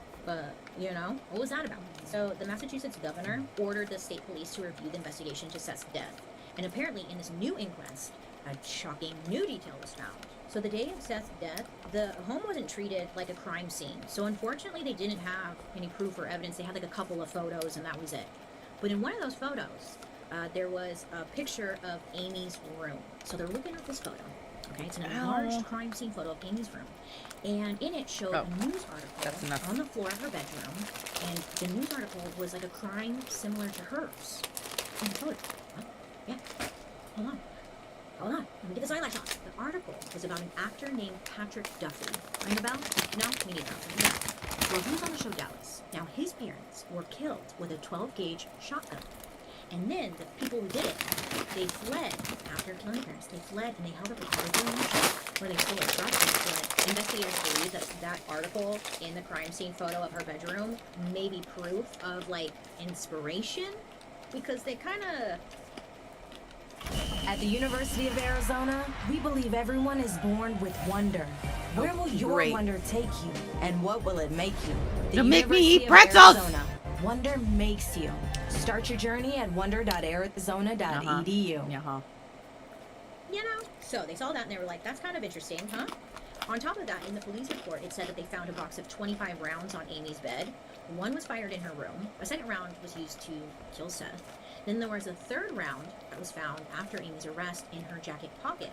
you know? What was that about? So the Massachusetts governor ordered the state police to review the investigation to Seth's death. And apparently in this new inquest, a shocking new detail was found. So the day of Seth's death, the home wasn't treated like a crime scene. So unfortunately they didn't have any proof or evidence. They had like a couple of photos and that was it. But in one of those photos, there was a picture of Amy's room. So they're looking at this photo. Okay, it's an enlarged crime scene photo of Amy's room. And in it showed a news article on the floor of her bedroom. And the news article was like a crime similar to hers. In the photo. What? Yeah. Hold on. Let me get this eyelash off. The article was about an actor named Patrick Duffy. Ring a bell? No? Me neither. Well, he was on the show Dallas. Now, his parents were killed with a 12-gauge shotgun. And then the people who did it, they fled after killing the parents. They fled and they held up a cargo where they stole a truck and fled. Investigators believe that that article in the crime scene photo of her bedroom may be proof of, like, inspiration. Because they kind of... At the University of Arizona, we believe everyone is born with wonder. Where will your wonder take you, and what will it make you? It'll make me eat pretzels! Arizona, wonder makes you. Start your journey at wonder.arizona.edu. You know? So they saw that and they were like, that's kind of interesting, huh? On top of that, in the police report, it said that they found a box of 25 rounds on Amy's bed. One was fired in her room. A second round was used to kill Seth. Then there was a third round that was found after Amy's arrest in her jacket pocket.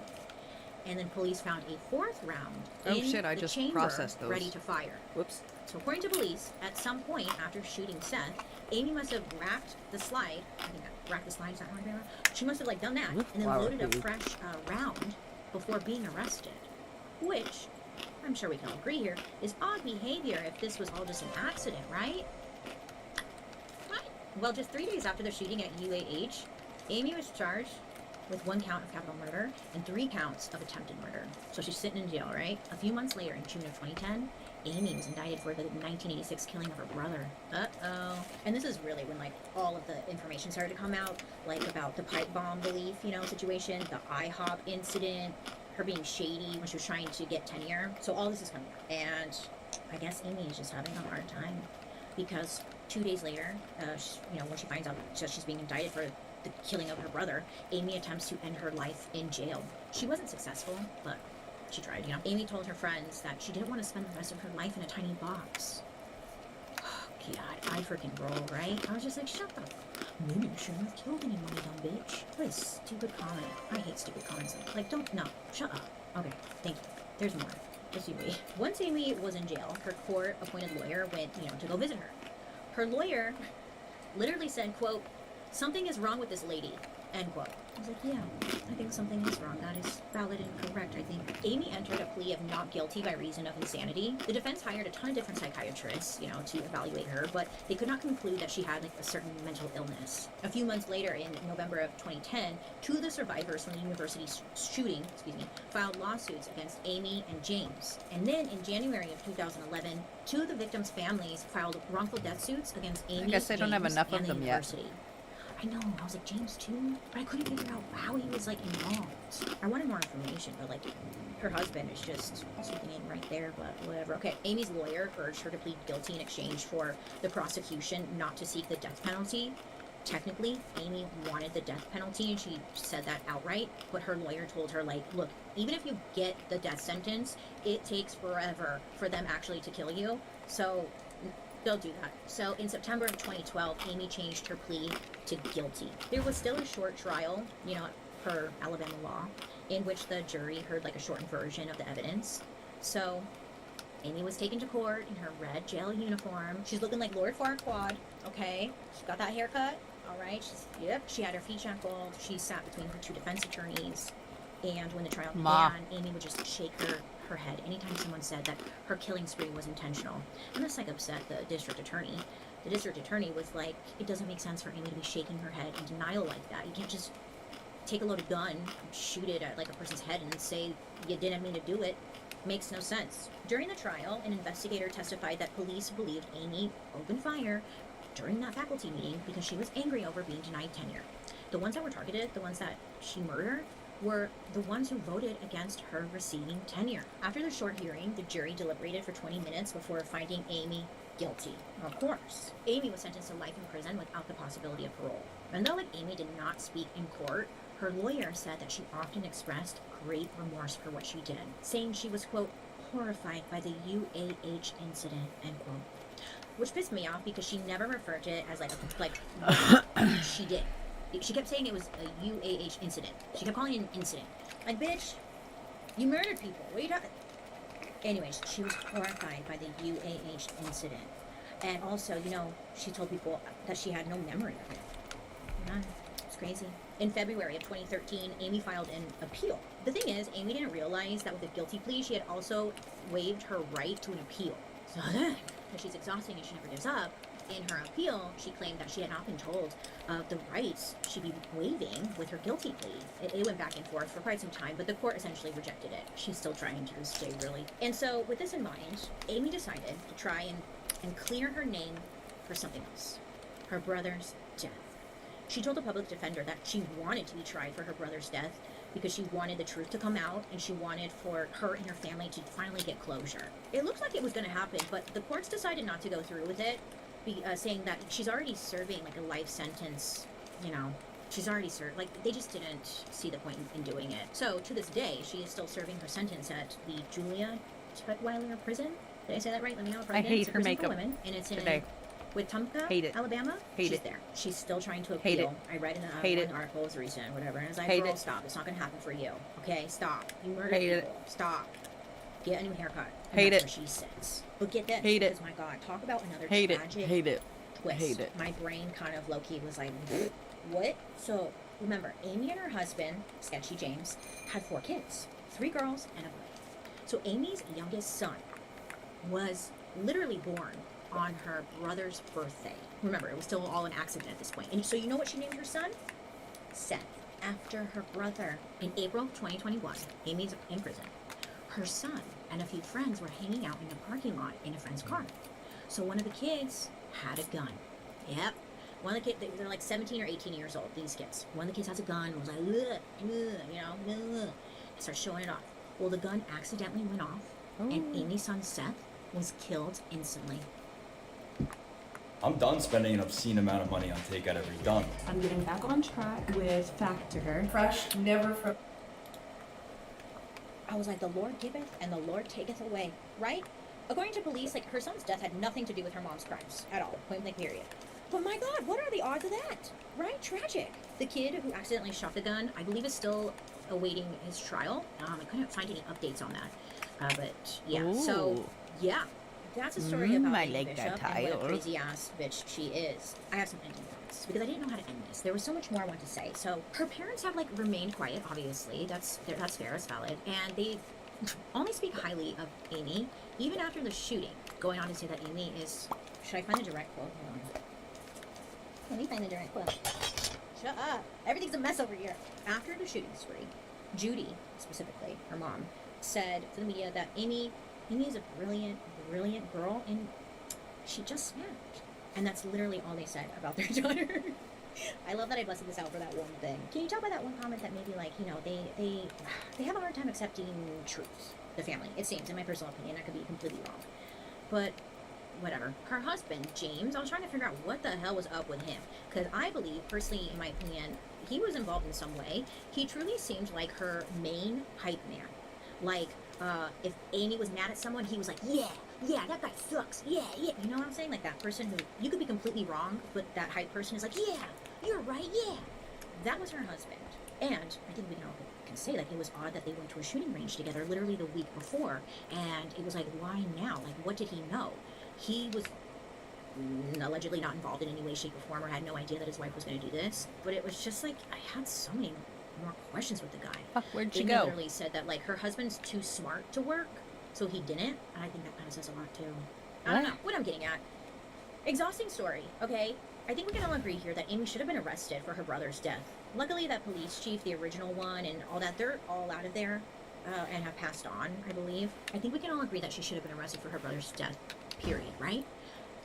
And then police found a fourth round in I the just chamber processed those. ready to fire. Whoops. So according to police, at some point after shooting Seth, Amy must have racked the slide. I think racked the slide, is that right? She must have like done that and then loaded a fresh round before being arrested. Which, I'm sure we can all agree here, is odd behavior if this was all just an accident, right? Well, just 3 days after the shooting at UAH, Amy was charged with 1 count of capital murder and 3 counts of attempted murder. So she's sitting in jail, right? A few months later, in June of 2010, Amy was indicted for the 1986 killing of her brother. And this is really when, like, all of the information started to come out, like, about the pipe bomb belief, you know, situation, the IHOP incident, her being shady when she was trying to get tenure. So all this is coming out. And I guess Amy is just having a hard time because 2 days later, when she finds out that she's being indicted for the killing of her brother, Amy attempts to end her life in jail. She wasn't successful, but she tried, you know. Amy told her friends that she didn't want to spend the rest of her life in a tiny box. Oh, God, I freaking roll, right? I was just like, shut the fuck. Maybe you shouldn't have killed anyone, you dumb bitch. What a stupid comment. I hate stupid comments. Like, no, shut up. Okay, thank you. There's more. Just you wait. Once Amy was in jail, her court-appointed lawyer went, to go visit her. Her lawyer literally said, quote, "Something is wrong with this lady," end quote. I was like, yeah, I think something is wrong. That is valid and correct, I think. Amy entered a plea of not guilty by reason of insanity. The defense hired a ton of different psychiatrists, to evaluate her, but they could not conclude that she had, a certain mental illness. A few months later, in November of 2010, 2 of the survivors from the university shooting, filed lawsuits against Amy and James. And then in January of 2011, 2 of the victims' families filed wrongful death suits against Amy, I guess I don't have James, enough and of the them university. yet. I know, I was like, James too? But I couldn't figure out how he was, involved. I wanted more information, but, her husband is just sweeping in right there, but whatever. Okay, Amy's lawyer urged her to plead guilty in exchange for the prosecution not to seek the death penalty. Technically, Amy wanted the death penalty, and she said that outright, but her lawyer told her, look, even if you get the death sentence, it takes forever for them actually to kill you, so they'll do that. So in September of 2012, Amy changed her plea to guilty. There was still a short trial, per Alabama law, in which the jury heard a shortened version of the evidence. So Amy was taken to court in her red jail uniform. She's looking like Lord Farquaad, okay? She's got that haircut, all right? She had her feet shackled. She sat between her 2 defense attorneys. And when the trial began, Amy would just shake her head anytime someone said that her killing spree was intentional. And this upset the district attorney. The district attorney was like, it doesn't make sense for Amy to be shaking her head in denial like that. You can't just take a loaded gun, shoot it at like a person's head, and say you didn't mean to do it makes no sense. During the trial, an investigator testified that police believed Amy opened fire during that faculty meeting because she was angry over being denied tenure. The ones that were targeted, the ones that she murdered, were the ones who voted against her receiving tenure. After the short hearing, the jury deliberated for 20 minutes before finding Amy guilty. Of course. Amy was sentenced to life in prison without the possibility of parole. And though Amy did not speak in court, her lawyer said that she often expressed great remorse for what she did, saying she was, quote, horrified by the UAH incident, end quote. Which pissed me off because she never referred to it as like she did. She kept saying it was a UAH incident. She kept calling it an incident. Like, bitch, you murdered people. What are you talking? Anyways, she was horrified by the UAH incident. And also, you know, she told people that she had no memory of it. Yeah, it's crazy. In February of 2013, Amy filed an appeal. The thing is, Amy didn't realize that with a guilty plea, she had also waived her right to an appeal. So then, because she's exhausting and she never gives up, in her appeal, she claimed that she had not been told of the rights she'd be waiving with her guilty plea. It went back and forth for quite some time, but the court essentially rejected it. She's still trying to this day, really. And so, with this in mind, Amy decided to try and clear her name for something else. Her brother's death. She told the public defender that she wanted to be tried for her brother's death because she wanted the truth to come out and she wanted for her and her family to finally get closure. It looked like it was going to happen, but the courts decided not to go through with it, saying that she's already serving like a life sentence, you know. She's already served, like, they just didn't see the point in doing it. So, to this day, she is still serving her sentence at the Julia Tutwiler prison. Did I say that right? Let me know if I did. hate It's a her prison for makeup women, and it's in today. Wetumpka, Hate it. Alabama. Hate She's it. there. She's still trying to appeal. Hate it. I read in Hate one it. article, it was recent, whatever, and I was like, Hate girl, it. stop. It's not going to happen for you. Okay? Stop. You murdered Hate people. it. Stop. Get a new haircut. And Hate that's it. what she says. But get this. Hate it. Because, my God, talk about another Hate it. tragic Hate it. twist. Hate it. My brain kind of low-key was like, what? So, remember, Amy and her husband, Sketchy James, had 4 kids. 3 girls and a boy. So Amy's youngest son was literally born on her brother's birthday. Remember, it was still all an accident at this point. And so you know what she named her son? Seth, after her brother. In April 2021, Amy's in prison. Her son and a few friends were hanging out in the parking lot in a friend's car. So one of the kids had a gun. Yep. One of the kids, they're like 17 or 18 years old, these kids. One of the kids has a gun, was like, ugh, you know, and starts showing it off. Well, the gun accidentally went off, and Amy's son, Seth, was killed instantly. I'm done spending an obscene amount of money on takeout every gun. I'm getting back on track with Factor. Fresh, never from. I was like, the Lord giveth and the Lord taketh away, right? According to police, like, her son's death had nothing to do with her mom's crimes at all, point blank period. But my God, what are the odds of that? Right? Tragic. The kid who accidentally shot the gun, I believe, is still awaiting his trial. I couldn't find any updates on that. But yeah, so yeah, that's a story about I Amy like that Bishop and what a title. crazy ass bitch she is. I have some ending thoughts because I didn't know how to end this. There was so much more I wanted to say. So her parents have like remained quiet. Obviously, that's fair. That's valid, and they only speak highly of Amy, even after the shooting. Going on to say that Amy is. Should I find the direct quote? Hold on. Let me find the direct quote. Shut up. Everything's a mess over here. After the shooting spree, Judy, specifically, her mom, said to the media that Amy is a brilliant, brilliant girl, and she just snapped. And that's literally all they said about their daughter. I love that I busted this out for that one thing. Can you tell by that one comment that maybe, like, you know, they have a hard time accepting truth, the family, it seems, in my personal opinion. I could be completely wrong. But whatever. Her husband, James, I was trying to figure out what the hell was up with him. Because I believe, personally, in my opinion, he was involved in some way. He truly seemed like her main hype man. Like, if Amy was mad at someone, he was like, yeah, that guy sucks, yeah. You know what I'm saying? Like that person who, you could be completely wrong, but that hype person is like, yeah, you're right, yeah. That was her husband. And I think we can say, like, it was odd that they went to a shooting range together literally the week before. And it was like, why now? Like, what did he know? He was allegedly not involved in any way, shape, or form, or had no idea that his wife was going to do this. But it was just like, I had so many more questions with the guy. Fuck, where'd she They go? literally said that, like, her husband's too smart to work, so he didn't. And I think that kind of says a lot, too. I don't know what I'm getting at. Exhausting story, okay? I think we can all agree here that Amy should have been arrested for her brother's death Luckily, that police chief, the original one, and all that, they're all out of there and have passed on, I believe. I think we can all agree that she should have been arrested for her brother's death, period, right?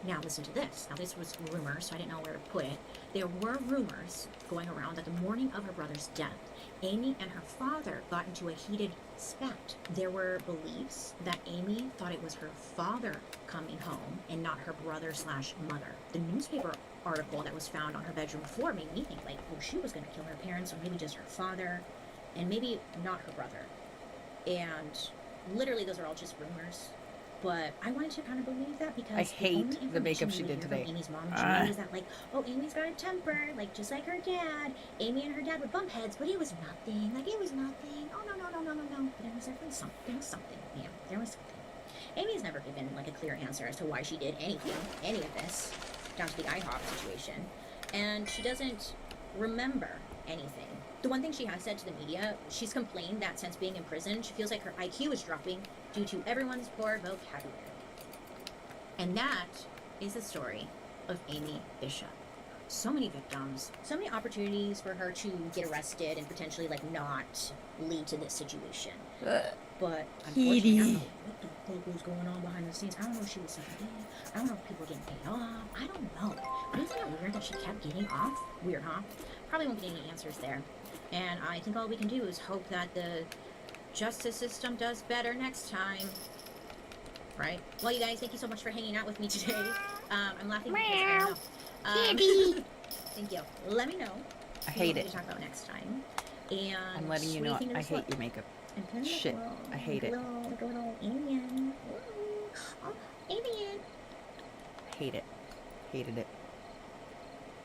Now listen to this. Now this was rumors, so I didn't know where to put it. There were rumors going around that the morning of her brother's death, Amy and her father got into a heated spat. There were beliefs that Amy thought it was her father coming home and not her brother/mother. The newspaper article that was found on her bedroom floor made me think like, oh, she was going to kill her parents, or maybe just her father, and maybe not her brother. And literally those are all just rumors. But I wanted to kind of believe that because I hate the makeup she did today. Amy's mom, Julie, is that like, oh, Amy's got a temper, like just like her dad. Amy and her dad would bump heads, but it was nothing. Like it was nothing. Oh no. But there was definitely something. There was something. Yeah, there was something. Amy's never given like a clear answer as to why she did anything, any of this, down to the IHOP situation, and she doesn't remember anything. The one thing she has said to the media, she's complained that since being in prison, she feels like her IQ is dropping due to everyone's poor vocabulary. And that is the story of Amy Bishop. So many victims, so many opportunities for her to get arrested and potentially like not lead to this situation. But unfortunately, I don't know what the fuck was going on behind the scenes. I don't know if she was something. I don't know if people were getting paid off. I don't know. But isn't it weird that she kept getting off? Weird, huh? Probably won't get any answers there. And I think all we can do is hope that the justice system does better next time. Right? Well, you guys, thank you so much for hanging out with me today. I'm laughing because I don't know. Thank you. Let me know. I hate it. To talk about next time. And I'm letting you know I hate your makeup. Shit, I hate it. Like a little alien. Oh, alien. Hate it. Hated it.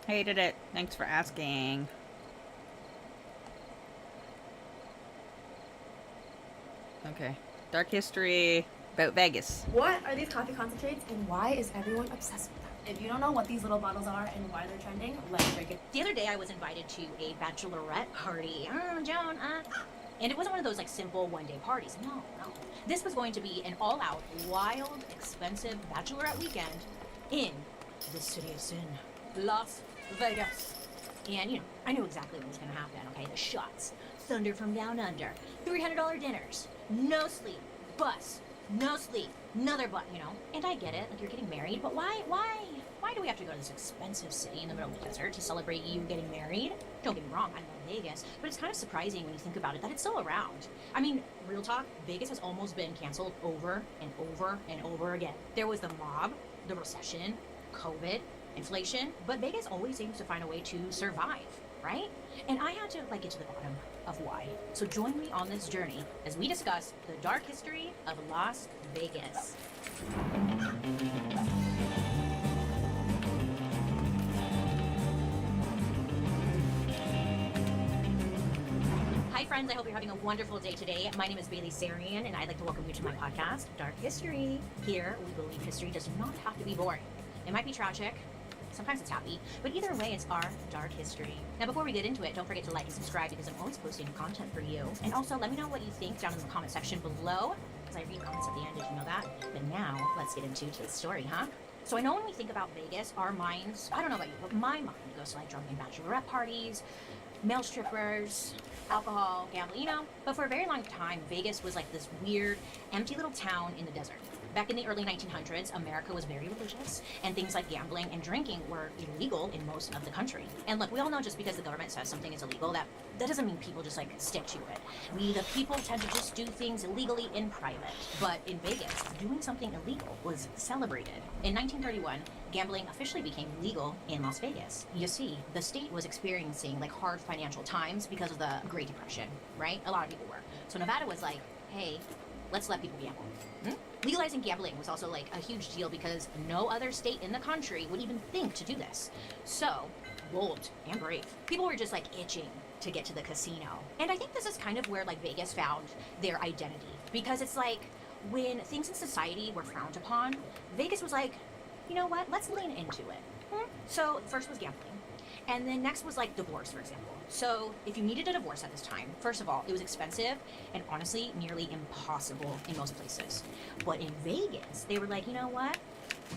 Hated it. Thanks for asking. Okay. Dark history about Vegas. What are these coffee concentrates and why is everyone obsessed with them? If you don't know what these little bottles are and why they're trending, let's drink it. The other day I was invited to a bachelorette party. Joan, and it wasn't one of those like simple one-day parties. No. This was going to be an all-out, wild, expensive bachelorette weekend in the city of sin, Las Vegas. And, you know, I knew exactly what was going to happen, okay? The shots, thunder from down under, $300 dinners, no sleep, bus, no sleep, another bus, you know? And I get it, like you're getting married, but why do we have to go to this expensive city in the middle of the desert to celebrate you getting married? Don't get me wrong, I love Vegas, but it's kind of surprising when you think about it that it's still around. I mean, real talk, Vegas has almost been canceled over and over and over again. There was the mob, the recession, COVID, inflation, but Vegas always seems to find a way to survive, right? And I had to like get to the bottom of why. So join me on this journey as we discuss the dark history of Las Vegas. Hi friends, I hope you're having a wonderful day today. My name is Bailey Sarian and I'd like to welcome you to my podcast, Dark History. Here, we believe history does not have to be boring. It might be tragic, sometimes it's happy, but either way, it's our dark history. Now, before we get into it, don't forget to like and subscribe because I'm always posting content for you. And also, let me know what you think down in the comment section below, because I read comments at the end, did you know that? But now, let's get into today's story, huh? So I know when we think about Vegas, our minds, I don't know about you, but my mind goes to like drunken bachelorette parties, male strippers, alcohol, gambling, you know? But for a very long time, Vegas was like this weird, empty little town in the desert. Back in the early 1900s, America was very religious, and things like gambling and drinking were illegal in most of the country. And look, we all know just because the government says something is illegal, that doesn't mean people just like stick to it. We, the people, tend to just do things illegally in private. But in Vegas, doing something illegal was celebrated. In 1931, gambling officially became legal in Las Vegas. You see, the state was experiencing like hard financial times because of the Great Depression, right? A lot of people were. So Nevada was like, hey, let's let people gamble. Legalizing gambling was also like a huge deal because no other state in the country would even think to do this. So, bold and brave. People were just like itching to get to the casino. And I think this is kind of where like Vegas found their identity, because it's like when things in society were frowned upon, Vegas was like, you know what, let's lean into it. So first was gambling. And then next was like divorce, for example. So if you needed a divorce at this time, first of all, it was expensive and honestly nearly impossible in most places. But in Vegas, they were like, you know what?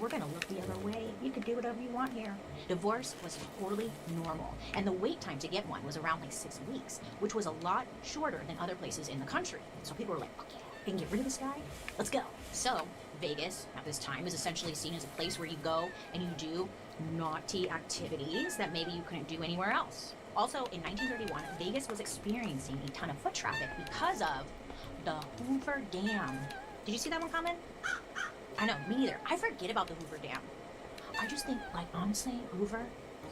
we're gonna look the other way. You could do whatever you want here. Divorce was totally normal, and the wait time to get one was around like 6 weeks, which was a lot shorter than other places in the country. So people were like, okay, I can get rid of this guy? Let's go. So Vegas at this time is essentially seen as a place where you go and you do naughty activities that maybe you couldn't do anywhere else. Also, in 1931, Vegas was experiencing a ton of foot traffic because of the Hoover Dam. Did you see that one coming? I know, me neither. I forget about the Hoover Dam. I just think, like, honestly, Hoover,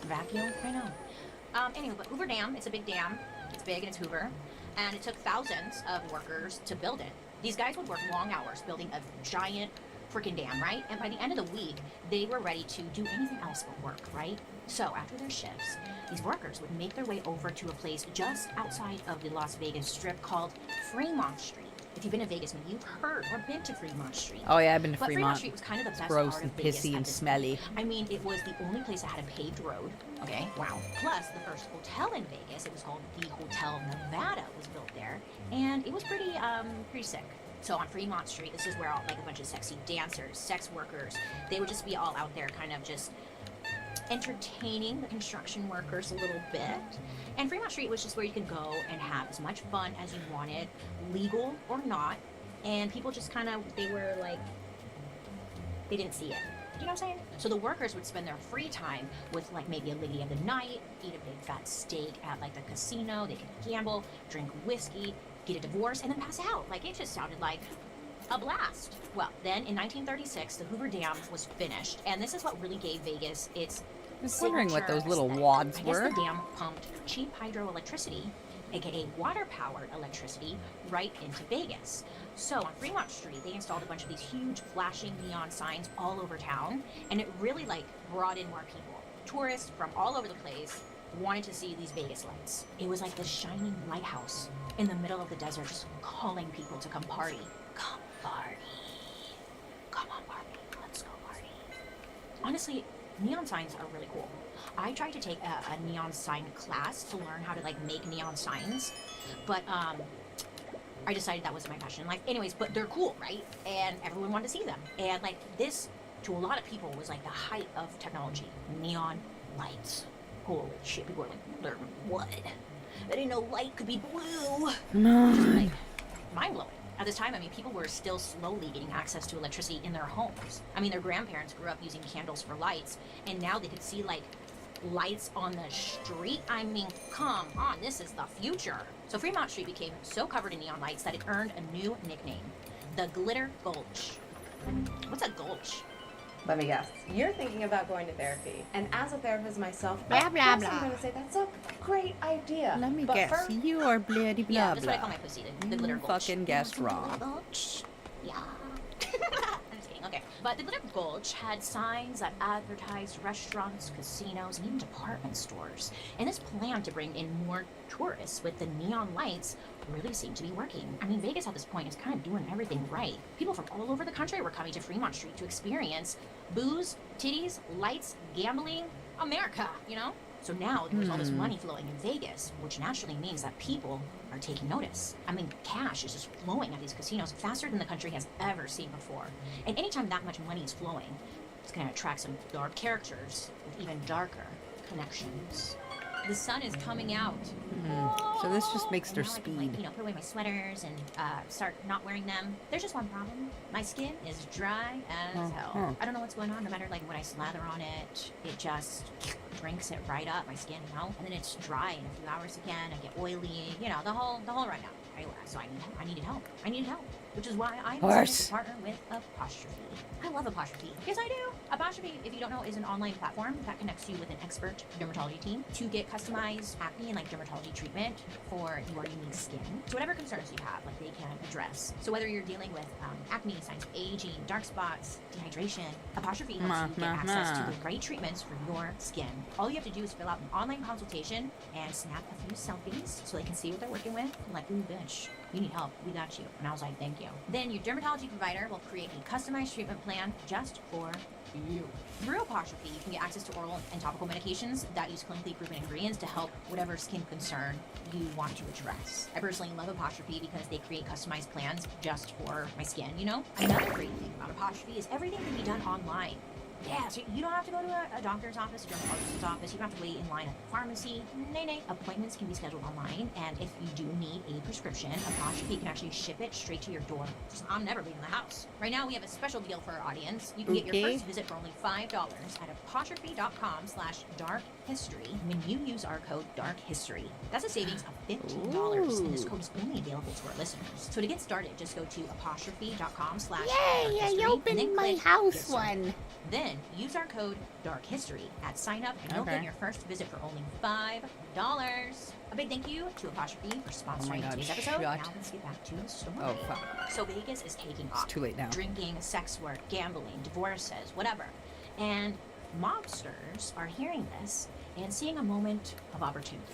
vacuum, I know. Anyway, but Hoover Dam, it's a big dam. It's big and it's Hoover. And it took thousands of workers to build it. These guys would work long hours building a giant freaking dam, right? And by the end of the week, they were ready to do anything else but work, right? So after their shifts, these workers would make their way over to a place just outside of the Las Vegas Strip called Fremont Street. If you've been to Vegas, maybe you've heard or been to Fremont Street. Oh yeah, I've been to But Fremont. Street was kind of the best Gross part and of Vegas pissy at and this smelly. point. I mean, it was the only place that had a paved road. Okay, wow. Plus, the first hotel in Vegas, it was called the Hotel Nevada, was built there, and it was pretty sick. So on Fremont Street, this is where all like a bunch of sexy dancers, sex workers, they would just be all out there, kind of just entertaining the construction workers a little bit. And Fremont Street was just where you could go and have as much fun as you wanted, legal or not. And people just kind of, they were like, they didn't see it. You know what I'm saying? So the workers would spend their free time with like maybe a lady of the night, eat a big fat steak at like the casino, they could gamble, drink whiskey, get a divorce, and then pass out. Like, it just sounded like a blast. Well, then in 1936, the Hoover Dam was finished, and this is what really gave Vegas its I was wondering what those little signature wads aesthetic. I were. guess the dam pumped cheap hydroelectricity, aka water-powered electricity, right into Vegas. So on Fremont Street, they installed a bunch of these huge flashing neon signs all over town, and it really like brought in more people. Tourists from all over the place wanted to see these Vegas lights. It was like this shining lighthouse in the middle of the desert, just calling people to come party. Come party. Come on, party. Let's go party. Honestly, neon signs are really cool. I tried to take a neon sign class to learn how to like make neon signs, but I decided that wasn't my passion in life. Anyways, but they're cool, right? And everyone wanted to see them. And like this, to a lot of people, was like the height of technology. Neon lights. Holy shit, people were like, they're what? I didn't know light could be blue. No. Just like mind-blowing. At this time, I mean, people were still slowly getting access to electricity in their homes. I mean, their grandparents grew up using candles for lights, and now they could see like lights on the street. I mean, come on, this is the future. So Fremont Street became so covered in neon lights that it earned a new nickname, the Glitter Gulch. What's a gulch? Let me guess. You're thinking about going to therapy. And as a therapist myself, Blah, of blah, course blah. I'm going to say that's a great idea. Let me But guess. first- You are bloody blah Yeah, that's what I blah. call my pussy, the Glitter You Gulch. fucking guessed wrong. Gulch. Yeah. I'm just kidding. Okay. But the Glitter Gulch had signs that advertised restaurants, casinos, and even department stores. And this plan to bring in more tourists with the neon lights really seemed to be working. I mean, Vegas at this point is kind of doing everything right. People from all over the country were coming to Fremont Street to experience booze, titties, lights, gambling, America, you know? So now there's all this money flowing in Vegas, which naturally means that people are taking notice. I mean, cash is just flowing at these casinos faster than the country has ever seen before. And anytime that much money is flowing, it's going to attract some dark characters with even darker connections. The sun is coming out. So this just makes their Now I can, speed. like, you know, put away my sweaters and start not wearing them. There's just one problem. My skin is dry as hell. I don't know what's going on. No matter like when I slather on it, it just drinks it right up my skin, you know. And then it's dry in a few hours again. I get oily, you know, the whole rundown. So I needed help. I needed help, which is why I decided to partner with Apostrophe. I love Apostrophe. Yes, I do. Apostrophe, if you don't know, is an online platform that connects you with an expert dermatology team to get customized acne and like dermatology treatment for your unique skin. So whatever concerns you have, like they can address. So whether you're dealing with acne, signs of aging, dark spots, dehydration, Apostrophe helps you get access to the great treatments for your skin. All you have to do is fill out an online consultation and snap a few selfies so they can see what they're working with. Like, ooh, bitch, You need help. We got you. And I was like, thank you. Then your dermatology provider will create a customized treatment plan just for you. Through Apostrophe, you can get access to oral and topical medications that use clinically proven ingredients to help whatever skin concern you want to address. I personally love Apostrophe because they create customized plans just for my skin, you know? Another great thing about Apostrophe is everything can be done online. Yeah, so you don't have to go to a doctor's office, a dermatologist's office. You don't have to wait in line at the pharmacy. Nay. Appointments can be scheduled online, and if you do need a prescription, Apostrophe can actually ship it straight to your door. Just, I'm never leaving the house. Right now, we have a special deal for our audience. You can get your first visit for only $5 at apostrophe.com/darkhistory when you use our code DARKHISTORY. That's a savings of $15, and this code is only available to our listeners. So to get started, just go to apostrophe.com/darkhistory. Yay! I opened my house one. Then use our code DARKHISTORY at sign up, and you'll get your first visit for only $5. A big thank you to Apostrophe for sponsoring today's episode. Now let's get back to the story. Oh, fuck. So Vegas is taking off. It's too late now. Drinking, sex work, gambling, divorces, whatever. And mobsters are hearing this and seeing a moment of opportunity.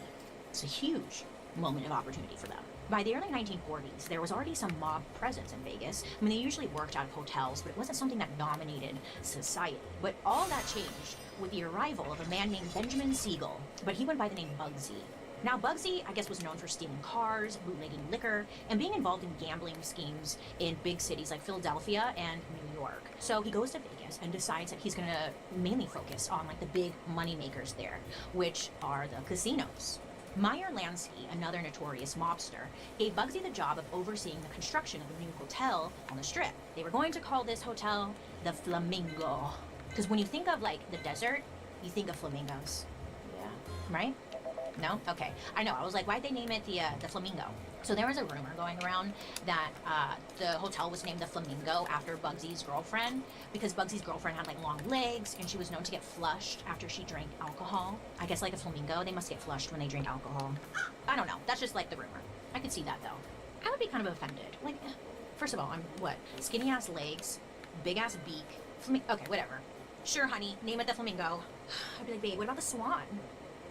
It's a huge moment of opportunity for them. By the early 1940s, there was already some mob presence in Vegas. I mean, they usually worked out of hotels, but it wasn't something that dominated society. But all that changed with the arrival of a man named Benjamin Siegel, but he went by the name Bugsy. Now, Bugsy, I guess, was known for stealing cars, bootlegging liquor, and being involved in gambling schemes in big cities like Philadelphia and New York. So he goes to Vegas and decides that he's going to mainly focus on like the big money makers there, which are the casinos. Meyer Lansky, another notorious mobster, gave Bugsy the job of overseeing the construction of a new hotel on the Strip. They were going to call this hotel the Flamingo. Because when you think of, like, the desert, you think of flamingos. Yeah. Right? No? Okay. I know. I was like, why'd they name it the Flamingo? So there was a rumor going around that the hotel was named the Flamingo after Bugsy's girlfriend, because Bugsy's girlfriend had like long legs and she was known to get flushed after she drank alcohol. I guess like a flamingo, they must get flushed when they drink alcohol. I don't know. That's just like the rumor. I could see that though. I would be kind of offended. Like, first of all, I'm what? Skinny ass legs, big ass beak. Okay, whatever. Sure, honey, name it the Flamingo. I'd be like, babe, what about the Swan?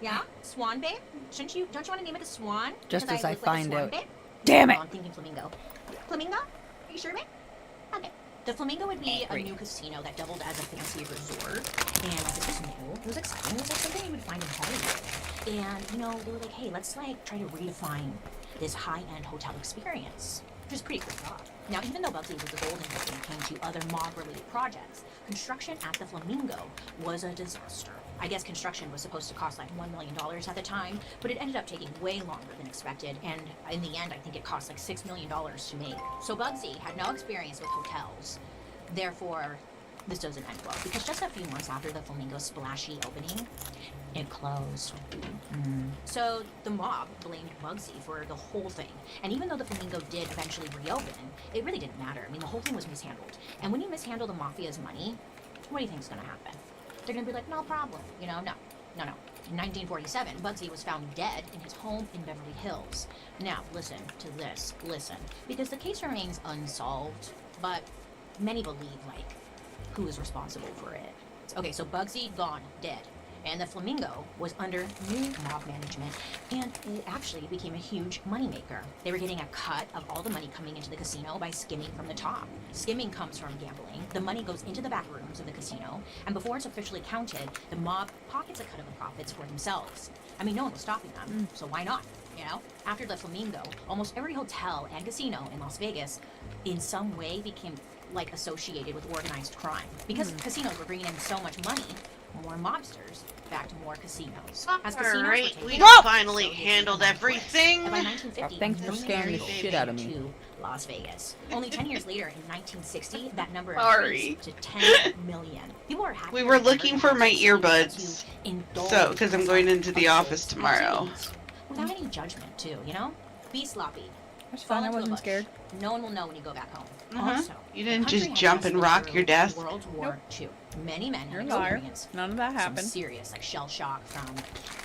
Yeah? Swan, babe? Don't you want to name it the Swan? Just as I look like a find swan, out. babe? Damn it! Oh, I'm thinking Flamingo. Flamingo? Are you sure, babe? Okay. The Flamingo would be a new casino that doubled as a fancy resort. And this was new. It was exciting. It was like something you would find in Hollywood. And, you know, they were like, hey, let's like try to redefine this high-end hotel experience. Which is pretty cool job. Now, even though Bugsy was the golden boy when it came to other mob-related projects, construction at the Flamingo was a disaster. I guess construction was supposed to cost like $1 million at the time, but it ended up taking way longer than expected, and in the end, I think it cost like $6 million to make. So Bugsy had no experience with hotels. Therefore, this doesn't end well, because just a few months after the Flamingo's splashy opening, it closed. So the mob blamed Bugsy for the whole thing. And even though the Flamingo did eventually reopen, it really didn't matter. I mean, the whole thing was mishandled. And when you mishandle the mafia's money, what do you think is going to happen? They're going to be like, no problem. You know, no. In 1947, Bugsy was found dead in his home in Beverly Hills. Now, listen to this. Listen. Because the case remains unsolved, but many believe, like, who is responsible for it. Okay, so Bugsy gone, dead. And the Flamingo was under new mob management, and it actually became a huge moneymaker. They were getting a cut of all the money coming into the casino by skimming from the top. Skimming comes from gambling. The money goes into the back rooms of the casino, and before it's officially counted, the mob pockets a cut of the profits for themselves. I mean, no one was stopping them, so why not? You know? After the Flamingo, almost every hotel and casino in Las Vegas in some way became like associated with organized crime. Because casinos were bringing in so much money, more mobsters backed more casinos. As casinos were Alright, taken we over, finally so did handled the everything. And by 1950, Thanks for scaring the shit out of me. to Las Vegas. Only 10 years later, in 1960, that number Sorry. increased to 10 million. People were happy. We were looking for my earbuds. So, because I'm going into the office tomorrow. Without any judgment, too, you know? Be sloppy. That's fine, I wasn't scared. no one will know when you go back home. Uh-huh. Also, You the didn't country just had jump just and been rock through your desk. World War II. Many men You're had a liar. experienced None of that some happened. serious, like shell shock from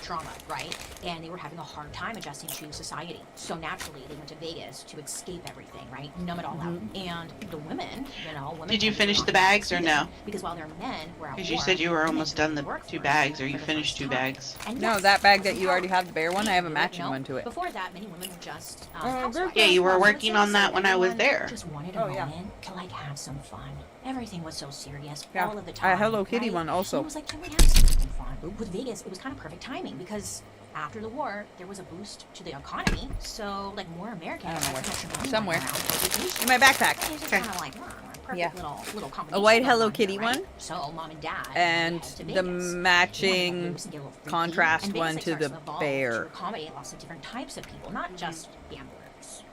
trauma, right? And they were having a hard time adjusting to society. So naturally, they went to Vegas to escape everything, right? Numb it all out. And the women, women. Did you tend to finish go the on bags to or see no? this, because while their men were at Because you war, said you were women almost joined done the workforce 2 bags, or you for the finished first 2 time. bags. And No, yes, that bag that's that you how already have, the bare one, I have a they matching do it, one to it. Before that, many women were just Yeah, you were housewives. working on that when I was Everyone there. Just wanted a Oh, yeah. moment to like have some fun. Everything was so serious Yeah. all of the time. Hello Kitty right? one also. And it was like, can we have something fun? With Vegas, it was kind of perfect timing because after the war, there was a boost to the economy. So like more Americans. I don't know had where. some money Somewhere. lying around for vacation. In my backpack. And it's just Okay. kind of like, perfect Yeah. little A combination white going Hello on here, Kitty right? one. So mom and dad And head to the Vegas. They wanted to matching loose and get a little freaky. contrast And one Vegas, to like, the starts to evolve bear. to accommodate lots of different types of people, not just gamblers.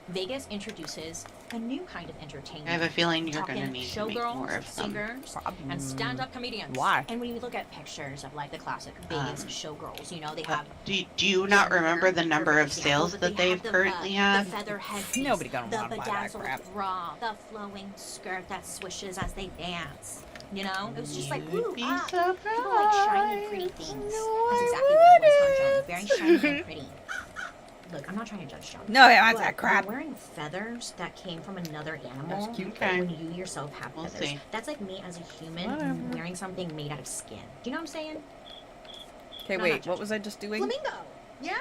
Vegas introduces a new kind of entertainment. I have a feeling you're Talking gonna need to make showgirls, more of them. singers, and stand-up comedians. Why? And when you look at pictures of like the classic Vegas showgirls, they have. Do you not remember the number of sales that they've currently had? The feather headpiece, Nobody gonna the wanna buy that bedazzled crap. bra, the flowing skirt that swishes as they dance. It was just like, ooh, be people like shiny, pretty things. That's exactly what it was, John. Very shiny and pretty. Look, I'm not trying to judge John. No, yeah, that's but that crap. you're wearing feathers that came from another animal. That's cute. Okay. When you yourself have We'll feathers. see. That's like me as a human Whatever. wearing something made out of skin. Do you know what I'm saying? Okay, No, wait, not what was I just doing? Flamingo. Yeah.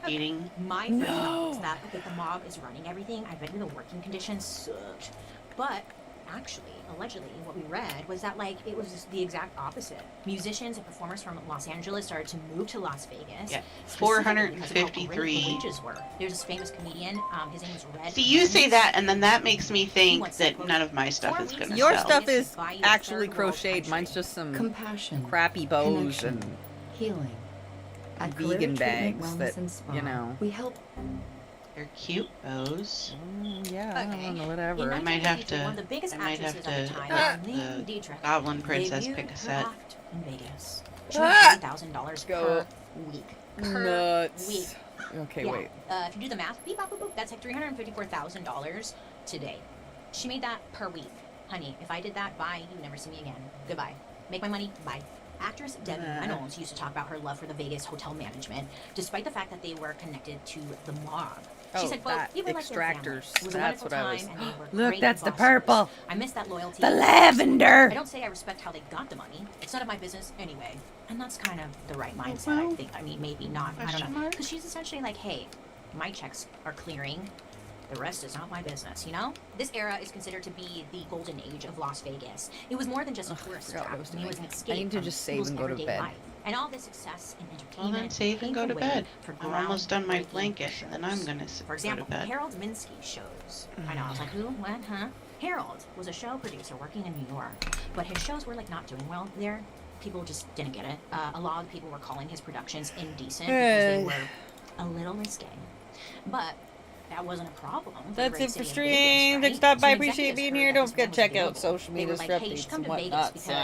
Eating. My first thought was that the mob is running everything. I bet you the working conditions sucked. But actually, allegedly, what we read was that it was just the exact opposite. Musicians and performers from Los Angeles started to move to Las Vegas. Yeah, specifically because of how great 453. the wages were. There's this famous comedian. His name is Red. See, you say Evans. that, and then that makes me He think wants that to none of my stuff is gonna Your sell. stuff is Buy you a actually third world crocheted. country. Mine's just some Compassion, crappy bows connection, and healing. At vegan Career Treatment, bags Wellness, that, and Spa, you know. we help. They're cute bows. Yeah, I Okay. don't know, In whatever. I might have 1952, to. one of the biggest I might have actresses at the to. time, The Marlene Dietrich, Goblin Princess debuted pick a her set. act in Vegas. She Ah! made $30,000 Go. per week. Per Nuts. week. Okay, Yeah. wait. If you do the math, beep, bop, boop, boop, that's like $354,000 today. She made that per week. Honey, if I did that, bye. You would never see me again. Goodbye. Make my money, bye. Actress Debbie Reynolds used to talk about her love for the Vegas hotel management, despite the fact that they were connected to the mob. She Oh, said, quote, that. "People like their family. Extractors. It was a That's wonderful what I was- time, and they were Look, great that's the bosses. purple. I miss that loyalty. The lavender. I don't say I respect how they got the money. It's none of my business anyway. And that's kind of the right mindset, I think. I mean, maybe not. I don't know. Because she's essentially like, hey, my checks are clearing. The rest is not my business, you know? This era is considered to be the golden age of Las Vegas. It was more than just a tourist forgot what I trap. was It was doing. an escape I need to from just save people's and go to everyday bed. life. And all this success in Well, entertainment then save and go to paved the way bed. for I'm almost done my groundbreaking blanket, and then I'm shows. gonna For go example, to bed. Harold Minsky shows. I know, I was like, who? What? Huh? Harold was a show producer working in New York, but his shows were not doing well there. People just didn't get it. A lot of people were calling his productions indecent because they were a little risque. But that wasn't a problem. For the That's great it for city of stream. Vegas, Thanks, right? stop by. Some Appreciate executives being heard here. that Don't his forget brand to check was out available. social They media were like, hey, you updates should come and to Vegas whatnot, because son.